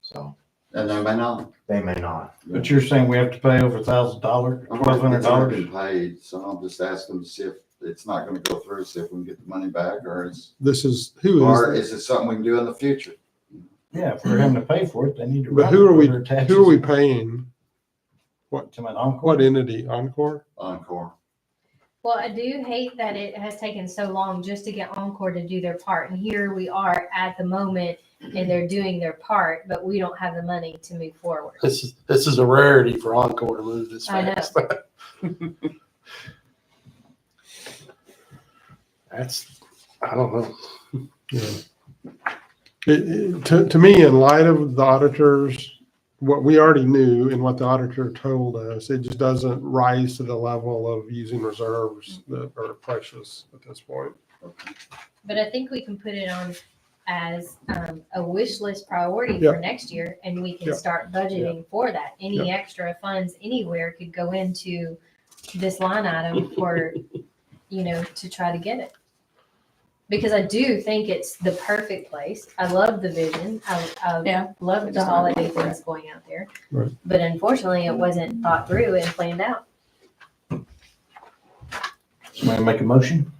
So And they may not. they may not. But you're saying we have to pay over $1,000, I've already $1,200? been paid, so I'll just ask them to see if it's not gonna go through, see if we can get the money back, or This is, who or is, is it something we can do in the future? Yeah, if we're having to pay for it, they need to. but run who it are we, for their taxes. who are we paying? To my Encore? What entity? Encore? Encore. Well, I do hate that it has taken so long just to get Encore to do their part. And here we are at the moment and they're doing their part, but we don't have the money to move forward. This is a rarity for Encore to move this I know. fast. That's, I don't know. Yeah. To me, in light of the auditors, what we already knew and what the auditor told us, it just doesn't rise to the level of using reserves that are precious at this point. But I think we can put it on as a wish list priority Yeah. for next year, and we can Yeah. start budgeting for that. Any extra funds anywhere could go into this line item for, to try to get it. Because I do think it's the perfect place. I love the vision. I Yeah. love the holiday things going out there. Right. But unfortunately, it wasn't thought through and planned out. Somebody make a motion?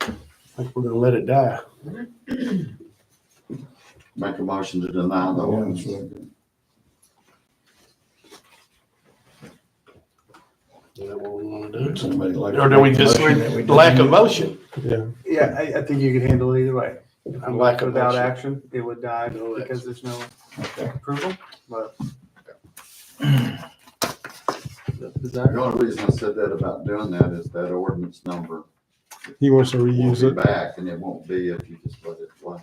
I think we're gonna let it die. Make a motion to deny the ordinance. Is that what we wanna do? Somebody like. Or do we just lack of motion? Yeah. Yeah, I think you could handle it either way. Lack of Without motion. action, it would die because there's no Okay. approval, but. The only reason I said that about doing that is that ordinance number He wants to will reuse be it. back, and it won't be if you just let it play.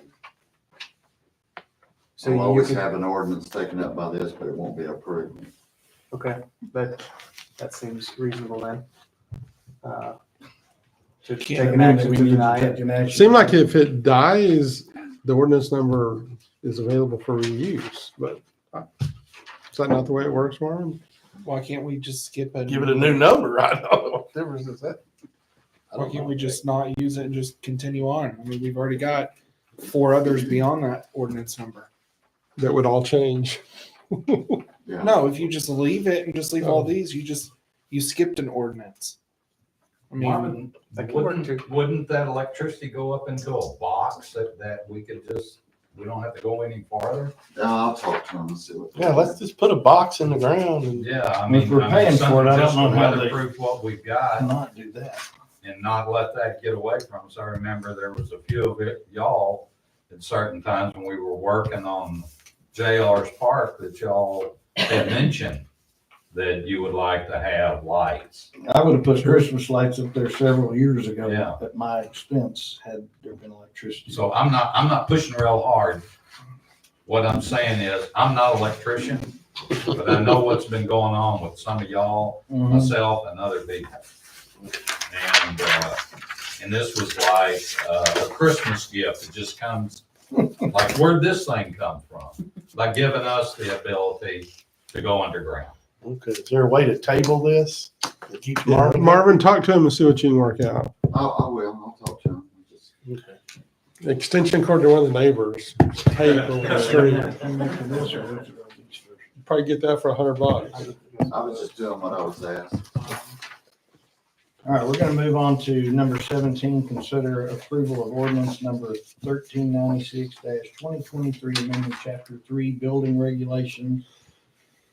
So We'll you always could, have an ordinance taken up by this, but it won't be approved. okay, that seems reasonable then. To take That an means that action we to need to deny take it. an action. Seemed like if it dies, the ordinance number is available for reuse, but is that not the way it works, Warren? Why can't we just skip it? Give it a new number. I don't know what difference is that. I Why don't can't know. we just not use it and just continue on? I mean, we've already got 4 others beyond that ordinance number. That would all change. Yeah. No, if you just leave it and just leave all these, you skipped an ordinance. I mean, Marvin, That could work too. wouldn't that electricity go up into a box that we could we don't have to go any farther? I'll talk to him and see what. Yeah, let's just put a box in the ground and Yeah, I If mean. we're paying for it, I don't know something how just to they- weatherproof what we've got Cannot do that. and not let that get away from us. I remember there was a few of y'all at certain times when we were working on JR's Park that y'all had mentioned that you would like to have lights. I would have put Christmas lights up there several years ago Yeah. at my expense had there been electricity. So I'm not pushing real hard. What I'm saying is, I'm not an electrician, but I know what's been going on with some of y'all, Mhm. myself and other people. And this was like a Christmas gift. It just comes, like, where'd this thing come from? By giving us the ability to go underground. okay, is there a way to table this? To keep Yeah, Marvin? Marvin, talk to him and see what you can work out. I will, I'll talk to him. Just- Okay. Extension cord to one of the neighbors. Tape over the street. Probably get that for $100. I was just doing what I was asked. All right, we're gonna move on to number 17, consider approval of ordinance number 1396-2023, amending chapter 3, building regulations,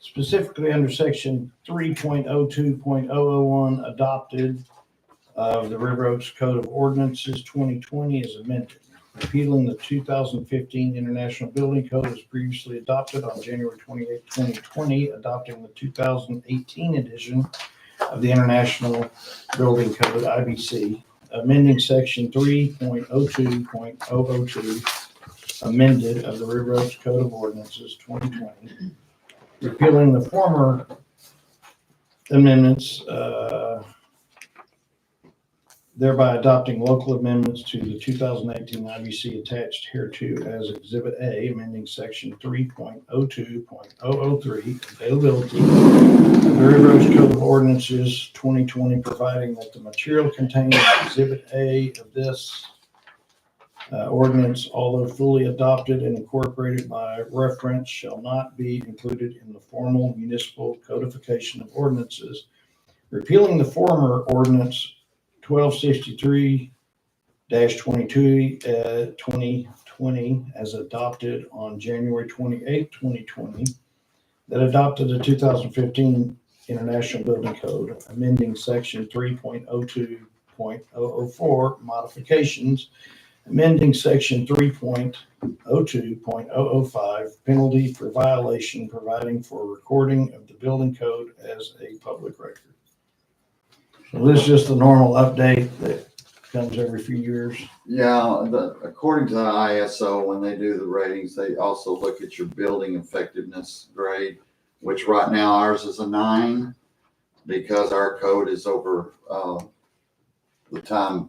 specifically under section 3.02.001 adopted of the River Oaks Code of Ordinances 2020 as amended, repealing the 2015 International Building Code as previously adopted on January 28, 2020, adopting the 2018 edition of the International Building Code, IBC, amending section 3.02.002, amended of the River Oaks Code of Ordinances 2020, repealing the former amendments, thereby adopting local amendments to the 2018 IBC attached hereto as Exhibit A, amending section 3.02.003, availability of the River Oaks Code of Ordinances 2020, providing that the material contained in Exhibit A of this ordinance, although fully adopted and incorporated by reference, shall not be included in the formal municipal codification of ordinances, repealing the former ordinance 1263-22, 2020 as adopted on January 28, 2020, that adopted the 2015 International Building Code, amending section 3.02.004 modifications, amending section 3.02.005 penalty for violation, providing for recording of the building code as a public record. So this is just a normal update that comes every few years. Yeah, according to the ISO, when they do the ratings, they also look at your building effectiveness grade, which right now ours is a 9 because our code is over the time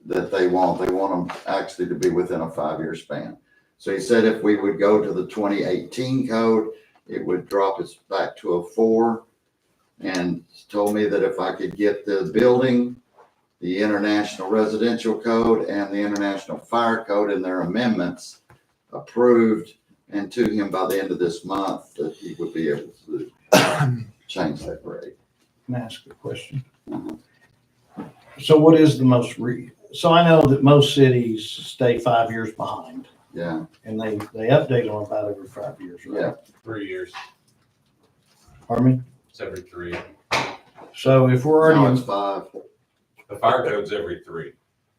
that they want. They want them actually to be within a 5-year span. So he said if we would go to the 2018 code, it would drop us back to a 4, and told me that if I could get the building, the International Residential Code, and the International Fire Code and their amendments approved and to him by the end of this month, that he would be able to change that rate. Can I ask a question? So what is the most so I know that most cities stay 5 years behind, Yeah, and they update on about every 5 years, right? yeah. 3 years. Pardon me? It's every 3. So if we're No, already, it's 5. The fire code's every 3.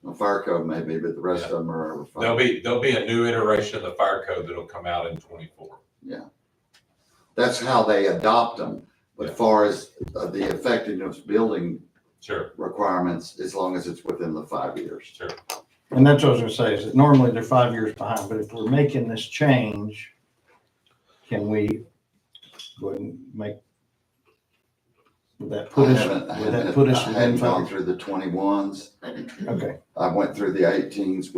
The fire code maybe, but the rest of them are over 5. There'll be a new iteration of the fire code that'll come out in 24. That's how they adopt them. But as far as the effectiveness building Sure, requirements, as long as it's within the 5 years. sure. and that's what I was gonna say, is that normally they're 5 years behind, but if we're making this change, can we go ahead and make, would that put us, would that put us I within hadn't gone 5? through the 21s. Okay, I went through the 18s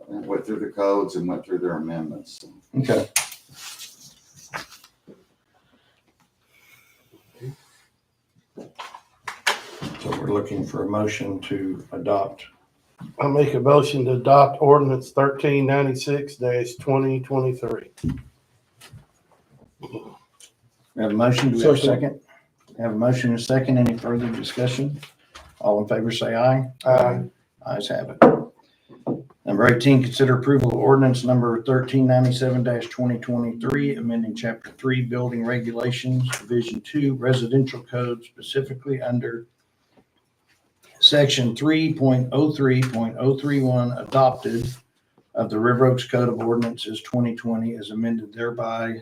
and went through the codes and went through their amendments. okay. So we're looking for a motion to adopt. I make a motion to adopt ordinance 1396-2023. We have a motion, do we have a Second. second? We have a motion and a second, any further discussion? All in favor say aye. Aye. Ayes have it. Number 18, consider approval of ordinance number 1397-2023, amending chapter 3 building regulations, division 2 residential code, specifically under section 3.03.031 adopted of the River Oaks Code of Ordinances 2020 as amended thereby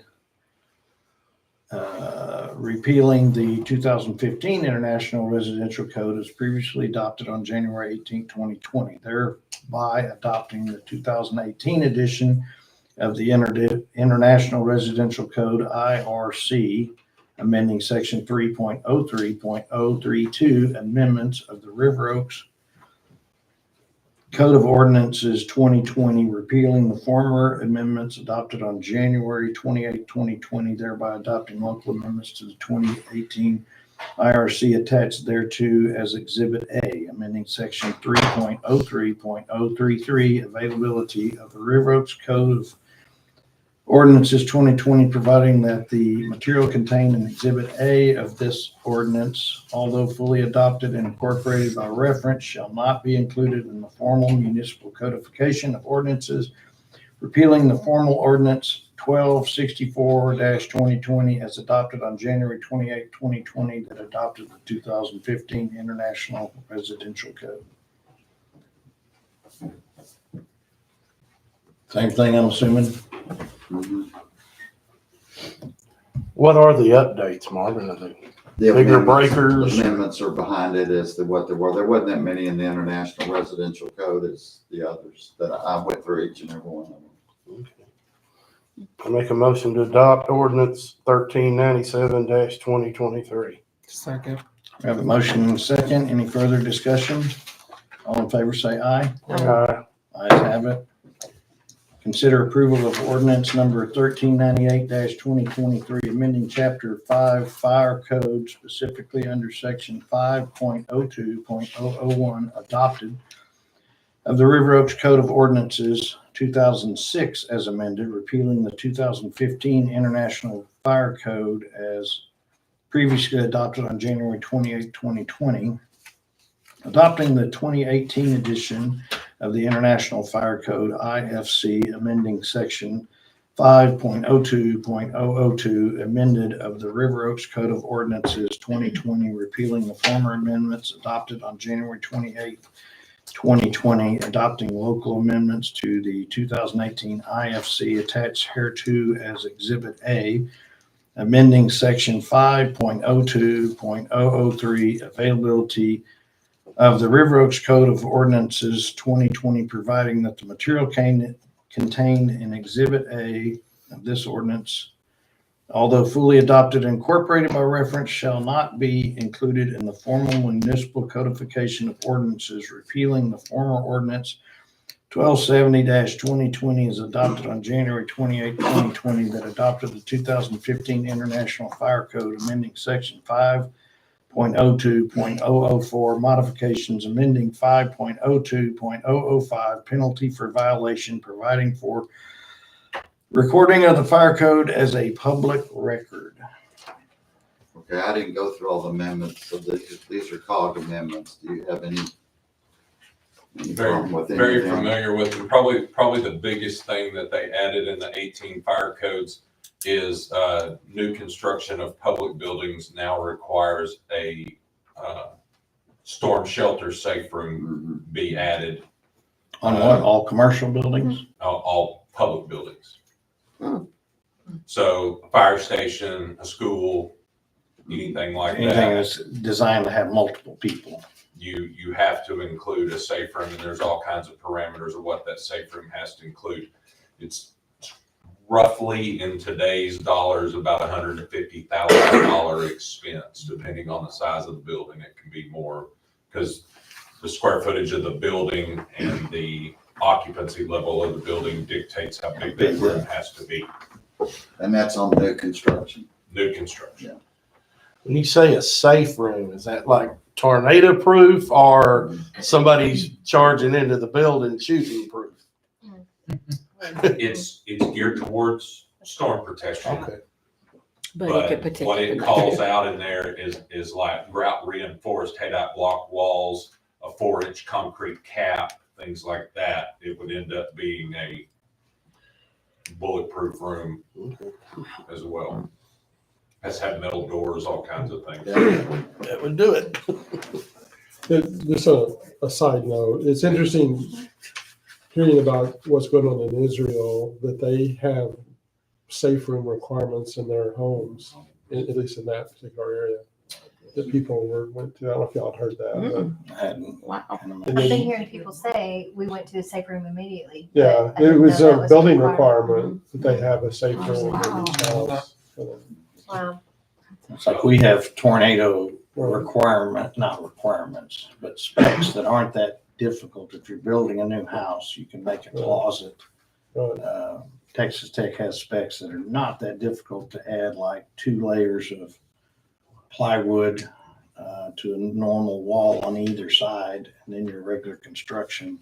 repealing the 2015 International Residential Code as previously adopted on January 18, 2020, thereby adopting the 2018 edition of the International Residential Code, IRC, amending section 3.03.032 amendments of the River Oaks Code of Ordinances 2020, repealing the former amendments adopted on January 28, 2020, thereby adopting local amendments to the 2018 IRC attached thereto as Exhibit A, amending Section 3.03.033, availability of the River Oaks Code of Ordinances 2020, providing that the material contained in Exhibit A of this ordinance, although fully adopted and incorporated by reference, shall not be included in the formal municipal codification of ordinances, repealing the formal ordinance 1264-2020 as adopted on January 28, 2020, that adopted the 2015 International Residential Code. Same thing, I'm assuming? Mhm. What are the updates, Marvin? Are they The bigger amendments- breakers? Amendments are behind it as to what there were. There wasn't that many in the International Residential Code as the others that I went through each and every one of them. I make a motion to adopt ordinance 1397-2023. Second. We have a motion and a second. Any further discussion? All in favor say aye. Aye. Ayes have it. Consider approval of ordinance number 1398-2023, amending chapter 5 fire code, specifically under section 5.02.001 adopted of the River Oaks Code of Ordinances 2006 as amended, repealing the 2015 International Fire Code as previously adopted on January 28, 2020, adopting the 2018 edition of the International Fire Code, IFC, amending section 5.02.002 amended of the River Oaks Code of Ordinances 2020, repealing the former amendments adopted on January 28, 2020, adopting local amendments to the 2018 IFC attached hereto as Exhibit A, amending section 5.02.003 availability of the River Oaks Code of Ordinances 2020, providing that the material contained in Exhibit A of this ordinance although fully adopted and incorporated by reference, shall not be included in the formal municipal codification of ordinances repealing the former ordinance 1270-2020 is adopted on January 28, 2020, that adopted the 2015 International Fire Code, amending section 5.02.004, modifications, amending 5.02.005, penalty for violation, providing for recording of the fire code as a public record. Okay, I didn't go through all the amendments, so these are COG amendments. Do you have any problem with Very anything? familiar with them. Probably the biggest thing that they added in the 18 fire codes is new construction of public buildings now requires a storm shelter safe room be added. On what, all commercial buildings? All public buildings. Hmm. So a fire station, a school, anything like Anything that, that's designed to have multiple people. you have to include a safe room, and there's all kinds of parameters of what that safe room has to include. It's roughly in today's dollars about $150,000 expense, depending on the size of the building. It can be more because the square footage of the building and the occupancy level of the building dictates how big that room has to be. And that's on new construction. New construction. When you say a safe room, is that like tornado proof or somebody's charging into the building shooting proof? It's geared towards storm protection. Okay. But it could But what it calls out in there is like grout reinforced head-out block walls, a 4-inch concrete cap, things like that. It would end up being a bulletproof room as well. Has had metal doors, all kinds of things. That would do it. Just a side note, it's interesting hearing about what's going on in Israel, that they have safe room requirements in their homes, at least in that particular area, that people went to. I don't know if y'all had heard that. Wow. I've been hearing people say we went to the safe room immediately. Yeah, but I it didn't was know a that building required. requirement that they have a safe room in Wow. each house. Wow. It's like we have tornado not requirements, but specs that aren't that difficult. If you're building a new house, you can make a closet. Texas Tech has specs that are not that difficult to add, like 2 layers of plywood to a normal wall on either side, and then your regular construction.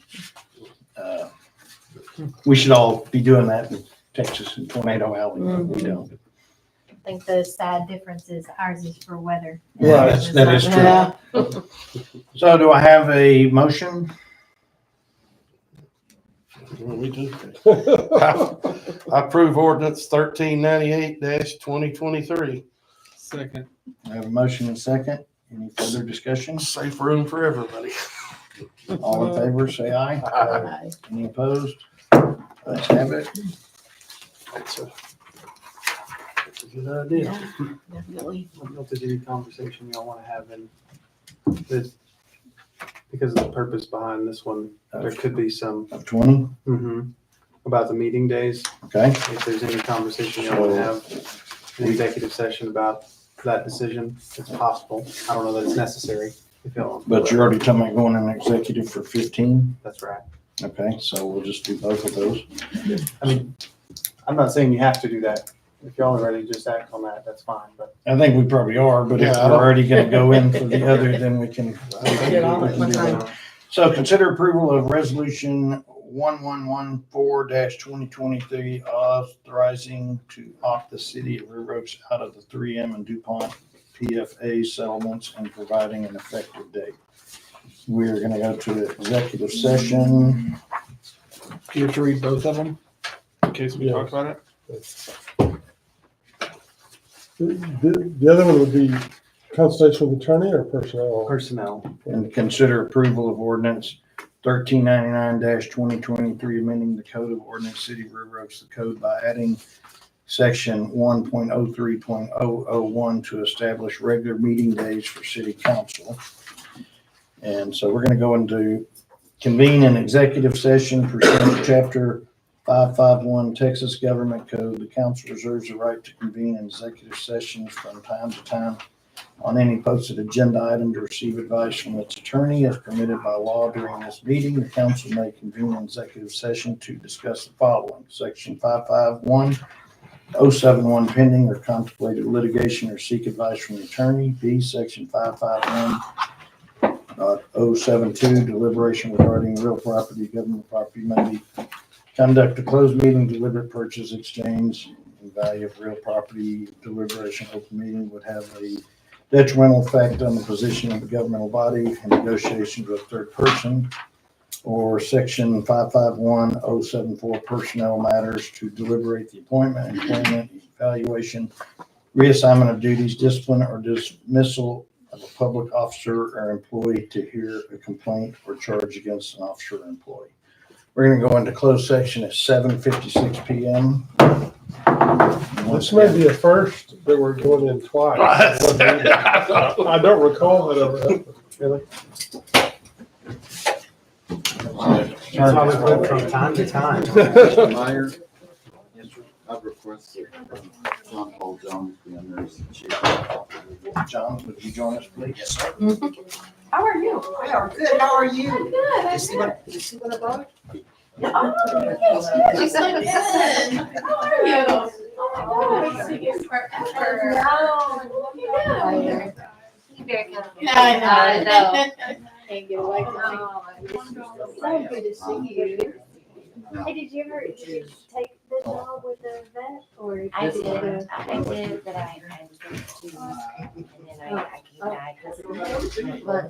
We should all be doing that in Texas and Tornado Alley, but we don't. I think the sad difference is ours is for weather. Yeah, that is true. So do I have a motion? I approve ordinance 1398-2023. Second. I have a motion and second. Any further discussion? Safe room for everybody. All in favor, say aye. Aye. Any opposed? Let's have it. That's a good idea. Yeah, definitely. I don't know if there's any conversation y'all want to have in this, because of the purpose behind this one, there could be some. Of 20? About the meeting days. Okay. If there's any conversation y'all want to have in executive session about that decision, it's possible. I don't know that it's necessary. If y'all. But you're already talking about going in executive for 15? That's right. Okay, so we'll just do both of those. I mean, I'm not saying you have to do that. If y'all are ready to just act on that, that's fine, but. I think we probably are, but if Yeah, we're already gonna go in for the other, then we can. Get on it. we can do that. So consider approval of resolution 1114-2023, authorizing to opt the city of River Oaks out of the 3M and DuPont PFA settlements and providing an effective date. We're gonna go to executive session. Do you have to read both of them in case we talk about it? The other one would be consultation with attorney or personnel? Personnel. And consider approval of ordinance 1399-2023, amending the code of ordinance City of River Oaks, the code by adding section 1.03.001 to establish regular meeting days for city council. And so we're going to go into convene an executive session pursuant to chapter 551 Texas Government Code, the council reserves the right to convene in executive sessions from time to time on any posted agenda item to receive advice from its attorney as permitted by law during this meeting. The council may convene an executive session to discuss the following. Section 551.071 pending or contemplated litigation or seek advice from the attorney. B, section 551.072 deliberation regarding real property, government property may be conduct a closed meeting, deliberate purchase, exchange, and value of real property. Deliberation open meeting would have a detrimental effect on the position of the governmental body in negotiations with a third person. Or section 551.074 personnel matters to deliberate the appointment, employment, evaluation, reassignment of duties, discipline, or dismissal of a public officer or employee to hear a complaint or charge against an officer or employee. We're gonna go into closed section at 7:56 PM. This may be a first that we're going in twice. I don't recall that ever happened. Really? From time to time. Mr. Meyer? Yes, sir. I've requested John Paul Jones be on there as the chief. John, would you join us, please? Yes, sir. How are you? We are good. How are you? Good. You see what I brought? Oh, She's so good. How are you? Oh my God, see you forever. You're very kind. I know. Can't get away from me. So good to see you. Hey, did you ever take the job with the vet or? I did, but I had to go to, and then I came back. But,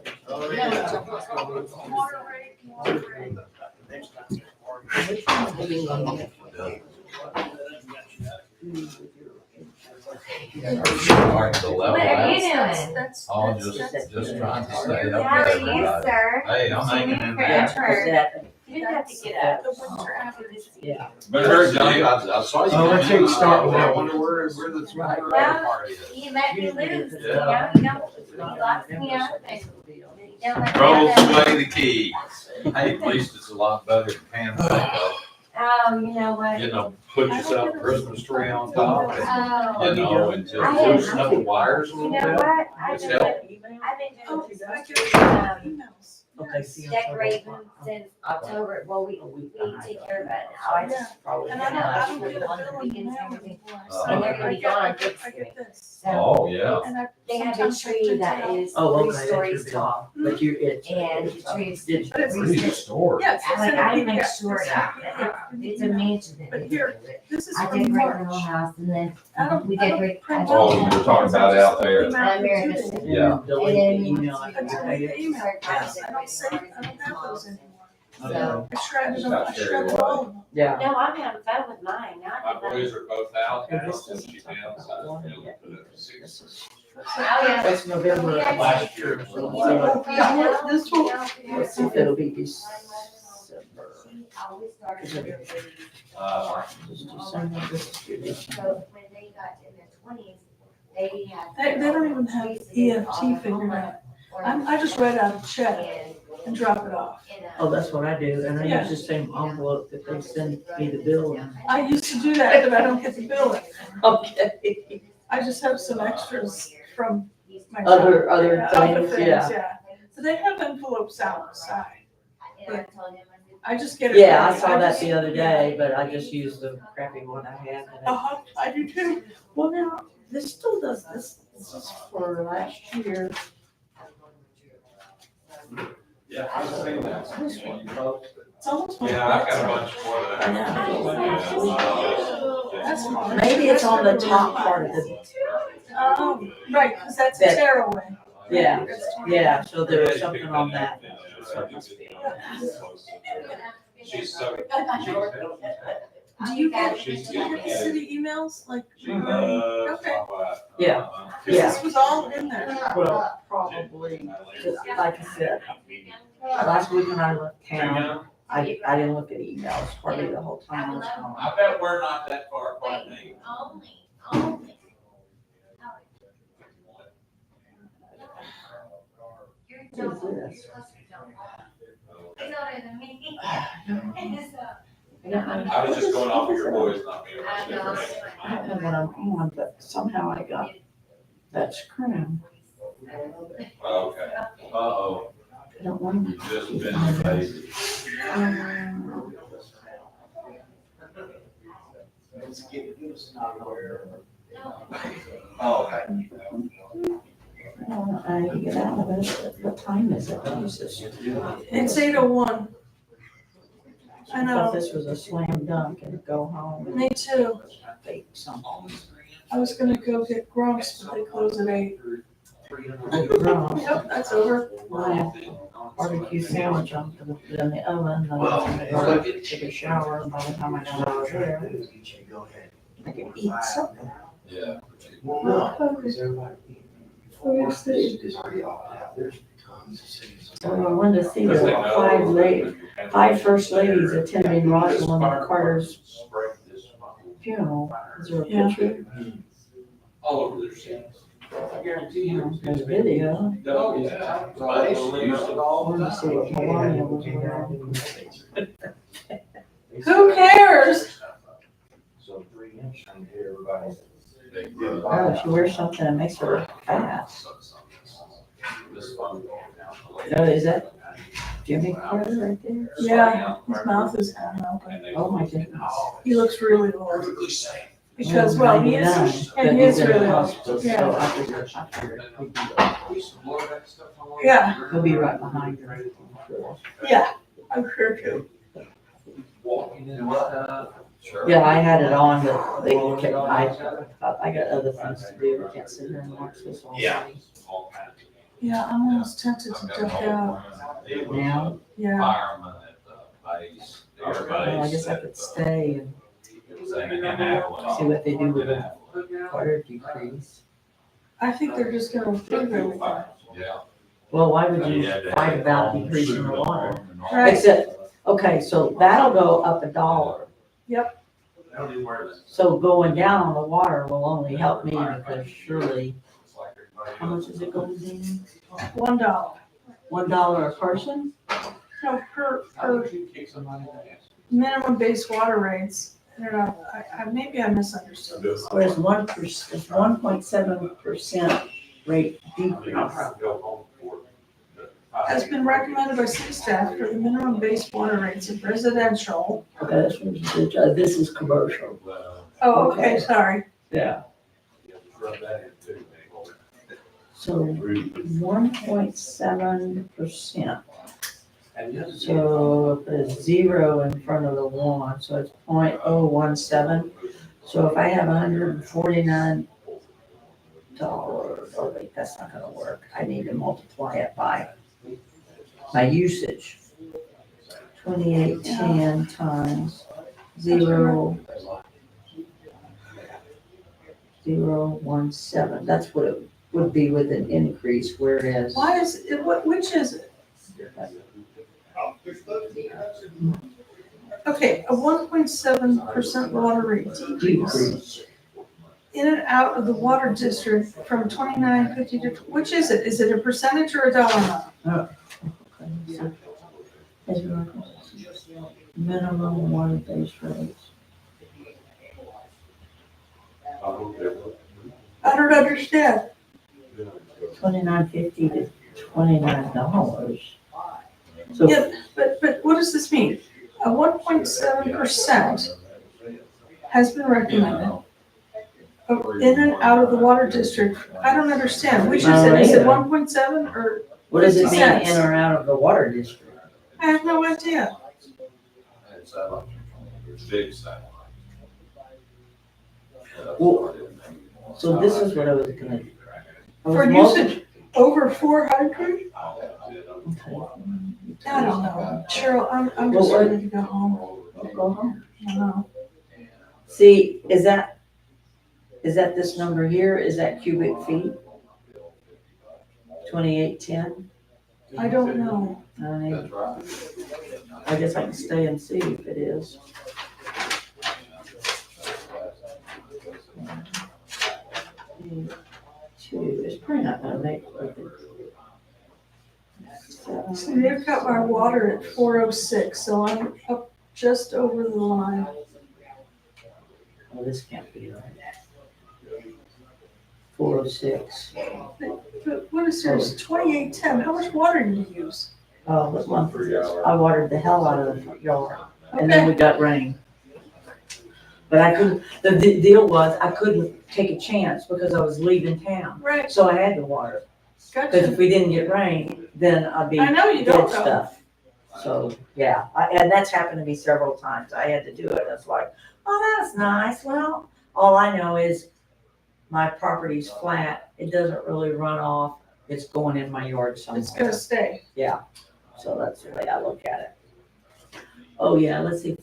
Starting to level What are you out. doing? Oh, just trying to stay up How are with you, everybody. sir? Hey, I'm hanging in there. You didn't have to get up. The winter after this. Yeah. But heard you, I saw you. Oh, let's take start with I that. wonder where the Right. party is. You let me loose, you Yeah. know, you locked me up and you don't let me Rolls out. away the key. Hey, at least it's a lot better than pancake. Oh, you know what? You know, put yourself a Christmas tree on top and, Oh, you know, and just I had- loosen up the wires a you little know bit. what? It's helped. I've been Oh, doing I get emails. Okay, see. decorating since October. Well, we take care of it now. I just Probably. And I don't get a on the bill in the weekends and mail everything. anymore. Uh, So And they're gonna I be get, gone I next get week. this. So Oh, yeah. And I they have a sometimes I tree print that it out. is Oh, okay. 3 that's stories your bill. tall. But you, it's. And the tree's It's- But it's- Pretty stored. Yes. I like, I make sure that Yeah. it's a mansion that But they here, do it. This is I from decorate the whole March. house and then I don't, we I don't decorate. print. Oh, you're talking about out there. America's City. Yeah. Delete the email. I delete the email, yes, I don't save, I don't have those anymore. So, I shredded them, I shredded all of them. Yeah. no, I'm having fun with mine, My not with boys mine. are both out And now this since is- she downsized. You know, put it at 6. Oh, yeah. It's November of last year. So we'll see what- This will- let's see if it'll be December. Always started really Just December, this is good. So when they got in their 20s, they had. They don't even have EFT figured out. I just write out a check and drop it off. Oh, that's what I do, and I use the same envelope that they send me the bill in. I used to do that, but I don't get the bill. Okay. I just have some extras from my. Other other things, yeah. So they have envelopes outside. I just get it. Yeah, I saw that the other day, but I just used the crappy one I had. and Uh-huh, I do too. Well, now, this still does, this is for last year. Yeah, I've seen that. It's almost. Yeah, I've got a bunch more of that. That's fine. Maybe it's on the top part of the, Right, because that's a That- tearaway. yeah, yeah, so there was something on that. She's so. Do you get, She's do you get the city emails, like? She loves Okay. all that. Yeah. This was all in there. Well, probably, just like I said, last week when I left town, I didn't look at emails hardly the whole time I was gone. I bet we're not that far apart, maybe. What is this? I was just going off of your voice, not being. I don't know what I'm on, but somehow I got that screw. Okay. Uh-oh. I don't want You've just been lazy. Oh, okay. I don't know how to get out of it. What time is it? Jesus. It's 8:01. I I thought know, this was a slam dunk and go home and me too. bake something. I was gonna go get Grumps, but they close at 8. Wrong. Yep, that's over. My barbecue sandwich I'm gonna put in the oven, then I'm gonna go take a shower, and by the time I got out of there, I can eat something. Yeah. So I wanted to see the five first ladies attending Rosalind Carter's funeral. Is there a Yeah. picture? All over their seats. There's a video. Oh, yeah. I wanted to see what Melania was wearing. Who cares? Oh, she wears something that makes her look fat. Oh, is that Jimmy Carter right there? Yeah, his mouth is kind of open. Oh, my goodness. He looks really old. Because, well, he is, and he is really old. Yeah. Yeah, He'll be right behind her. yeah, I'm sure too. Yeah, I had it on, but they kept, I got other things to do. I can't sit here and watch this all day. Yeah, I'm almost tempted to duck out. Now, Yeah. Firemen at the base, the air well, I base. guess I could stay and And see what they do with the water decrease. I think they're just gonna approve everything. Yeah. Well, why would you fight about decreasing the water? Right. Except, okay, so that'll go up $1. Yep. So going down on the water will only help me because surely, how much is it going down? $1. $1 a person? No, per minimum base water rates. I don't know, maybe I misunderstood this. Whereas 1.7% rate decrease. Has been recommended by city staff for the minimum base water rates of residential. Okay, this is commercial. Oh, okay, sorry. Yeah. So 1.7%. So put a 0 in front of the 1, so it's 0.017. So if I have $149, oh wait, that's not gonna work. I need to multiply it by my usage. 2810 times 0.017. That's what it would be with an increase, whereas. Why is it, which is it? Okay, a 1.7% water rate decrease in and out of the water district from 29.50 to, which is it? Is it a percentage or a dollar amount? Minimum water base rates. I don't understand. $29.50 to $29. So, Yeah, but what does this mean? A 1.7% has been recommended in and out of the water district. I don't understand. Which is it? Is it 1.7 or what does it 50 mean cents? in or out of the water district? I have no idea. Big satellite. Well, so this is what I was gonna. For usage over 400? I don't know. Cheryl, I'm just Well, ready to go home. Go home. I don't know. See, is that this number here? Is that cubic feet? 2810? I don't know. I guess I can stay and see if it is. It's probably not gonna make it. See, they've got my water at 406, so I'm up just over the line. Oh, this can't be right. 406. But what is yours, 2810, how much water do you use? Oh, what month is this? I watered the hell out of the yard, and then we got rain. But I couldn't, the deal was, I couldn't take a chance because I was leaving town. Right, So I had to water. Because if gotcha. we didn't get rain, then I'd be I know you dead don't know. stuff. So, yeah, and that's happened to me several times. I had to do it. It's like, oh, that's nice. Well, all I know is my property's flat. It doesn't really run off. It's going in my yard It's gonna somewhere. stay. Yeah, so that's the way I look at it. Oh, yeah, let's see,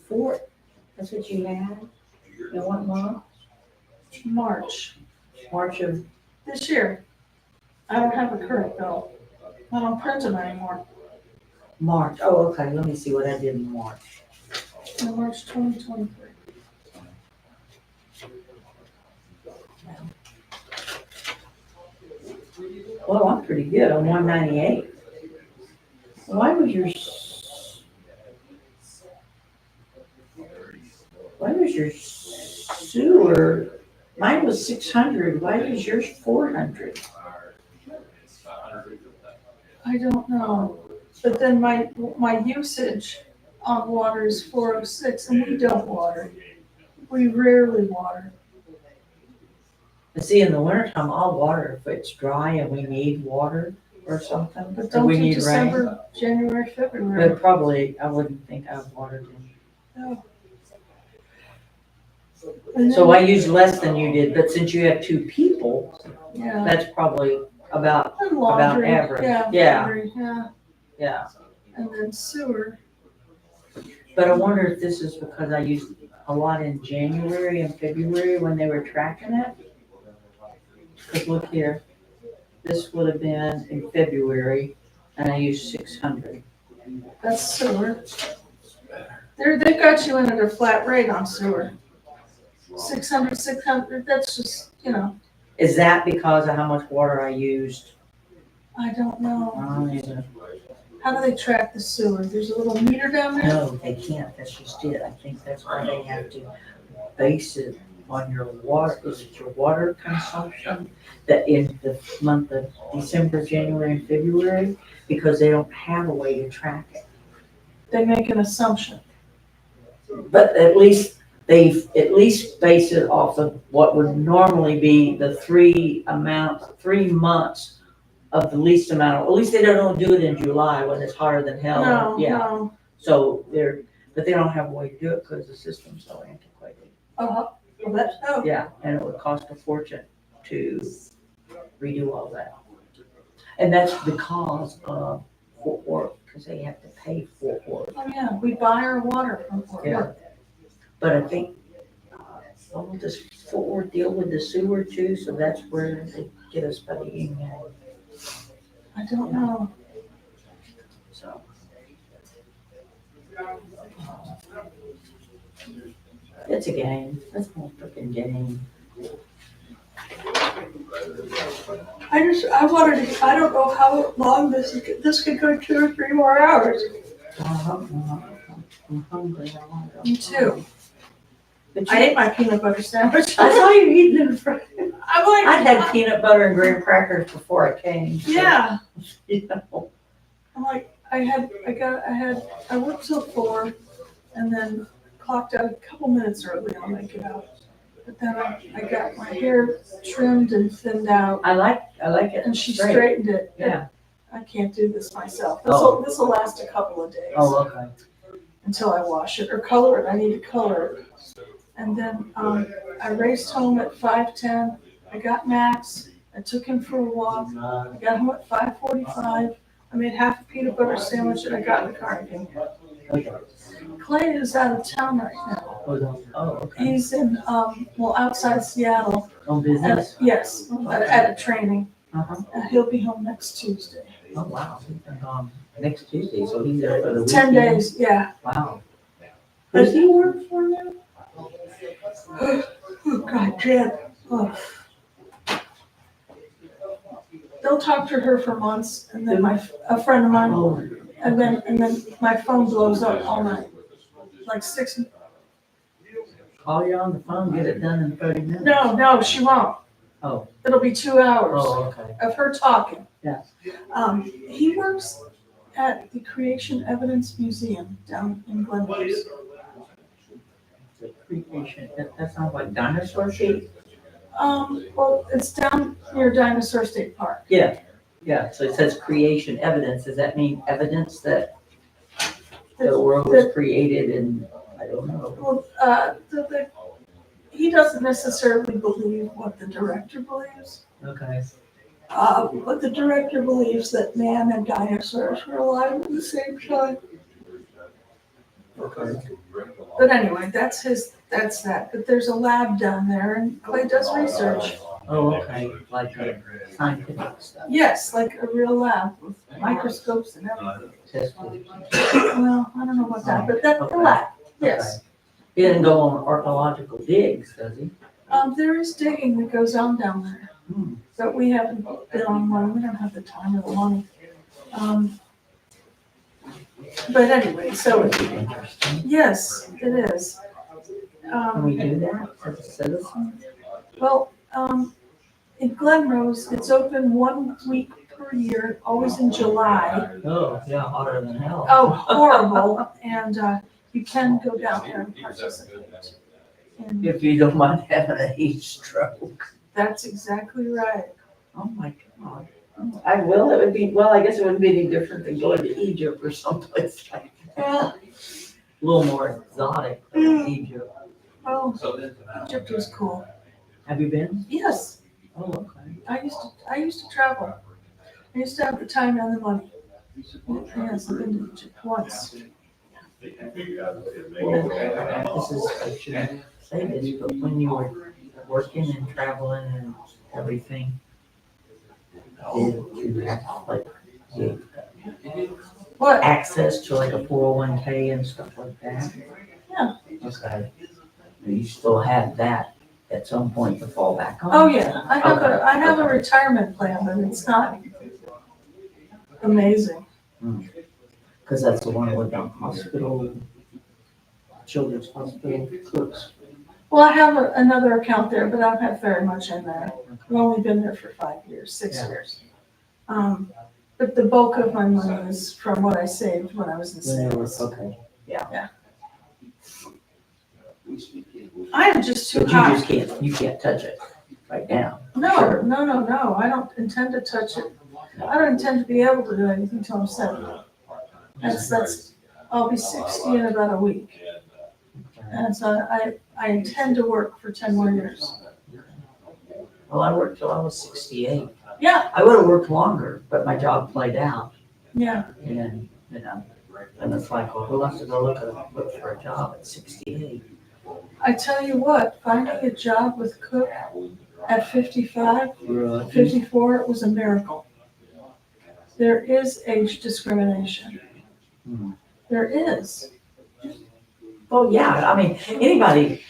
that's what you had? In what month? March, March of, this year. I don't have a current bill. I don't print them anymore. March. Oh, okay, let me see what I did in March. In March 2023. Well, I'm pretty good. I'm 198. Why was your sewer, mine was 600, why is yours 400? I don't know, but then my usage on water is 406, and we don't water. We rarely water. And see, in the wintertime, I'll water if it's dry and we need water or something, But if don't we do need rain. December, January, February. But probably, I wouldn't think I've watered in. No. And So then- I used less than you did, but since you have 2 people, Yeah. that's probably about, And laundry, average. yeah. Yeah. laundry, yeah, yeah. and then sewer. But I wonder if this is because I used a lot in January and February when they were tracking it. Cause look here, this would have been in February and I used 600. That's sewer. They've got you in at a flat rate on sewer. 600, that's just, Is that because of how much water I used? I don't know. I don't even, How do they track the sewer? There's a little meter down there? no, they can't, that's just it. I think that's why they have to base it on your water, is it your water consumption? That in the month of December, January, and February, because they don't have a way to track it. They make an assumption. But at least they've at least base it off of what would normally be the 3 months of the least amount. At least they don't do it in July when it's hotter than hell. No, Yeah, no. so but they don't have a way to do it because the system's so antiquated. Oh, Yeah, and it would cost a fortune to redo all that. And that's because of Fort Worth, because they have to pay Fort Worth. oh yeah, we buy our water from Fort Yeah. Worth. But I think, does Fort Worth deal with the sewer too? So that's where they get us by the email. I don't know. So. It's a game. It's a whole freaking game. I wanted to, I don't know how long this could go 2 or 3 more hours. I'm hungry. Me too. But I ate my peanut butter sandwich. I saw you eating it. I'm like, I had peanut butter and graham crackers before I came. so, yeah. You know. I'm like, I worked till 4 and then clocked out a couple minutes early. I'll make it out. But then I got my hair trimmed and thinned out I like it. and she straight. straightened it. Yeah. I can't do this myself. Oh. This'll last a couple of days. Oh, okay. Until I wash it or color it. I need to color it. And then I raced home at 5:10. I got Max. I took him for a walk. I got home at 5:45. I made half a peanut butter sandwich and I got in the car and came here. Clay is out of town right now. Oh, okay. He's in, outside Seattle. On business? Yes, at a training. Uh-huh. He'll be home next Tuesday. Oh, wow. He's been gone next Tuesday, so he's there for the weekend. 10 days, yeah. Wow. Does he work for you? Oh, God, Jen. Oh. They'll talk to her for months, and then a friend of mine, and then my phone blows up all night. like 6. Call you on the phone, get it done in 30 minutes. No, she won't. Oh. It'll be 2 hours Oh, okay. of her talking. Yeah. He works at the Creation Evidence Museum down in Glenrose. The creation, that sounds like dinosaur shit. Well, it's down near Dinosaur State Park. Yeah, so it says creation evidence. Does that mean evidence that the world was created in, I don't know. Well, he doesn't necessarily believe what the director believes. Okay. But the director believes that man and dinosaurs were alive at the same time. Okay. But anyway, that's that. But there's a lab down there and Clay does research. Oh, okay, like scientific stuff. Yes, like a real lab with microscopes and everything. Well, I don't know about that, but that's the lab, yes. Okay. He didn't go on archaeological digs, does he? There is digging that goes on down there, but we haven't been on one. We don't have the time or the money. But anyway, so, yes, it is. Can we do that as a citizen? Well, in Glenrose, it's open 1 week per year, always in July. Oh, yeah, hotter than hell. Oh, horrible, and, you can go down there and participate. And If you don't mind having a heat stroke. that's exactly right. Oh, my God. I will, it would be, well, I guess it wouldn't be any different than going to Egypt or someplace like that. Well, A little more exotic than Egypt. oh, Egypt was cool. Have you been? Yes, Oh, okay. I used to travel. I used to have the time and the money. Yes, I've been to Egypt once. Well, this is, I shouldn't say this, but when you were working and traveling and everything, did you have like What? access to like a 401k and stuff like that? Yeah. Okay. You still have that at some point to fall back on? Oh, yeah, I have a retirement plan, but it's not amazing. Because that's the one with the hospital, children's hospital cooks. Well, I have another account there, but I don't have very much in there. I've only been there for 5 years, 6 Yeah. years. But the bulk of my money is from what I saved when I was in sales. Okay, yeah. I am just too But you hot. just you can't touch it right now. No, Sure. no, I don't intend to touch it. I don't intend to be able to do anything until I'm 70. I'll be 60 in about a week. And so I intend to work for 10 more years. Well, I worked till I was 68. Yeah, I would have worked longer, but my job played out. yeah. And, and it's like, well, who wants to go look for a job at 68? I tell you what, finding a job with Cook at 55, Really? 54, it was a miracle. There is age discrimination. There is. Oh, yeah, I mean, anybody,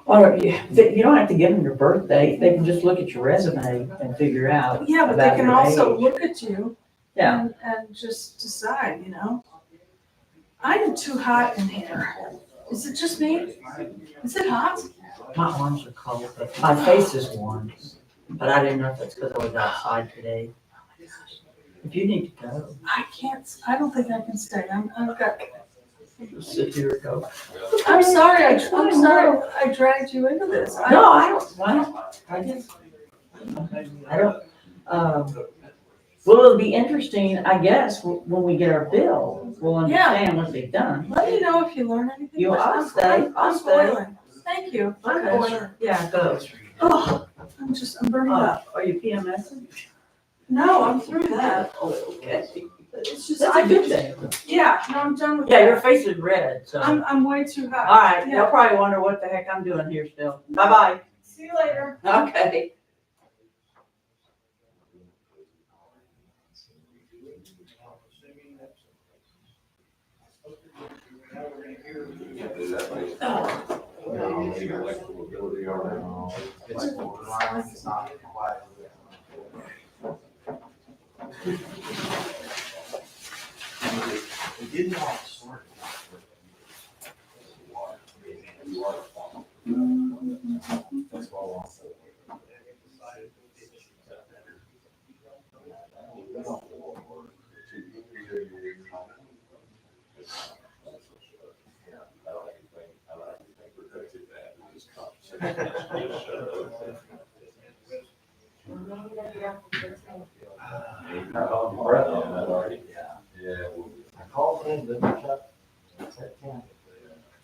or you don't have to give them your birthday, they can just look at your resume and figure out. Yeah, but they about can your also age. look at you Yeah, and just decide, you know? I am too hot in here. Is it just me? Is it hot? my arms are cold, but my face is warm, but I didn't know if it's because I was outside today. If you need to go, I don't think I can stay. I've got, just sit here and go. I'm sorry, I'm sorry I dragged you into this. No, I don't, well, I just, I don't, well, it'll be interesting, I guess, when we get our bill, we'll understand what they've done. Let me know if you learn anything. You, I'll I'm- stay, I'm I'll stay. boiling. Thank you. I'm Okay, boiling. yeah, go. Oh, I'm burning up. Are you PMSing? No, I'm through that. Oh, okay. It's just, That's a good thing. Yeah, no, I'm done with Yeah, that. your face is red, so. I'm way too hot. All right, Yeah. you'll probably wonder what the heck I'm doing here still. Bye-bye. See you later. Okay.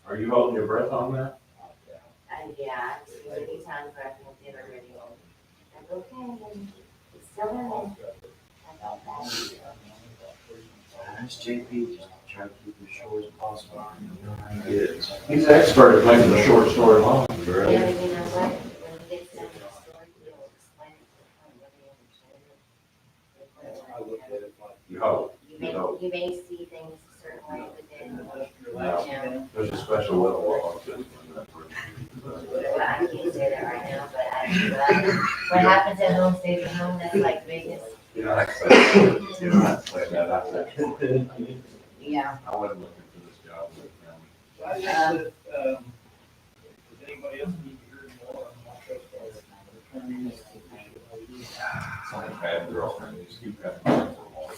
Are you holding your breath on that? Yeah, too many times where I feel dinner ready. I'm okay, it's still in there. I got that. That's JP, just try to keep it short as possible. He's an expert at making a short story long. Yeah, you know what, when he gets done with the story, he'll explain it to the point where he You hope. You may see things a certain way, but then, you know, There's a special level of autism. I can't say that right now, but what happens at home stays at home, that's like Vegas. You know, say that out there. Yeah. I wasn't looking for this job with them. Anybody else need to hear more on Some bad girlfriend, you just keep cutting them for more.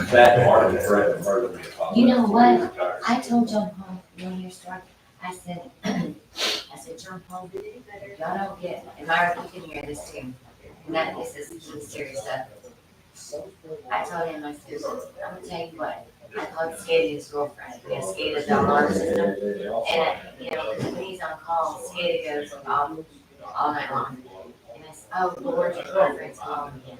That part of the threat of murder me. You know what? I told John Paul, one year story, I said, John Paul, y'all don't get, and Myra, you can hear this too, and that, this is some serious stuff. I told him, I said, I'm gonna tell you what, I called Skada his girlfriend, because Skada's the alarm system, and, you know, when he's on call, Skada goes all night long. And I said, oh, Lord, your girlfriend's calling again.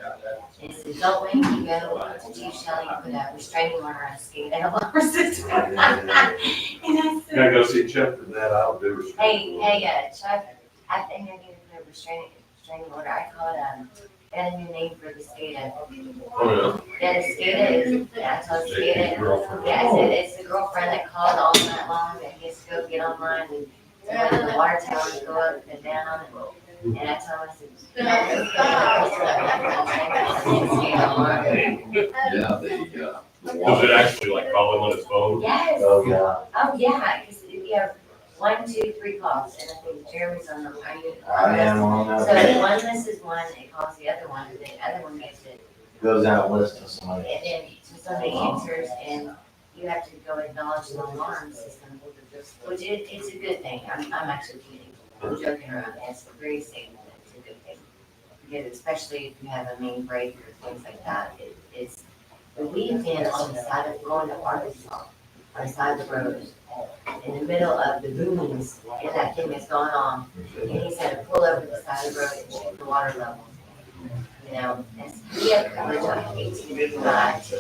And he said, don't wait, you go to Chief Shelley and put a restraining order on Skada alarm system. And I said, Gotta go see Chuck for that, I'll do. Hey, Chuck, I think I need to put a restraining order. I called, got a new name for the SCADA. Oh, Yeah, the SCADA is, I told SCADA, yeah, I said, it's the girlfriend that called all night long, that gets to go get online and when the water towers go up and down, and I told him, I said, Does it actually like call him on his phone? Yes. Oh, yeah. Oh, yeah, because you have 1, 2, 3 calls, and I think Jeremy's on the, are you? I am on So that. if one misses one, it calls the other one, and the other one gets it. Goes out and listens to somebody. And then somebody answers, and you have to go acknowledge the alarm system, which it's a good thing. I'm actually kidding. I'm joking around. It's very safe. It's a good thing. Because especially if you have a main break or things like that, it's, but we've been on the side of going to Arkansas, on the side of the road, in the middle of the boonies, and that thing is going on. And he's had to pull over the side of the road and check the water level. You know, and we have coverage on 18 miles.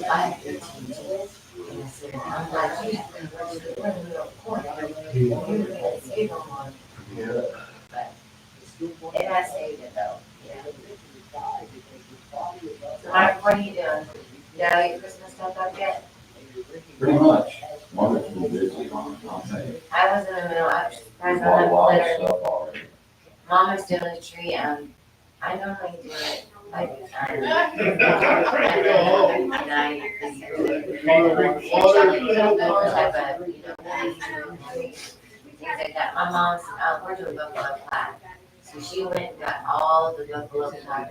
I have 15 minutes. And I said, I'm like, you have coverage, we're in the middle of the point. You're gonna skid on one. But, and I saved it though, yeah. So Mike, what are you doing? You got all your Christmas stuff up yet? Pretty much. Mother's been busy on, I'll tell you. I was in the middle, I was surprised Bought a on lot that of glitter. stuff already. Mama's doing the tree, I normally do it like, and things like that. My mom's, we're doing buffalo pie. So she went and got all the buffalo pie.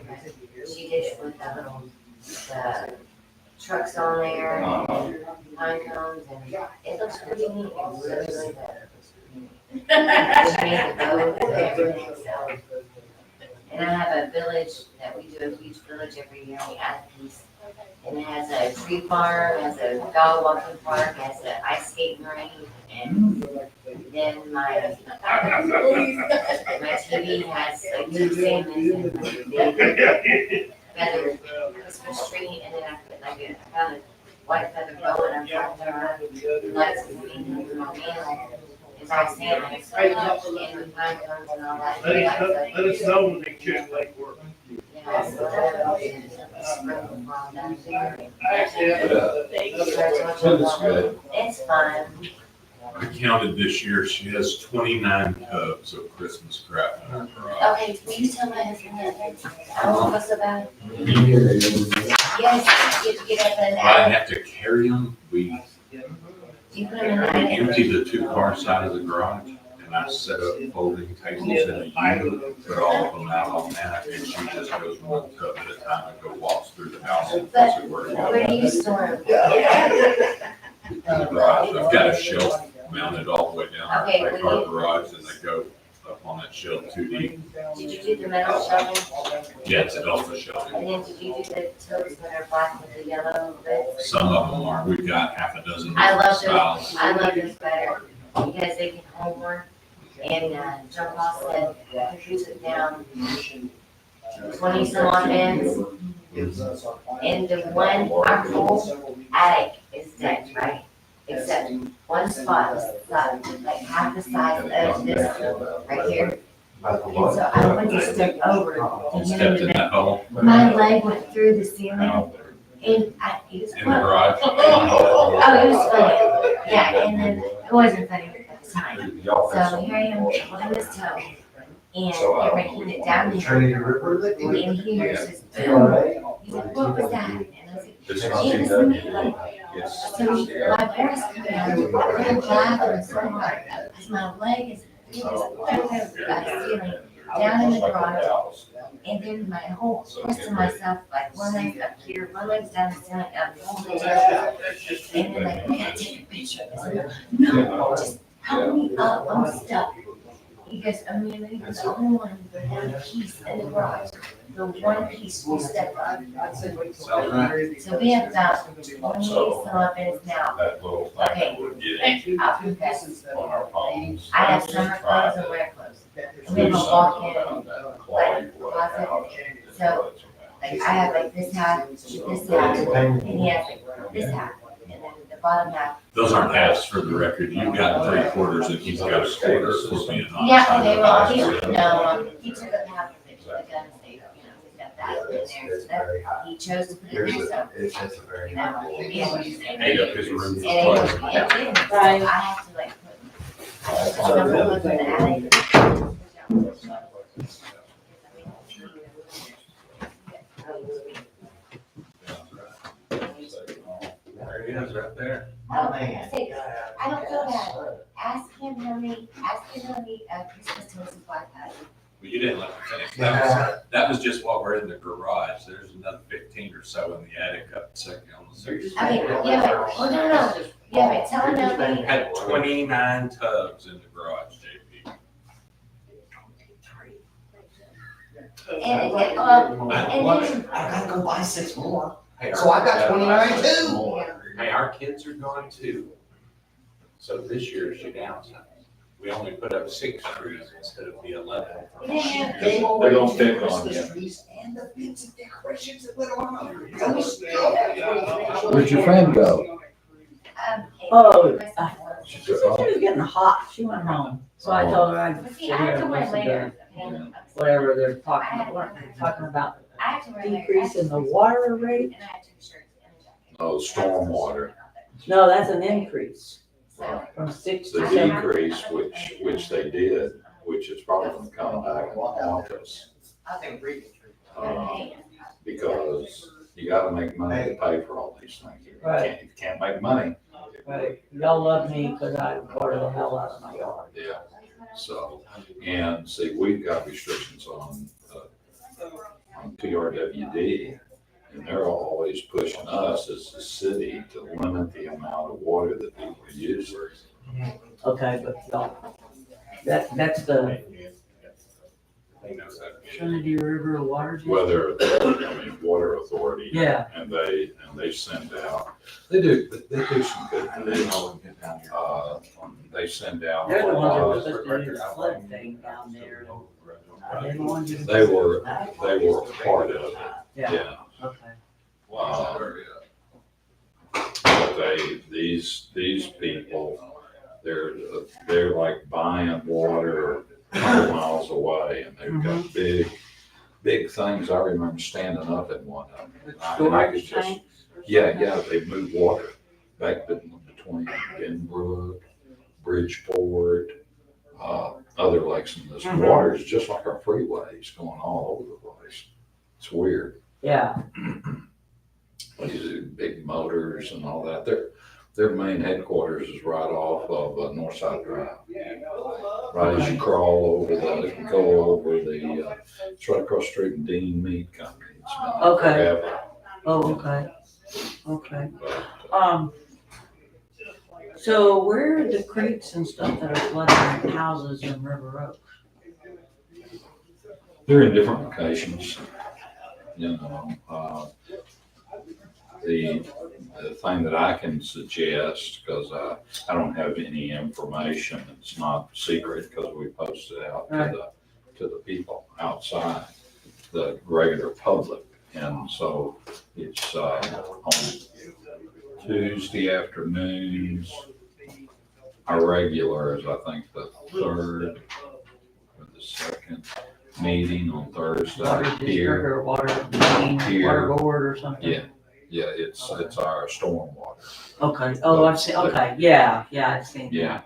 She did it with the little, the trucks on there and pine cones, and it looks pretty neat. It's really, really good. She made the bow and everything, so. And I have a village that we do a huge village every year. We add a piece. And it has a tree farm, has a dog walking park, has an ice skating rink, and then my TV has like 2 salmons and like a big feather Christmas tree, and then I put like I found a white feather bow and I'm trying to around and lights and green and my man. It's all salmon, and with pine cones and all that. Let us know when they check lake work. Yeah, so That's good. it's fun. I counted this year, she has 29 tubs of Christmas crap in her garage. Okay, will you tell my husband that? I won't fuss about it. Yes, get up and I have to carry them, You put them in the I attic. emptied the two-car side of the garage, and I set up folding tables in the unit, put all of them out on that, and she just goes one tub at a time and go walks through the house and puts it where it Where do you goes. store them? In the garage, I've got a shelf mounted all the way down, Okay, like our garage, and they go up on that shelf 2 deep. Did you do the metal shelving? Yeah, it's an alpha shelf. And then did you do the totes that are black with the yellow lids? Some of them are, we've got half a dozen I different love styles. those, I love those better because they can hold more. And, John Paul said, if you took down 20 some odd bins, and the one, our whole attic is decked, right? Except one spot is like half the size of this right here. And so I went to step over and hit Stepped him in that hole. my leg went through the ceiling and it was In the fun. garage. Oh, it was funny. Yeah, and then it wasn't funny at the time. So here I am holding this toe and they're making it down here. And in here says, boom. He's like, what was that? And I was like, This it is- was me. Yes. So my parents come out, and I'm laughing so hard because my leg is, it was over the ceiling, down in the garage. And then my whole rest of myself, like one leg's up here, one leg's down the ceiling, I'm holding it. And then like, we gotta take a picture of this. I'm like, no, just help me up, I'm stuck. He goes, Amelia, you're the only one with one piece in the garage. The one piece will step up. So we have about 20 some of it now. That little thing that would get into I'll confess. on our phones. I have summer clothes and winter clothes. And we have a walk-in, like, closet. So, like, I have like this half, and he has like this half, and then the bottom half. Those aren't halves for the record. You've got 3/4 and he's got a quarter. It's being honest. Yeah, okay, well, he took up half of it, the gun safe, you know, he's got that in there, so that, he chose to put it in there, so, you know, he Ate up his room. And it did, so I have to like put, I just put number ones in the attic. There he is, right there. Oh, say, I don't feel bad, ask him how many Christmas toys and black eyes. Well, you didn't let me finish. That was just while we're in the garage. There's another 15 or so in the attic up second on the second. I mean, yeah, but, no, yeah, but tell him how many. Had 29 tubs in the garage, JP. And then, I gotta go buy 6 more. Hey, So I got 29 too. Hey, our kids are gone too. So this year is your downside. We only put up 6 trees instead of the 11. They don't fit on you. And the fancy decorations that went on. Where'd your friend go? Oh, she said she was getting hot, she went home, so I told her I'd But sit see, here I have to and wear listen to layers. Okay? whatever they're talking about I have to wear layers. decrease in the water rate. And I have 2 shirts and a jacket. Oh, stormwater. No, that's an increase So, from 6 The to 7. decrease, which they did, which is probably gonna come back and haunt us. Because you gotta make money to pay for all these things. If you can't make money. Right, y'all love me because I water the hell out of my yard. Yeah, so, and see, we've got restrictions on TRWD, and they're always pushing us as a city to limit the amount of water that people use. Okay, but y'all, that's the Trinity River Water. Water Authority. Yeah. And they send out, they do some good things. They send out. They're the ones that put the flood thing down there. They're the ones that- They were part of it, yeah. Okay. But these people, they're like buying water 100 miles away, and they've got big things. I remember standing up in one of them. And I could just, yeah, they move water back between Benbrook, Bridgeport, other lakes, and this water is just like our freeways going all over the place. It's weird. Yeah. These big motors and all that. Their main headquarters is right off of Northside Drive. Right as you crawl over it's right across the street from Dean Meat Company. It's been there Okay. forever. Oh, okay, okay. So where are the creeks and stuff that are flooding houses in River Oaks? They're in different locations, you know. The thing that I can suggest, because I don't have any information, it's not secret because we posted out to the people outside, the regular public. And so it's on Tuesday afternoons, our regular is I think the third or the second meeting on Thursday Water district here. or water board or something? Yeah, it's our stormwater. Okay, oh, I've seen, okay, yeah, I've seen that. Yeah,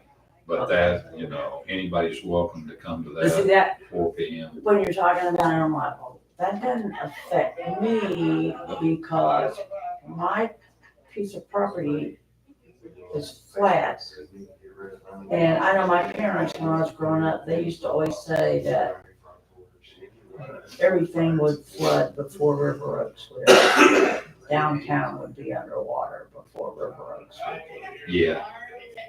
but that, you know, anybody's welcome to come to But see that that, 4 p.m. when you're talking about it, I'm like, oh, that doesn't affect me because my piece of property is flat. And I know my parents, when I was growing up, they used to always say that everything would flood before River Oaks would. Downtown would be underwater before River Oaks would be. Yeah,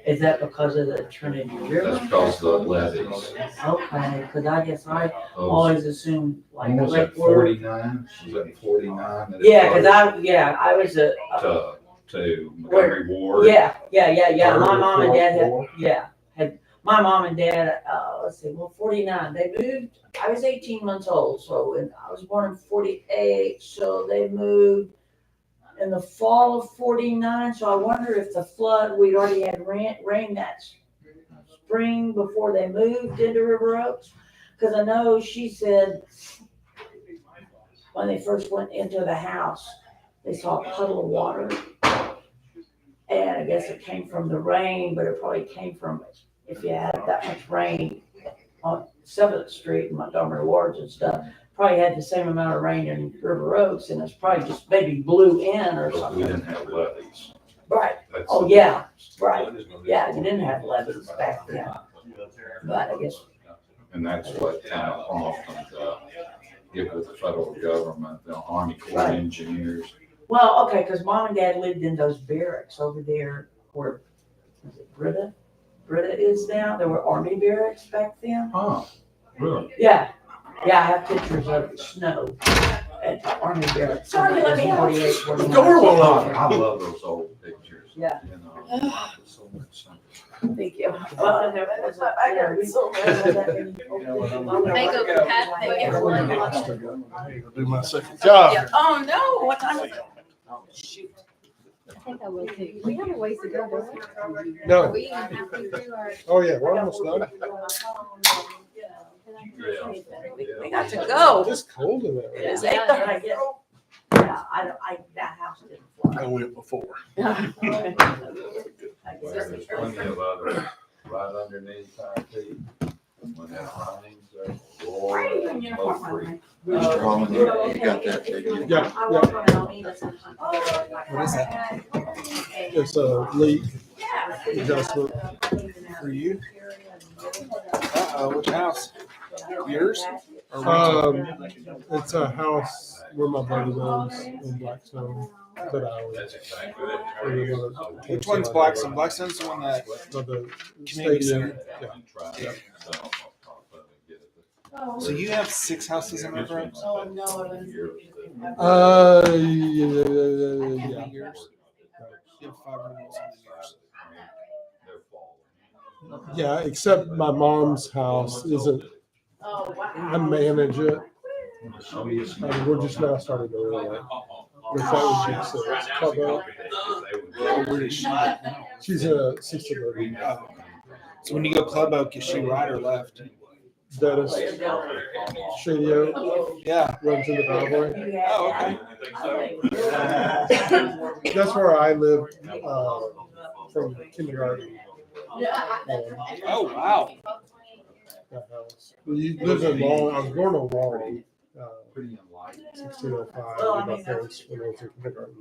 Is that because of the Trinity River? that's because of the levees. Okay, because I guess I Those- always assumed like When was Lake it, Worth. 49? Was it 49? that it Yeah, because flooded I was a, To Montgomery Ward? yeah. My Third or mom and fourth dad floor? had, my mom and dad, let's see, well, 49, they moved, I was 18 months old, so, and I was born in 48, so they moved in the fall of 49, so I wonder if the flood, we'd already had rain that spring before they moved into River Oaks. Because I know she said when they first went into the house, they saw a puddle of water. And I guess it came from the rain, but it probably came from, if you had that much rain on 7th Street and Montgomery Wards and stuff, probably had the same amount of rain in River Oaks, and it's probably just maybe blew in or But we something. didn't have levees. Right, That's oh, the yeah, difference. right, yeah, you didn't have levees back then, but I guess, And that's what kind of prompted, get with the federal government, the Army Corps of Right. Engineers. well, okay, because mom and dad lived in those barracks over there where, was it Britta? Britta is now, there were army barracks back then. Huh, really? Yeah, I have pictures of the snow at the army barracks. Sorry, let me out. 48, 49. Door won't open. I love those old pictures. Yeah. You know, so much simpler. Thank you. Well, and there was a- I got we- so Mango Pat, Do my second job. Oh, no, what time is it? I think I will too. We have a ways to go, don't we? No. Are we even halfway through our? Oh, yeah, we're almost done. We got to go. It's cold in there. It is Yeah, 8:30. I guess, yeah, that house didn't flood. I went before. I Well, guess. There's plenty of other, right underneath our feet. When that rains, there's smoke free. Mr. Holman, you got that, didn't you? Yeah, I yeah. work on Almeida sometimes. What is that? It's a leak adjustment. For you? Uh-oh, which house? Yours? Or rental? It's a house where my buddy lives in Blackstone, but I own That's it. exactly it. Which one's Blackstone? Blackstone's the one that, So the Community stadium, center. yeah. so you have 6 houses in River Oaks? Oh, no, it Yeah. Yours? You have 5 rentals in yours. Yeah, except my mom's house isn't, Oh, wow. I manage it. And we're just now starting to realize. Which that would be, so it's club out. Oh, where is she? She's a assistant living. So when you go Club Oak, is she right or left? Dennis, Shady Oak, Yeah. runs in the driveway. Oh, okay. That's where I lived, from kindergarten. Oh, wow. That house. You live in Long, I was born in Long. 1605, Well, I my mean, parents, when I was in kindergarten.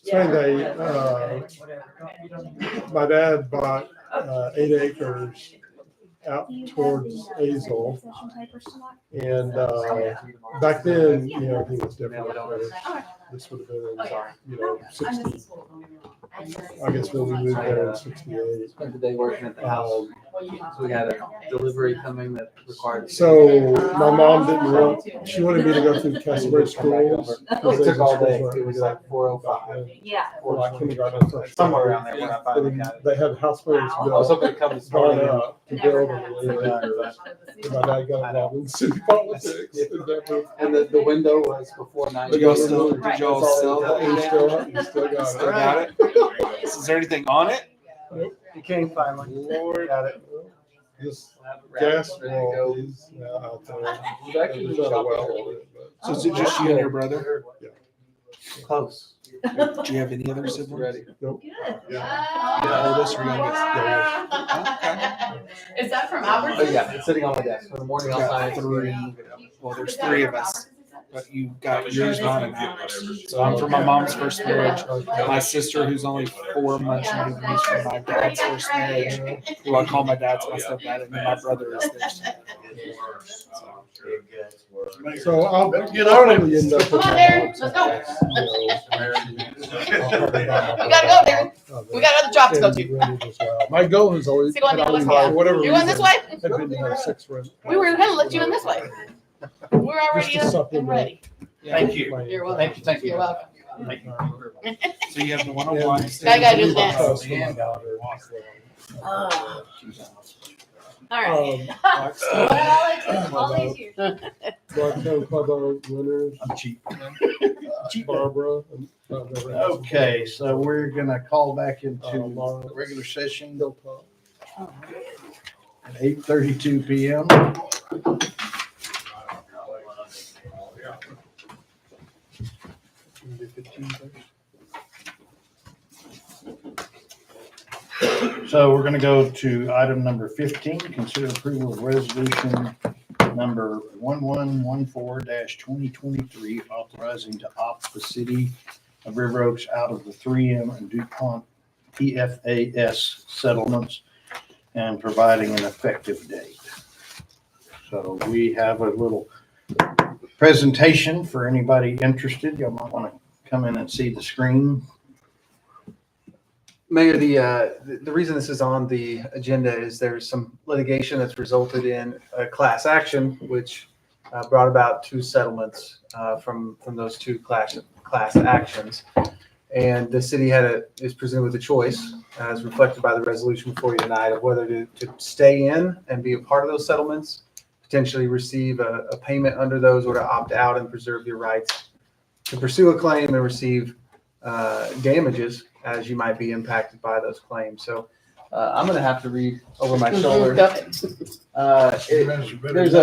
Yeah, Same day, whatever. You don't even- my dad bought 8 acres out towards Azle. And back then, you know, everything was different. This would have been, you know, 60. I guess when we moved there in 68. Spent the day working at the house. So we had a delivery coming that required. So my mom didn't want, she wanted me to go through the Castleberry schools. It took all day. It was like 4:05. Yeah. Or like kindergarten. Somewhere around there when I finally got it. They had house plans I was built, hoping to come this drawn morning. up to build on. My dad got involved in city politics. And the window was before 9. Did y'all sell the You still got Still it. got it? Is there anything on it? It came finally. Lord. Got it. This Wrapped, gas ready to go. wall is out there. We've actually There's not a shot well it. on it, but- So is it just you and your brother? Close. Do you have any other siblings? Ready. Nope. The oldest or youngest? Is that from Albertsons? Oh, yeah, it's sitting on my desk. In the morning, I'll sign it. 3. Well, there's 3 of us, but you got yours, mine, and ours. So I'm from my mom's first marriage. My sister, who's only 4 months younger than me, is from my dad's first marriage, who I call my dad's my stepdad, and then my brother is theirs. So I'll You know, probably end up with. Come on, Darren, let's go. We gotta go, Darren. We got other jobs to go to. My goal is always. So you want me to had look always, here? for whatever You going this reason, way? had been to have 6 rent. We were gonna let you in this way. We're already Just to up supplement. and ready. Thank you. my- You're welcome. Thank you. You're welcome. So you have the one-on-one. I gotta do the House dance. for my daughter. All right. Blackstone Club of Winners, I'm cheap. Barbara. and, Okay, so we're gonna call back into Laura. regular session Bill Pop. at 8:32 PM. So we're gonna go to item number 15, consider approval of resolution number 1114-2023, authorizing to opt the city of River Oaks out of the 3M and DuPont PFAS settlements and providing an effective date. So we have a little presentation for anybody interested. You might want to come in and see the screen. Mayor, the reason this is on the agenda is there's some litigation that's resulted in a class action, which brought about 2 settlements from those 2 class actions. And the city is presented with a choice, as reflected by the resolution before you tonight, of whether to stay in and be a part of those settlements, potentially receive a payment under those, or to opt out and preserve your rights to pursue a claim and receive damages as you might be impacted by those claims. So I'm going to have to read over my shoulder. Go ahead. There's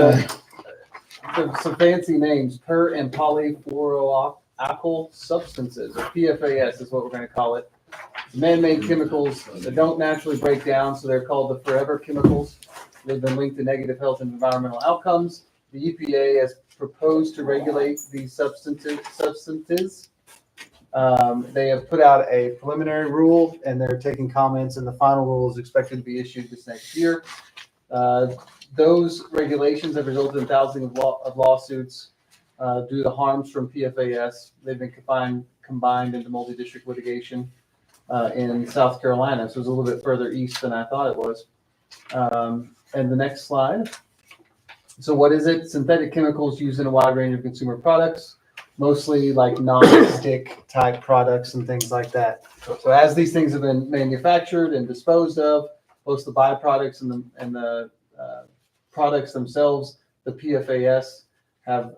some fancy names: per and polyfluoroalkyl substances, or PFAS is what we're going to call it. Man-made chemicals that don't naturally break down, so they're called the forever chemicals. They've been linked to negative health and environmental outcomes. The EPA has proposed to regulate these substances. They have put out a preliminary rule, and they're taking comments, and the final rule is expected to be issued this next year. Those regulations have resulted in thousands of lawsuits due to the harms from PFAS. They've been combined into multi-district litigation in South Carolina, so it's a little bit further east than I thought it was. And the next slide. So what is it? Synthetic chemicals used in a wide range of consumer products, mostly like non-stick type products and things like that. So as these things have been manufactured and disposed of, both the byproducts and the products themselves, the PFAS have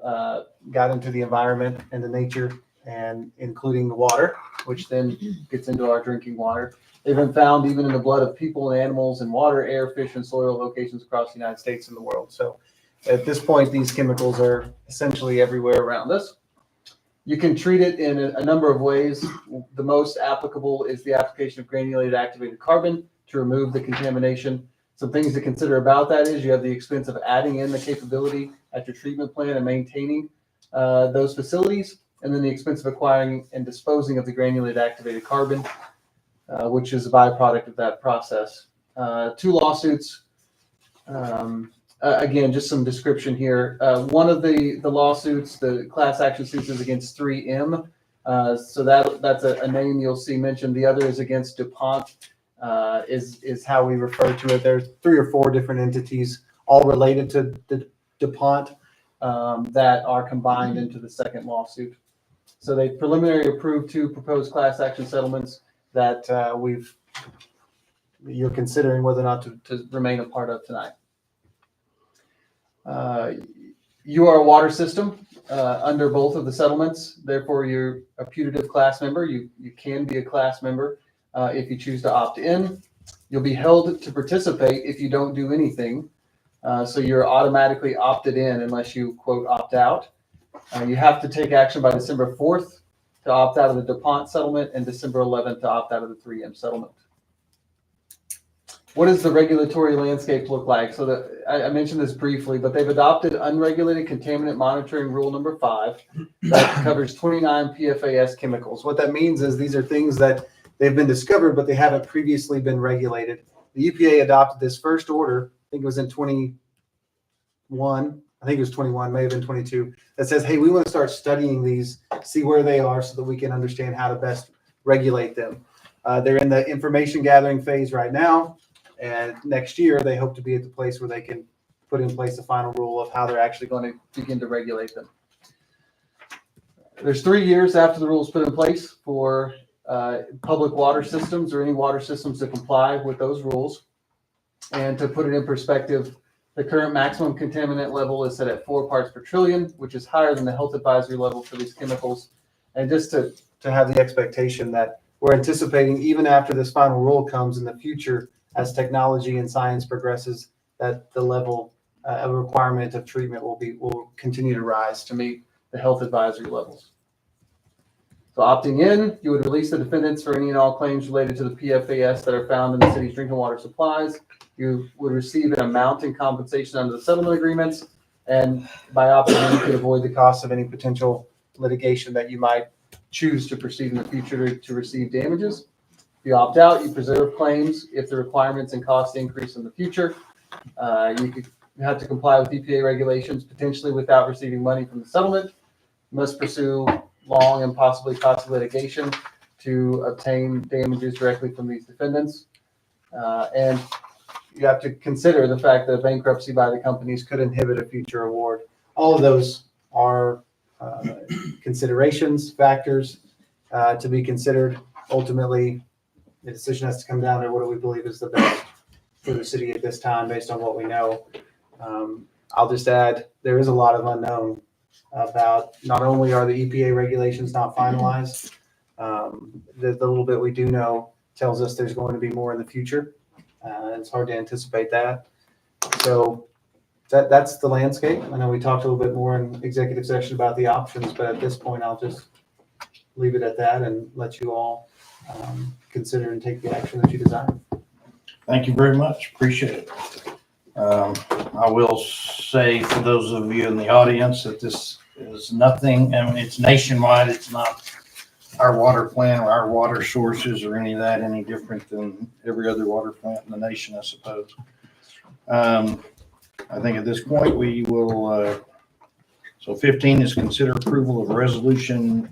got into the environment and the nature, and including the water, which then gets into our drinking water. They've been found even in the blood of people and animals in water, air, fish, and soil locations across the United States and the world. So at this point, these chemicals are essentially everywhere around us. You can treat it in a number of ways. The most applicable is the application of granulated activated carbon to remove the contamination. Some things to consider about that is you have the expense of adding in the capability at your treatment plant and maintaining those facilities, and then the expense of acquiring and disposing of the granulated activated carbon, which is a byproduct of that process. 2 lawsuits. Again, just some description here. One of the lawsuits, the class action suits, is against 3M. So that's a name you'll see mentioned. The other is against DuPont, is how we refer to it. There's 3 or 4 different entities, all related to DuPont, that are combined into the second lawsuit. So they preliminarily approved 2 proposed class action settlements that you're considering whether or not to remain a part of tonight. You are a water system under both of the settlements. Therefore, you're a putative class member. You can be a class member if you choose to opt in. You'll be held to participate if you don't do anything. So you're automatically opted in unless you, quote, opt out. You have to take action by December 4th to opt out of the DuPont settlement and December 11th to opt out of the 3M settlement. What does the regulatory landscape look like? So I mentioned this briefly, but they've adopted unregulated contaminant monitoring rule number 5 that covers 29 PFAS chemicals. What that means is these are things that they've been discovered, but they haven't previously been regulated. The EPA adopted this first order, I think it was in 21, I think it was 21, may have been 22, that says, hey, we want to start studying these, see where they are so that we can understand how to best regulate them. They're in the information gathering phase right now. And next year, they hope to be at the place where they can put in place the final rule of how they're actually going to begin to regulate them. There's 3 years after the rule is put in place for public water systems or any water systems to comply with those rules. And to put it in perspective, the current maximum contaminant level is set at 4 parts per trillion, which is higher than the health advisory level for these chemicals. And just to have the expectation that we're anticipating, even after this final rule comes in the future, as technology and science progresses, that the level of requirement of treatment will continue to rise to meet the health advisory levels. So opting in, you would release the defendants for any and all claims related to the PFAS that are found in the city's drinking water supplies. You would receive an amount in compensation under the settlement agreements, and by opting in, you could avoid the cost of any potential litigation that you might choose to proceed in the future to receive damages. If you opt out, you preserve claims if the requirements and costs increase in the future. You could have to comply with EPA regulations potentially without receiving money from the settlement. You must pursue long and possibly costly litigation to obtain damages directly from these defendants. And you have to consider the fact that bankruptcy by the companies could inhibit a future award. All of those are considerations, factors to be considered. Ultimately, the decision has to come down to what do we believe is the best for the city at this time based on what we know. I'll just add, there is a lot of unknown about not only are the EPA regulations not finalized, the little bit we do know tells us there's going to be more in the future. It's hard to anticipate that. So that's the landscape. I know we talked a little bit more in executive session about the options, but at this point, I'll just leave it at that and let you all consider and take the action that you desire. Thank you very much. Appreciate it. I will say for those of you in the audience that this is nothing, I mean, it's nationwide. It's not our water plant or our water sources or any of that any different than every other water plant in the nation, I suppose. I think at this point we will, so 15 is consider approval of resolution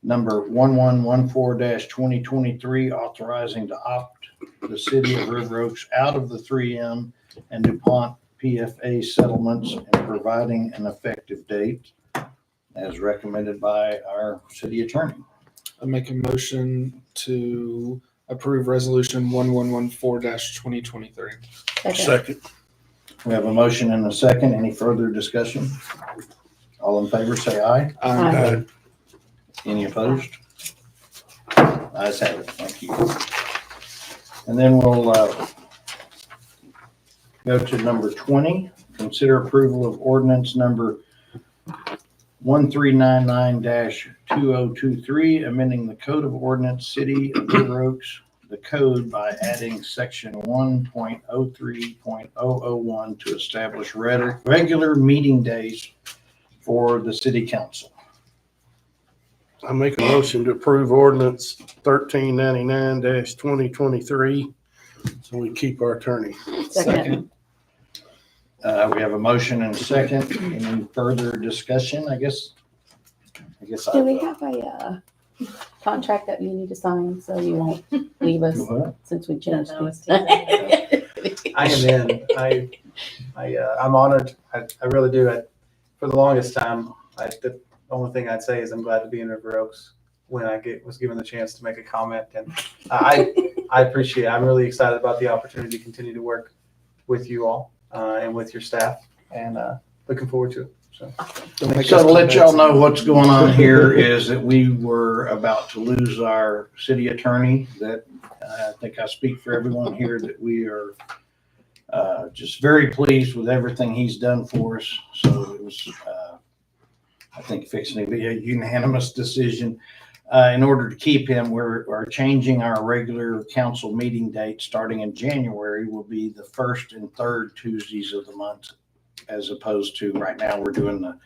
number 1114-2023, authorizing to opt the city of River Oaks out of the 3M and DuPont PFA settlements and providing an effective date as recommended by our city attorney. I make a motion to approve resolution 1114-2023. Second. We have a motion and a second. Any further discussion? All in favor, say aye. Aye. Any opposed? Ayes have it. Thank you. And then we'll go to number 20. Consider approval of ordinance number 1399-2023, amending the Code of Ordinance City of River Oaks, the code by adding section 1.03.001 to establish regular meeting days for the city council. I make a motion to approve ordinance 1399-2023, so we keep our attorney. Second. We have a motion and a second. Any further discussion, I guess? Do we have a contract that you need to sign so you won't leave us since we changed things? I am in. I'm honored. I really do. For the longest time, the only thing I'd say is I'm glad to be in River Oaks when I was given the chance to make a comment, and I appreciate it. I'm really excited about the opportunity to continue to work with you all and with your staff, and looking forward to it. So to let y'all know what's going on here is that we were about to lose our city attorney. That I think I speak for everyone here that we are just very pleased with everything he's done for us. So it was, I think, fixing to be a unanimous decision. In order to keep him, we're changing our regular council meeting date starting in January. Will be the first and third Tuesdays of the month, as opposed to right now we're doing the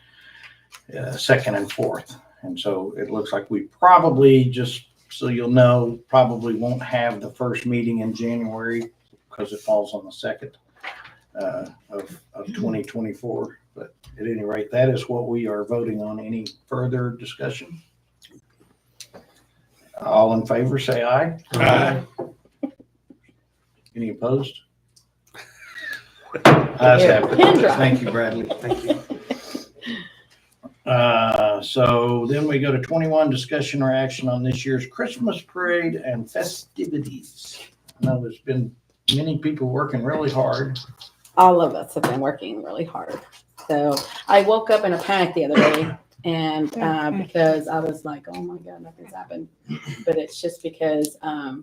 second and fourth. And so it looks like we probably, just so you'll know, probably won't have the first meeting in January because it falls on the second of 2024. But at any rate, that is what we are voting on. Any further discussion? All in favor, say aye. Aye. Any opposed? Ayes have it. Pin drop. Thank you, Bradley. Thank you. So then we go to 21, discussion or action on this year's Christmas parade and festivities. I know there's been many people working really hard. All of us have been working really hard. So I woke up in a panic the other day, and because I was like, oh my God, nothing's happened. But it's just because I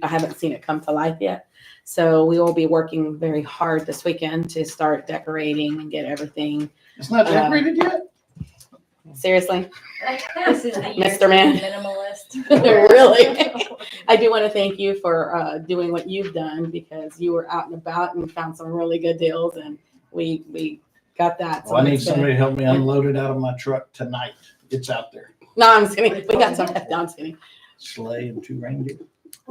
haven't seen it come to life yet. So we will be working very hard this weekend to start decorating and get everything. It's not decorated yet? Seriously? This is the year Mr. to Man. be minimalist. Really? I do want to thank you for doing what you've done, because you were out and about and found some really good deals, and we got that. Well, I need somebody to help me unload it out of my truck tonight. It's out there. No, I'm kidding. We got some. No, I'm kidding. Sleigh and 2 reindeer.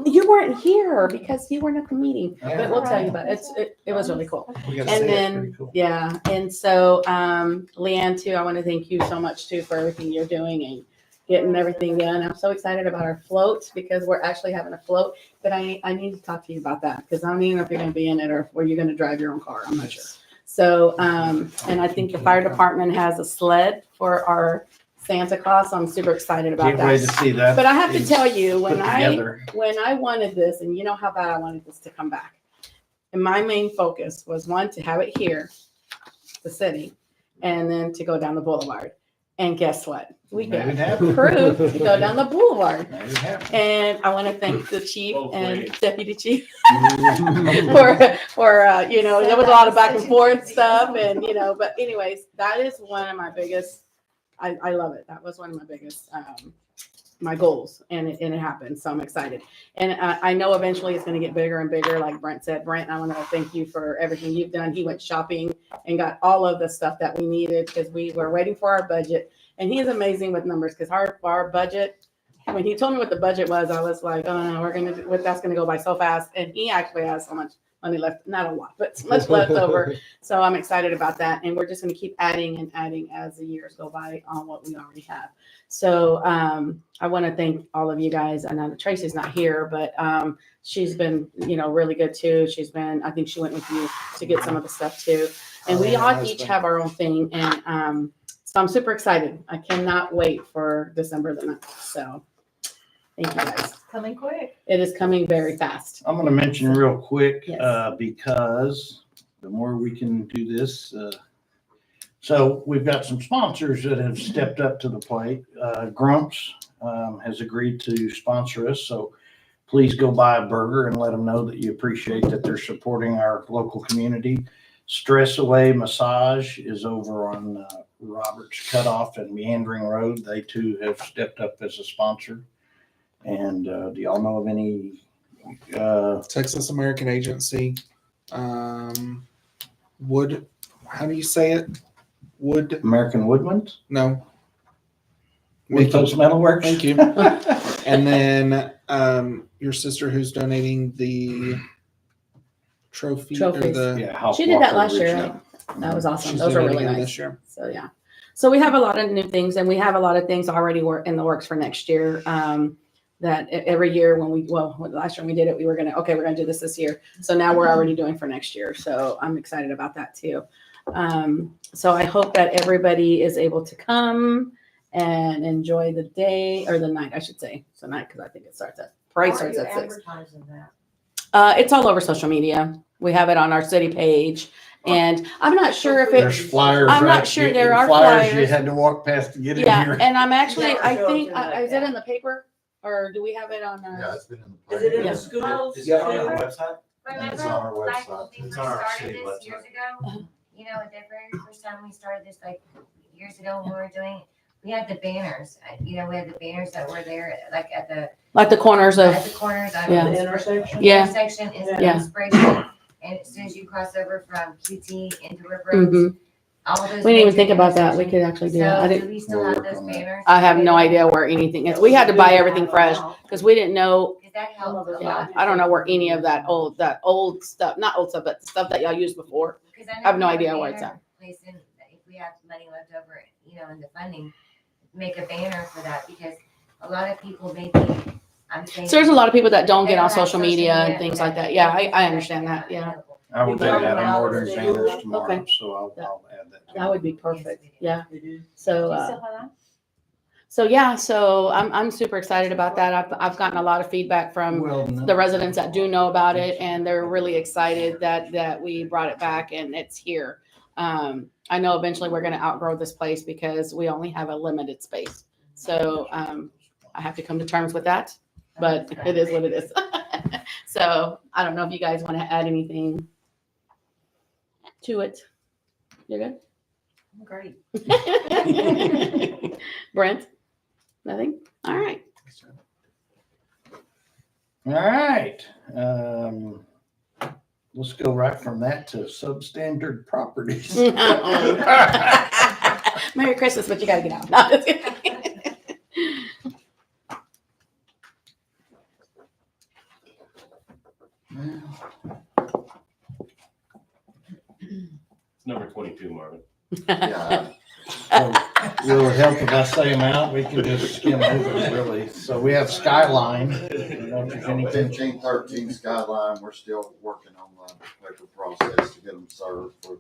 You weren't here because you weren't at the meeting, Yeah. but we'll tell you about it. It was really cool. We gotta And say it's then, pretty cool. yeah, and so, Leanne too, I want to thank you so much too for everything you're doing and getting everything done. I'm so excited about our float, because we're actually having a float, but I need to talk to you about that, because I don't even know if you're going to be in it or were you going to drive your own car. I'm not sure. So, and I think the fire department has a sled for our Santa Claus. I'm super excited about Can't wait that. to see that. But I have to is tell you, put when I together. wanted this, and you know how bad I wanted this to come back, and my main focus was, one, to have it here, the city, and then to go down the boulevard. And guess what? We got Made it happen. approved to go down the boulevard. Made it happen. And I want to thank the chief Both and ways. deputy chief for there was a lot of back and forth stuff, and but anyways, that is one of my biggest. I love it. That was one of my biggest my goals, and it happened. So I'm excited, and I know eventually it's going to get bigger and bigger. Like Brent said, Brent, I want to thank you for everything you've done. He went shopping and got all of the stuff that we needed, because we were waiting for our budget, and he is amazing with numbers, because our budget. When he told me what the budget was, I was like, oh no, that's gonna go by so fast. And he actually has so much money left, not a lot, but much left over. So I'm excited about that. And we're just gonna keep adding and adding as the years go by on what we already have. So I want to thank all of you guys. I know Tracy's not here, but she's been, really good too. I think she went with you to get some of the stuff too. And we all each have our own thing. And so I'm super excited. I cannot wait for December the 9th. So thank you guys. Coming quick. It is coming very fast. I'm going to mention real quick, Yes. because the more we can do this, so we've got some sponsors that have stepped up to the plate. Grumps has agreed to sponsor us, so please go buy a burger and let them know that you appreciate that they're supporting our local community. Stress Away Massage is over on Roberts Cutoff and Meandering Road. They too have stepped up as a sponsor. And do y'all know of any Texas American Agency. Wood, how do you say it? Wood, American Woodlands, no. Wood Post Metal Works. Thank you. And then your sister who's donating the trophy or Trophies. the Yeah, She did that last year, right? That was awesome. She's Those are doing it really again nice. this year. So yeah. So we have a lot of new things, and we have a lot of things already in the works for next year. That every year when last year when we did it, we're gonna do this year. So now we're already doing for next year. So I'm excited about that too. So I hope that everybody is able to come and enjoy the day or the night, I should say. So night, because I think parade starts at 6. Advertising that? It's all over social media. We have it on our city page, and I'm not sure if There's it. flyers. I'm not right? sure You- there the are You flyers. had to walk past to get in Yeah, here. and I'm actually, Yeah, I sure, think, something like is it that. in the paper or do we have it on? Yeah, it's been in the. Is it in Yeah. the schools? Is it on our website? Remember, It's on our like, website. when we It's first on our started city this years website. ago, you know, the very first time we started this, like, years ago when we were doing, it, we had the banners, we had the banners that were there, like, at the corners of, on The intersection? Yeah. intersection is Yeah. inspiration. And as soon as you cross over from QT into River Oaks, Mhm. all those. We didn't even major think about that. We intersections. could actually do that. I So do didn't, we still have those banners? I have no idea where anything is. We had to buy everything fresh because we didn't know. Cause that helped a Yeah, lot. I don't know where any of that old stuff, not old stuff, but the stuff that y'all used before. Because I have no we a idea where it's banner at. place in- If we have money left over, in the funding, make a banner for that, because a lot of people maybe, I'm saying. So there's a lot of people that don't they get on have social media and things like that. Yeah, I understand that. Yeah, I will do that. I'm ordering Okay. banners tomorrow, Okay. so I'll add that. to that it. would be perfect. Yes, Yeah. We do. So, so I'm super excited about that. I've gotten a lot of feedback from Well, no. the residents that do know about it, and they're really excited that we brought it back and it's here. I know eventually we're going to outgrow this place because we only have a limited space. So I have to come to terms with that, but it is what it is. So I don't know if you guys want to add anything to it. You're good? Great. Brent? Nothing? All right. All right. Let's go right from that to substandard properties. Merry Christmas, but you gotta get out. No, just kidding. It's number 22, Marvin. Yeah, So, will it help if I say them out? We can just skim over it, really. So we have Skyline. I don't know if there's anything. 1513 Skyline, we're still working on the paper process to get them served for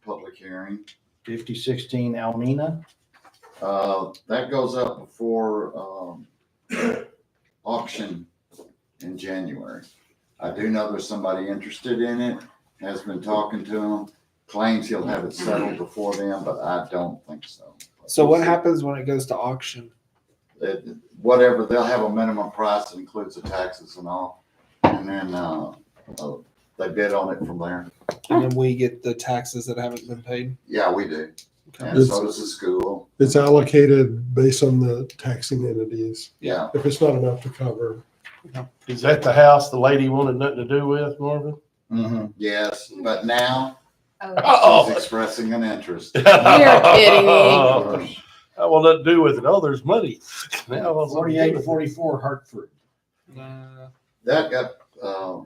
public hearing. 5016 Almena. That goes up before auction in January. I do know there's somebody interested in it, has been talking to him, claims he'll have it settled before then, but I don't think so. So what happens when it goes to auction? Whatever, they'll have a minimum price that includes the taxes and all, and then they bid on it from there. And then we get the taxes that haven't been paid. Yeah, we do, Okay. and so does the school. It's allocated based on the taxing entities. Yeah, If it's not enough to cover. Is that the house the lady wanted nothing to do with, Marvin? Mm-hmm. yes, but now Uh-oh. she's expressing an interest. You're kidding me. I want nothing to do with it. Oh, there's money. Now I want something to do with it. 4844 Hartford. That got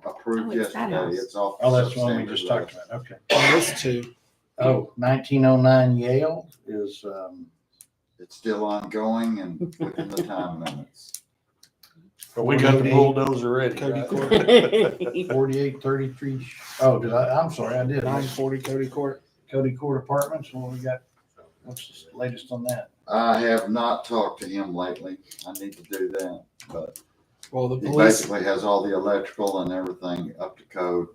approved Oh, it's that yesterday. house. It's off. Oh, that's the one we substandard just road. talked about. Okay. Those two. Oh, 1909 Yale is, It's still ongoing and within the time limits. But we got the bulldozer ready. Cody right? Court. 4833. Oh, I'm sorry, I did. 940 Cody Court. Cody Court Apartments. What we got? What's the latest on that? I have not talked to him lately. I need to do that, but Well, the he police. basically has all the electrical and everything up to code.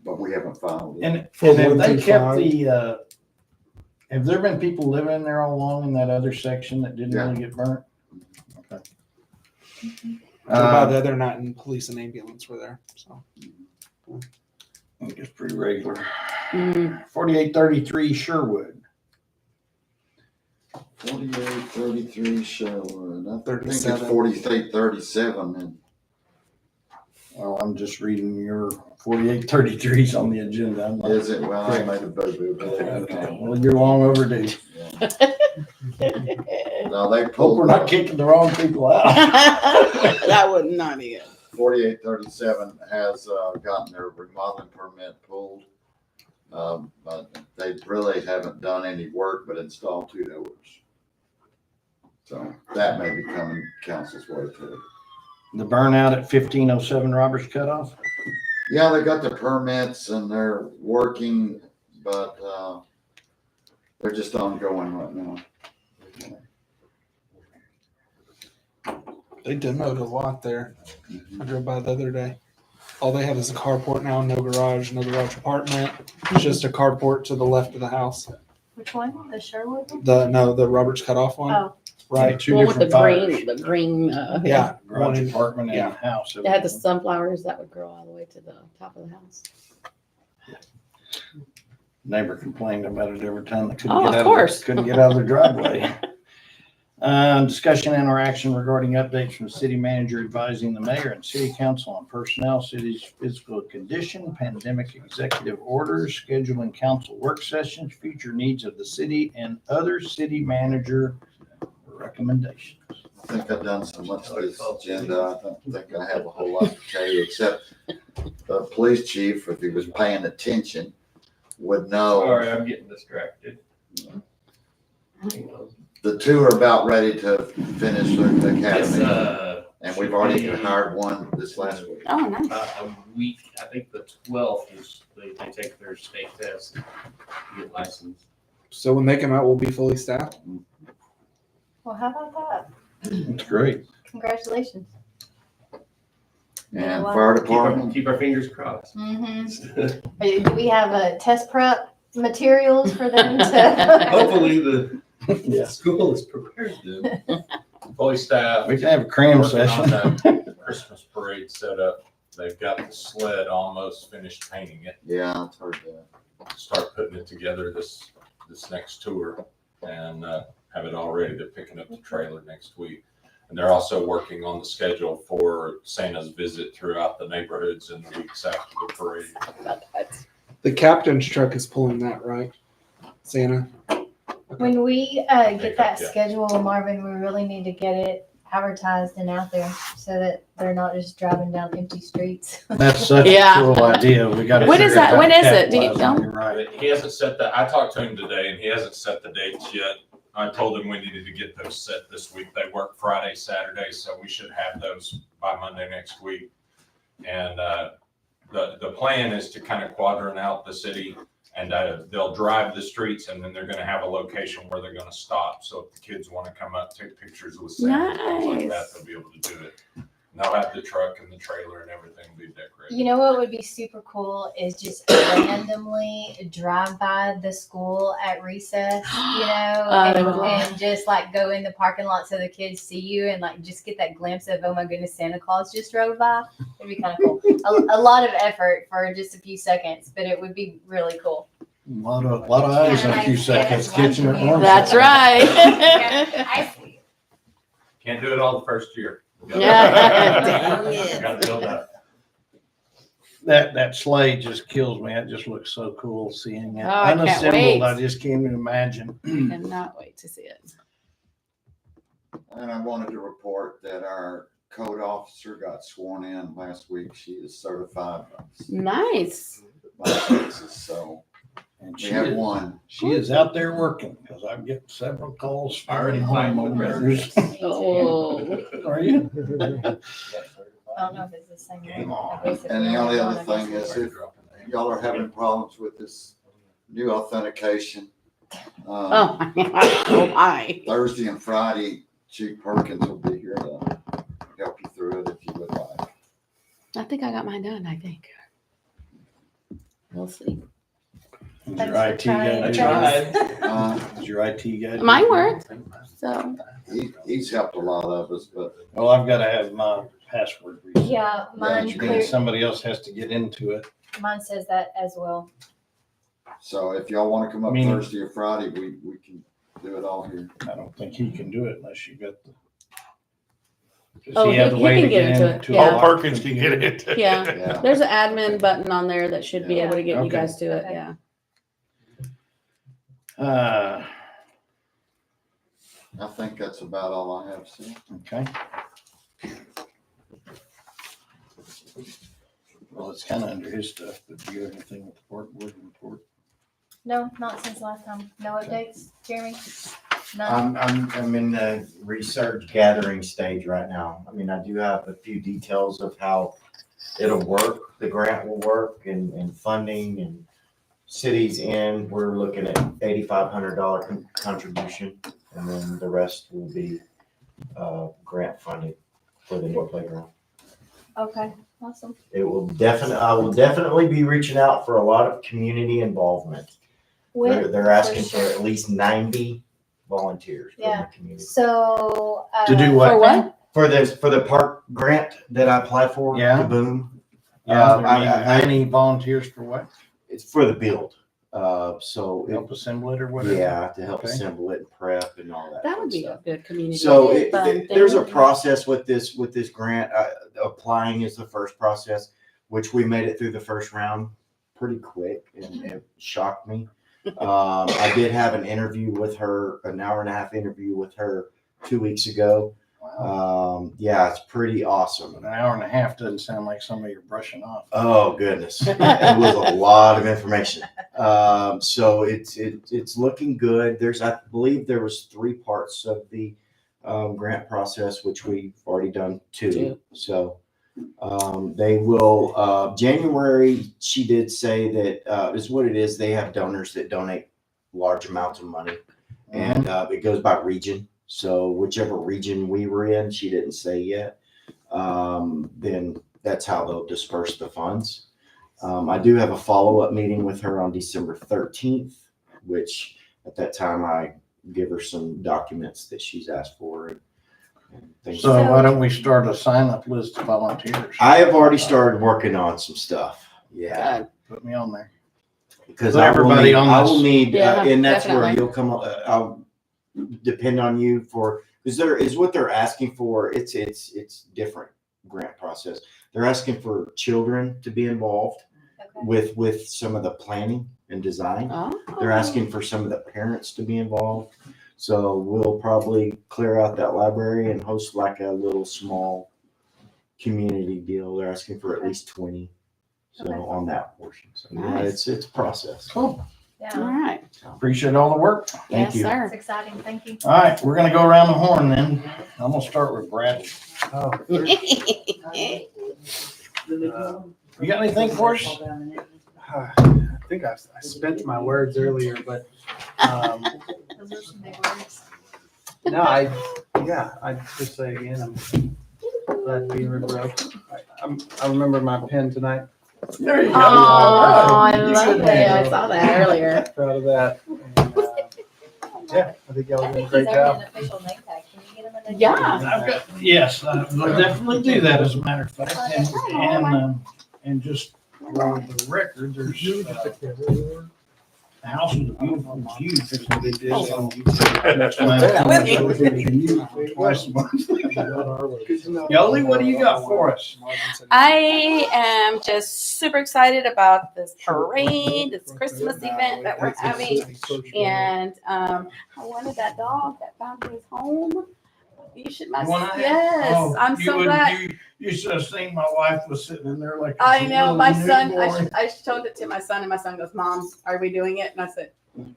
But we haven't filed it. And For have they 125? kept the, have there been people living in there all along in that other section that didn't Yeah. really get burnt? Okay. What about the other night and police and ambulance were there? So It's pretty regular. Mm. 4833 Sherwood. 4833 Sherwood. I think it's 37. 4837 and Well, I'm just reading your 4833s on the agenda. I'm not- Is it? Well, I made a boo-boo. Okay, well, you're long overdue. No, they Hope pulled. we're not kicking the wrong people out. That would not be it. 4837 has gotten their remodeling permit pulled. But they really haven't done any work but installed 2 doors. So that may be coming council's way too. The burnout at 1507 Roberts Cutoff? Yeah, they got the permits and they're working, but they're just ongoing right now. They demoed a lot there. I drove by the other day. All they have is a carport now, no garage apartment. It's just a carport to the left of the house. Which one? The Sherwood one? The Roberts Cutoff one. Oh. Right. Two One with the different fires. green, Yeah. Garage apartment and Yeah. house. They had the sunflowers that would grow all the way to the top of the house. Neighbor complained about it every time they Oh, of course. couldn't get out of their driveway. Discussion and interaction regarding updates from the city manager advising the mayor and city council on personnel, city's physical condition, pandemic executive orders, scheduling council work sessions, future needs of the city, and other city manager recommendations. I think I've done so much of this agenda. I don't think I have a whole lot to tell you, except the police chief, if he was paying attention, would know. Sorry, I'm getting distracted. The 2 are about ready to finish the It's, academy. And we've already hired one this last week. Oh, nice. A week, I think the 12th is, they take their state test to get licensed. So when they come out, we'll be fully staffed. Well, how about that? That's great. Congratulations. And fire department. Keep our fingers crossed. Mm-hmm. Do we have test prep materials for them to? Hopefully the Yeah. school is prepared to. Fully staffed. We can have a cram Working on session. that Christmas parade set up. They've got the sled almost finished painting it. Yeah, I've heard that. Start putting it together this next tour and have it all ready to picking up the trailer next week. And they're also working on the schedule for Santa's visit throughout the neighborhoods in the weeks after the parade. The captain's truck is pulling that, right? Santa. When we get that Yeah. schedule, Marvin, we really need to get it advertised and out there so that they're not just driving down empty streets. That's such Yeah. a cool idea. We got to. When is that? When is it? Do you know? You're right. He hasn't set that. I talked to him today and he hasn't set the dates yet. I told him we needed to get those set this week. They work Friday, Saturday, so we should have those by Monday next week. And the plan is to kind of quadrant out the city and they'll drive the streets and then they're going to have a location where they're going to stop. So if the kids want to come up, take pictures with Santa, things like that, Nice. they'll be able to do it. And they'll have the truck and the trailer and everything be decorated. You know what would be super cool is just randomly drive by the school at recess, you know, That would love- and just like go in the parking lot so the kids see you and like just get that glimpse of, oh my goodness, Santa Claus just drove by. It'd be kind of cool. A lot of effort for just a few seconds, but it would be really cool. A lot of eyes in a few seconds. Kitchen at once. That's right. I see. Can't do it all the first year. Yeah. Dang it. Gotta build up. That sleigh just kills me. It just looks so cool seeing it. Oh, I can't Unassembled, wait. I just can't even imagine. Cannot wait to see it. And I wanted to report that our code officer got sworn in last week. She is certified Nice. by Texas, so And we she have is, one. she is out there working because I'm getting several calls from homeowners. Oh. Are you? I don't know if it's the same. Come one. on. I guess if And the you only want other one, I thing guess is it if y'all are having problems with this new authentication, Oh, oh my. Thursday and Friday, Chief Perkins will be here to help you through it if you would like. I think I got mine done, I think. We'll see. Is Thanks your for IT trying. guy? I tried. Is your IT guy? Mine worked. So, He's helped a lot of us, but Well, I've got to have my password reset. Yeah, mine Which means clear, somebody else has to get into it. mine says that as well. so if y'all want to come up Meaning- Thursday or Friday, we can do it all here. I don't think he can do it unless you got the. Does Oh, he have he the way can to get into it, into yeah. a All Perkins can get it. Yeah. Yeah. There's an admin button on there that should be able to get you Okay. guys to it, Okay. yeah. I think that's about all I have, sir. Okay. Well, it's kind of under his stuff, but do you have anything with the park board report? No, not since last time. No updates, Jeremy? None? I'm in the research gathering stage right now. I mean, I do have a few details of how it'll work, the grant will work and funding and cities in. We're looking at $8,500 contribution, and then the rest will be grant funded for the new playground. Okay, awesome. I will definitely be reaching out for a lot of community involvement. They're asking for at least 90 volunteers from Yeah. the community. So. To do what? For what? For the park grant that I applied for, Yeah. the boom. Yeah, I any volunteers for what? It's for the build. So Help assemble it or whatever? yeah, to help Okay. assemble it and prep and all that. That fun would be stuff. a good community. So fun there's a thing. process with this grant. Applying is the first process, which we made it through the first round pretty quick, and it shocked me. I did have an interview with her, an hour-and-a-half interview with her 2 weeks ago. Yeah, it's pretty awesome. An hour and a half doesn't sound like somebody you're brushing off. Oh goodness, it was a lot of information. So it's looking good. I believe there was 3 parts of the grant process, which we've already done 2. So they will January. She did say that is what it is. They have donors that donate large amounts of money, and it goes by region. So whichever region we were in, she didn't say yet. Then that's how they'll disperse the funds. I do have a follow-up meeting with her on December 13th, which at that time I give her some documents that she's asked for. And things. So why don't we start a sign-up list of volunteers? I have already started working on some stuff. Yeah. Put me on there. Because Put everybody on I this. will need, Yeah, and that's where definitely. you'll come, I'll depend on you for, because there is what they're asking for. It's different grant process. They're asking for children to be involved with some of the planning and design. They're asking for some of the parents to be involved. So we'll probably clear out that library and host like a little small community deal. They're asking for at least 20. So on that portion. So yeah, Nice. it's a process. Cool. Yeah. All right. Appreciate all the work. Thank you. Sir. It's exciting. Thank you. All right, we're gonna go around the horn then. I'm gonna start with Bradley. You got anything for us? I think I spent my words earlier, but Those are some big words. no, I just say again, I'm glad to be in River Oak. I remember my pen tonight. There you Oh, go. I love it. I saw that earlier. Proud of that. And, yeah, I think y'all I did a think great he's earned job. an official name tag. Can you get him a name Yeah. tag? I've got, yes, we'll definitely do that as a matter of fact. And just for the record, there's the house was a beautiful view because what they did. Twice a month. Yoli, what do you got for us? I am just super excited about this parade, this Christmas event that we're having. And I wanted that dog that found his home. You should, yes, Oh, I'm you so would- glad. You should have seen my wife was sitting in there like. a I know, my little son, newborn. I showed it to my son and my son goes, Mom, are we doing it? And I said,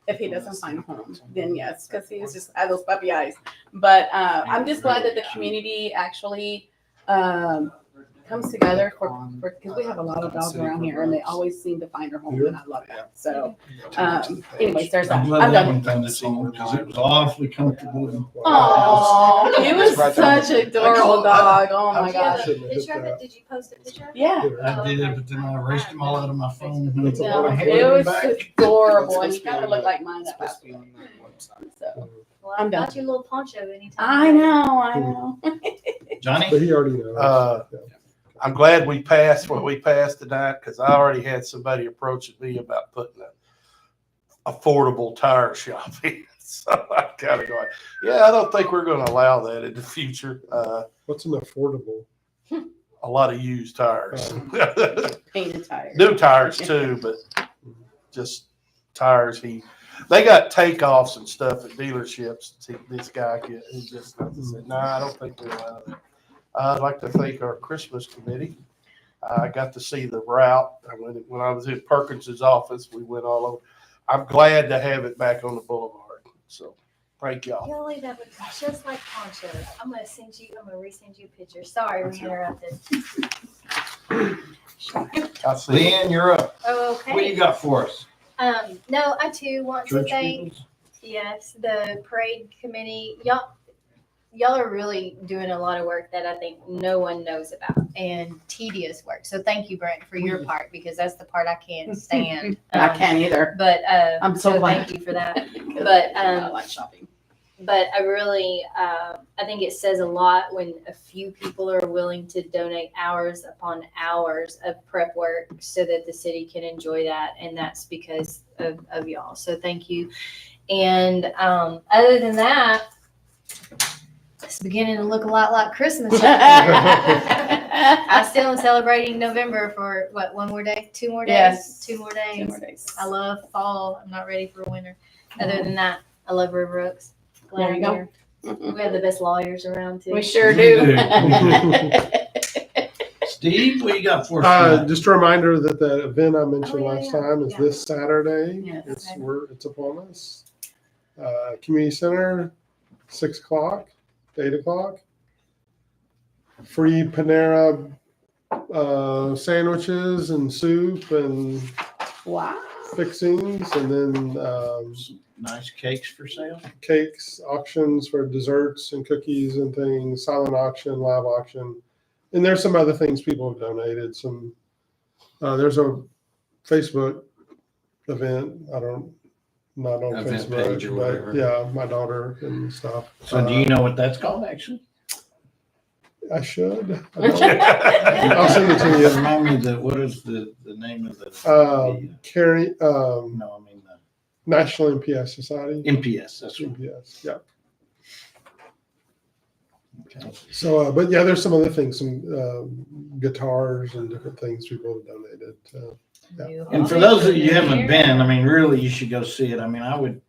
if he doesn't find a home, then yes, because he was just had those puppy eyes. But I'm just glad that the community actually comes together because we have a lot of dogs around here and they always seem to find their home and I love that. So anyways, there's that. I'm glad I'm that done. one found its home because it was awfully comfortable. and quiet. Oh, he was such an adorable dog. Oh my Do you have gosh. a picture of it? Did you post a picture? of it? Yeah. I did, but then I erased them all out of my phone. No, it was adorable and he kind of looked like mine that last week. So Well, I'm I've done. got your little poncho anytime. I know. Johnny? But he already knows. I'm glad we passed what we passed tonight because I already had somebody approaching me about putting an affordable tire shop in. So I kind of going, yeah, I don't think we're going to allow that in the future. What's an affordable? A lot of used tires. Painted tires. New tires too, but just tires. They got takeoffs and stuff at dealerships. This guy he just said, "No, I don't think we're allowed that." I'd like to thank our Christmas committee. I got to see the route. When I was in Perkins's office, we went all over. I'm glad to have it back on the boulevard. So thank y'all. Yoli, that was just like Poncho. I'm gonna resend you a picture. Sorry, we interrupted. I see. Leanne, you're up. Oh, okay. What do you got for us? No, I too want to Church thank, peoples? yes, the parade committee. Y'all are really doing a lot of work that I think no one knows about, and tedious work. So thank you, Brent, for your part, because that's the part I can't stand. I can't either. But I'm so glad. thank you for that. But I like shopping. But I really, I think it says a lot when a few people are willing to donate hours upon hours of prep work so that the city can enjoy that. And that's because of y'all. So thank you. And other than that, it's beginning to look a lot like Christmas. I still am celebrating November for what, one more day? 2 more days? Yes. 2 more days. 2 more days. I love fall. I'm not ready for winter. Other than that, I love River Oaks. Glad There you I'm go. here. We have the best lawyers around too. We sure do. Steve, what you got for us? Just a reminder that the event I mentioned Oh, yeah, last yeah. time is Yeah. this Saturday. Yes. It's upon us. Community Center, 6 o'clock, 8 o'clock. Free Panera sandwiches and soup and Wow. fixings, and then Nice cakes for sale. cakes, auctions for desserts and cookies and things, silent auction, live auction. And there's some other things people have donated. There's a Facebook event. Not on Event page or Facebook, whatever. but yeah, my daughter and stuff. So do you know what that's called, actually? I should. I don't. I'll send it to you. Remind me what is the name of the? Carrie, No, I mean the National MPS Society. MPS. That's what. MPS, yeah. Okay. So, but yeah, there's some other things, some guitars and different things people have donated. And for those of you who haven't been, I mean, really, you should go see it. I mean, I would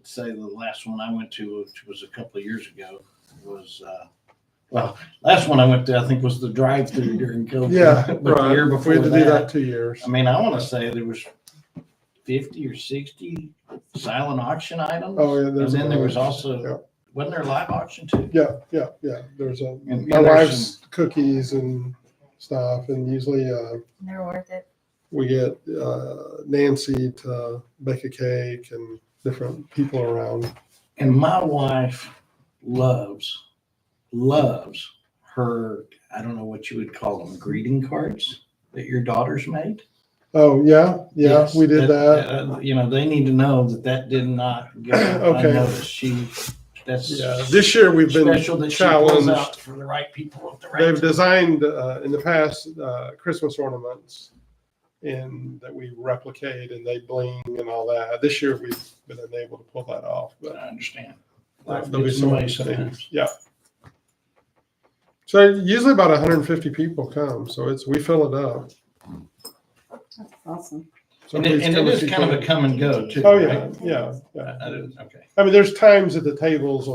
say the last one I went to, which was a couple of years ago, was last one I went to, I think, was the drive-through during COVID. Yeah, But right. the year before We had to do that 2 years. I mean, I want to say there was 50 or 60 silent auction items. Oh, yeah. And then there was yeah. also, wasn't there a live auction too? Yeah. There's And my there's wife's cookies and stuff, and usually They're worth it. we get Nancy to bake a cake and different people around. And my wife loves her, I don't know what you would call them, greeting cards that your daughters made. Oh, yeah, Yes, we did that. They need to know that did not go Okay. unnoticed. That's Yeah, this year we've been special that she pulls challenged. out for the right people at the right They've time. designed in the past Christmas ornaments and that we replicate and they bling and all that. This year we've been unable to pull that off, but I understand. there'll Life be gets in some the way other sometimes. things. Yeah. So usually about 150 people come, so we fill it up. That's awesome. So And please it come if is you kind of can. a come and go too. Oh, right? yeah. That is, okay. I mean, there's times that the tables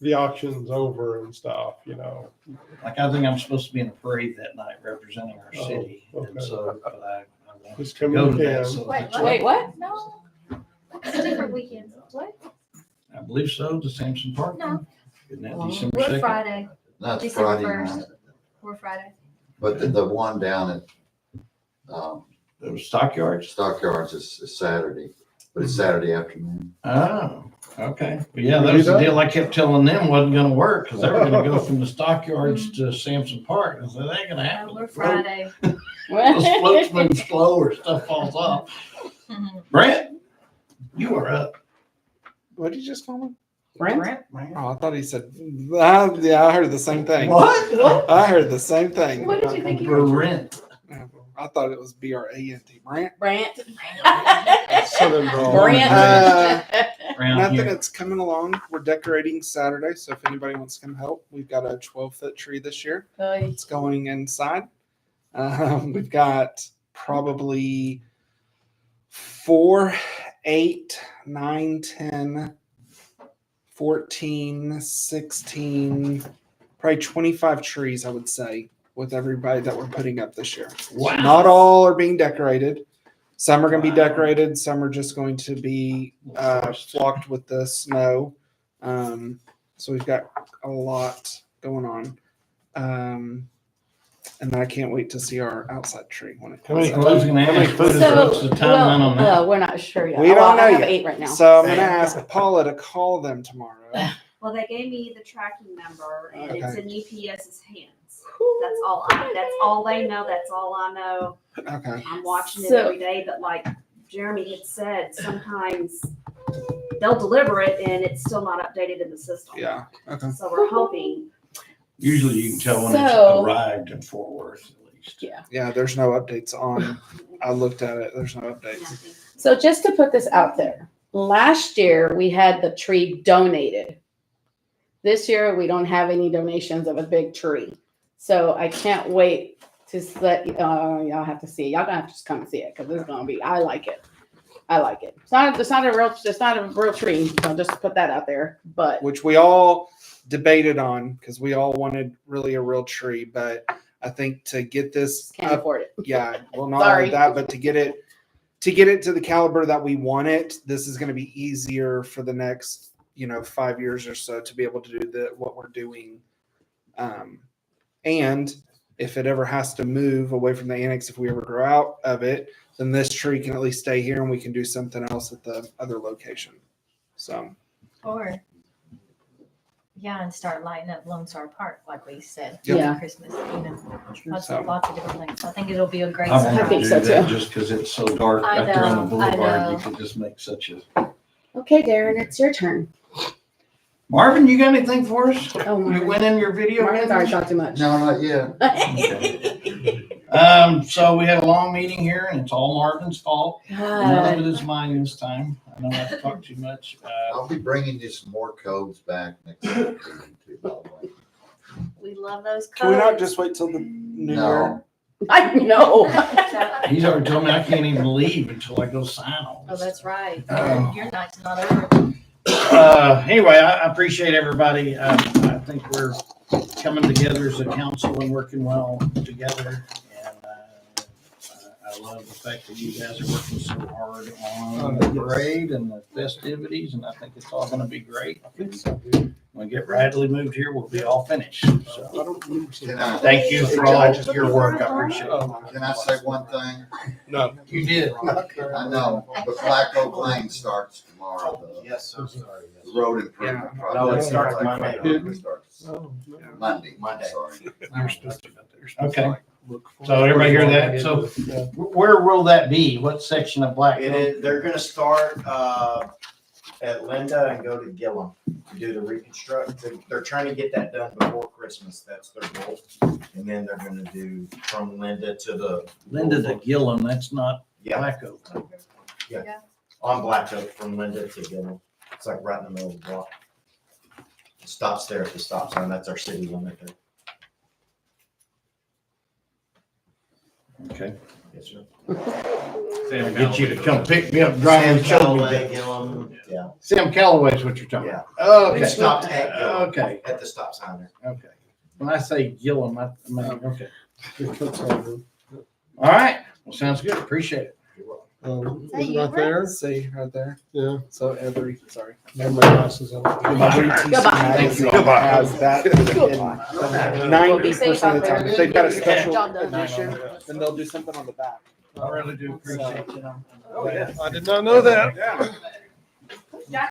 the auction's over and stuff, Like I think I'm supposed to be in a parade that night representing our Oh, city. And okay. so, but I want Just to come go when to you that. can. So Wait, what? No. It's a different weekend. What? I believe so, the Sampson Park. No. Isn't that Well, December We're 2nd? Friday. That's December Friday 1st. night. We're Friday. But the one down at Those stockyards? Stockyards is Saturday, but it's Saturday afternoon. Oh, okay. Well, yeah, We that do was the that? deal I kept telling them wasn't gonna work because they were gonna go from the stockyards to Sampson Park. I said, that ain't gonna happen. We're Friday. Those floats move slow or stuff falls off. Brent, you are up. What did you just call me? Brent? Oh, I thought he said. Yeah, I heard the same thing. What? I heard the same thing. What did you think you heard? Brent. I thought it was Brant. Brant. Brant. Southern drawl. Brant. around Nothing, here? it's coming along. We're decorating Saturday, so if anybody wants to come help, we've got a 12-foot tree this year. It's going inside. We've got probably 4, 8, 9, 10, 14, 16, probably 25 trees, I would say, with everybody that we're putting up this year. Wow. Not all are being decorated. Some are going to be decorated. Some are just going to be flocked with the snow. So we've got a lot going on. And I can't wait to see our outside tree when it comes I was gonna ask, what's the timeline on that? Well, we're not sure yet. We don't know I have yet. 8 right now. So I'm going to ask Paula to call them tomorrow. Well, they gave me the tracking number and it's Okay. in UPS's hands. That's all they know. That's all I know. Okay. I'm watching it So- every day, but like Jeremy had said, sometimes they'll deliver it and it's still not updated in the system. Yeah. Okay. So we're hoping. Usually you can tell when So- it's arrived in Fort Worth at least. Yeah. Yeah, there's no updates on. I looked at it. There's no updates. So just to put this out there, last year we had the tree donated. This year we don't have any donations of a big tree. So I can't wait to let y'all have to see it. Y'all gonna have to just come and see it because it's gonna be. I like it. I like it. It's not a real tree. So just put that out there. But Which we all debated on because we all wanted really a real tree, but I think to get this can't up, afford it. yeah, well, not Sorry. only that, but to get it to the caliber that we want it, this is going to be easier for the next 5 years or so to be able to do what we're doing. And if it ever has to move away from the annex, if we ever grow out of it, then this tree can at least stay here and we can do something else at the other location. So, Or, yeah, and start lighting up Lone Star Park, like we said. Yep. Yeah. Christmas, lots So- of different things. I think it'll be a great. I summer. want think to so, do that too. just because it's so dark I out there on the know, I boulevard. You know. could just make such a. Okay, Darren, it's your turn. Marvin, you got anything for us? Oh, You Marvin. went in your video. Marvin's already talked too much. No, not yet. So we had a long meeting here and it's all Marvin's fault. None of it is mine this time. I know I've talked too much. I'll be bringing you some more codes back next week too, by the way. We love those can we not codes. just wait till the new year? No, I know. He's already told me I can't even leave until I go sign all Oh, this. that's right. Oh. Your night's not over. Anyway, I appreciate everybody. I think we're coming together as a council and working well together. And I love the fact that you guys are working so hard on the parade and the festivities, and I think it's all gonna be great. When we get Radley moved here, we'll be all finished. So, thank you for all your work. I appreciate it. can I say one thing? No. You did. I know, but Black Oak Lane starts tomorrow. Yes, sir. Sorry. The road improvement project. No, it starts Monday. It starts Oh, Monday, Monday. sorry. They're supposed to. Okay. So everybody hear that? So where will that be? What section of Black It Oak? is, they're gonna start, at Linda and go to Gillum to do the reconstruct. They're trying to get that done before Christmas. That's their goal. And then they're gonna do from Linda to the. Linda to Gillum, that's not Yeah, Black Oak. on Black Oak from Linda to Gillum. It's like right in the middle of the block. It stops there at the stop sign. That's our city limit there. Okay. Yes, sir. I'll get you to come pick me up, drive and show me Callaway, that. Gillum, yeah. Sam Calloway's what you're talking Yeah. about. They Okay. stopped at Gillum. Okay, At the stop sign there. okay. When I say Gillum, I mean, okay. All right, well, sounds good, appreciate it. Right there. See right there. Yeah. So every sorry. I have my glasses on. Thank you. Has that Be 90% safe of the out there. time. If they've got a Good special job done. edition, then they'll do something on the back. I really do appreciate it. Oh, yeah. I did not know that. Yeah.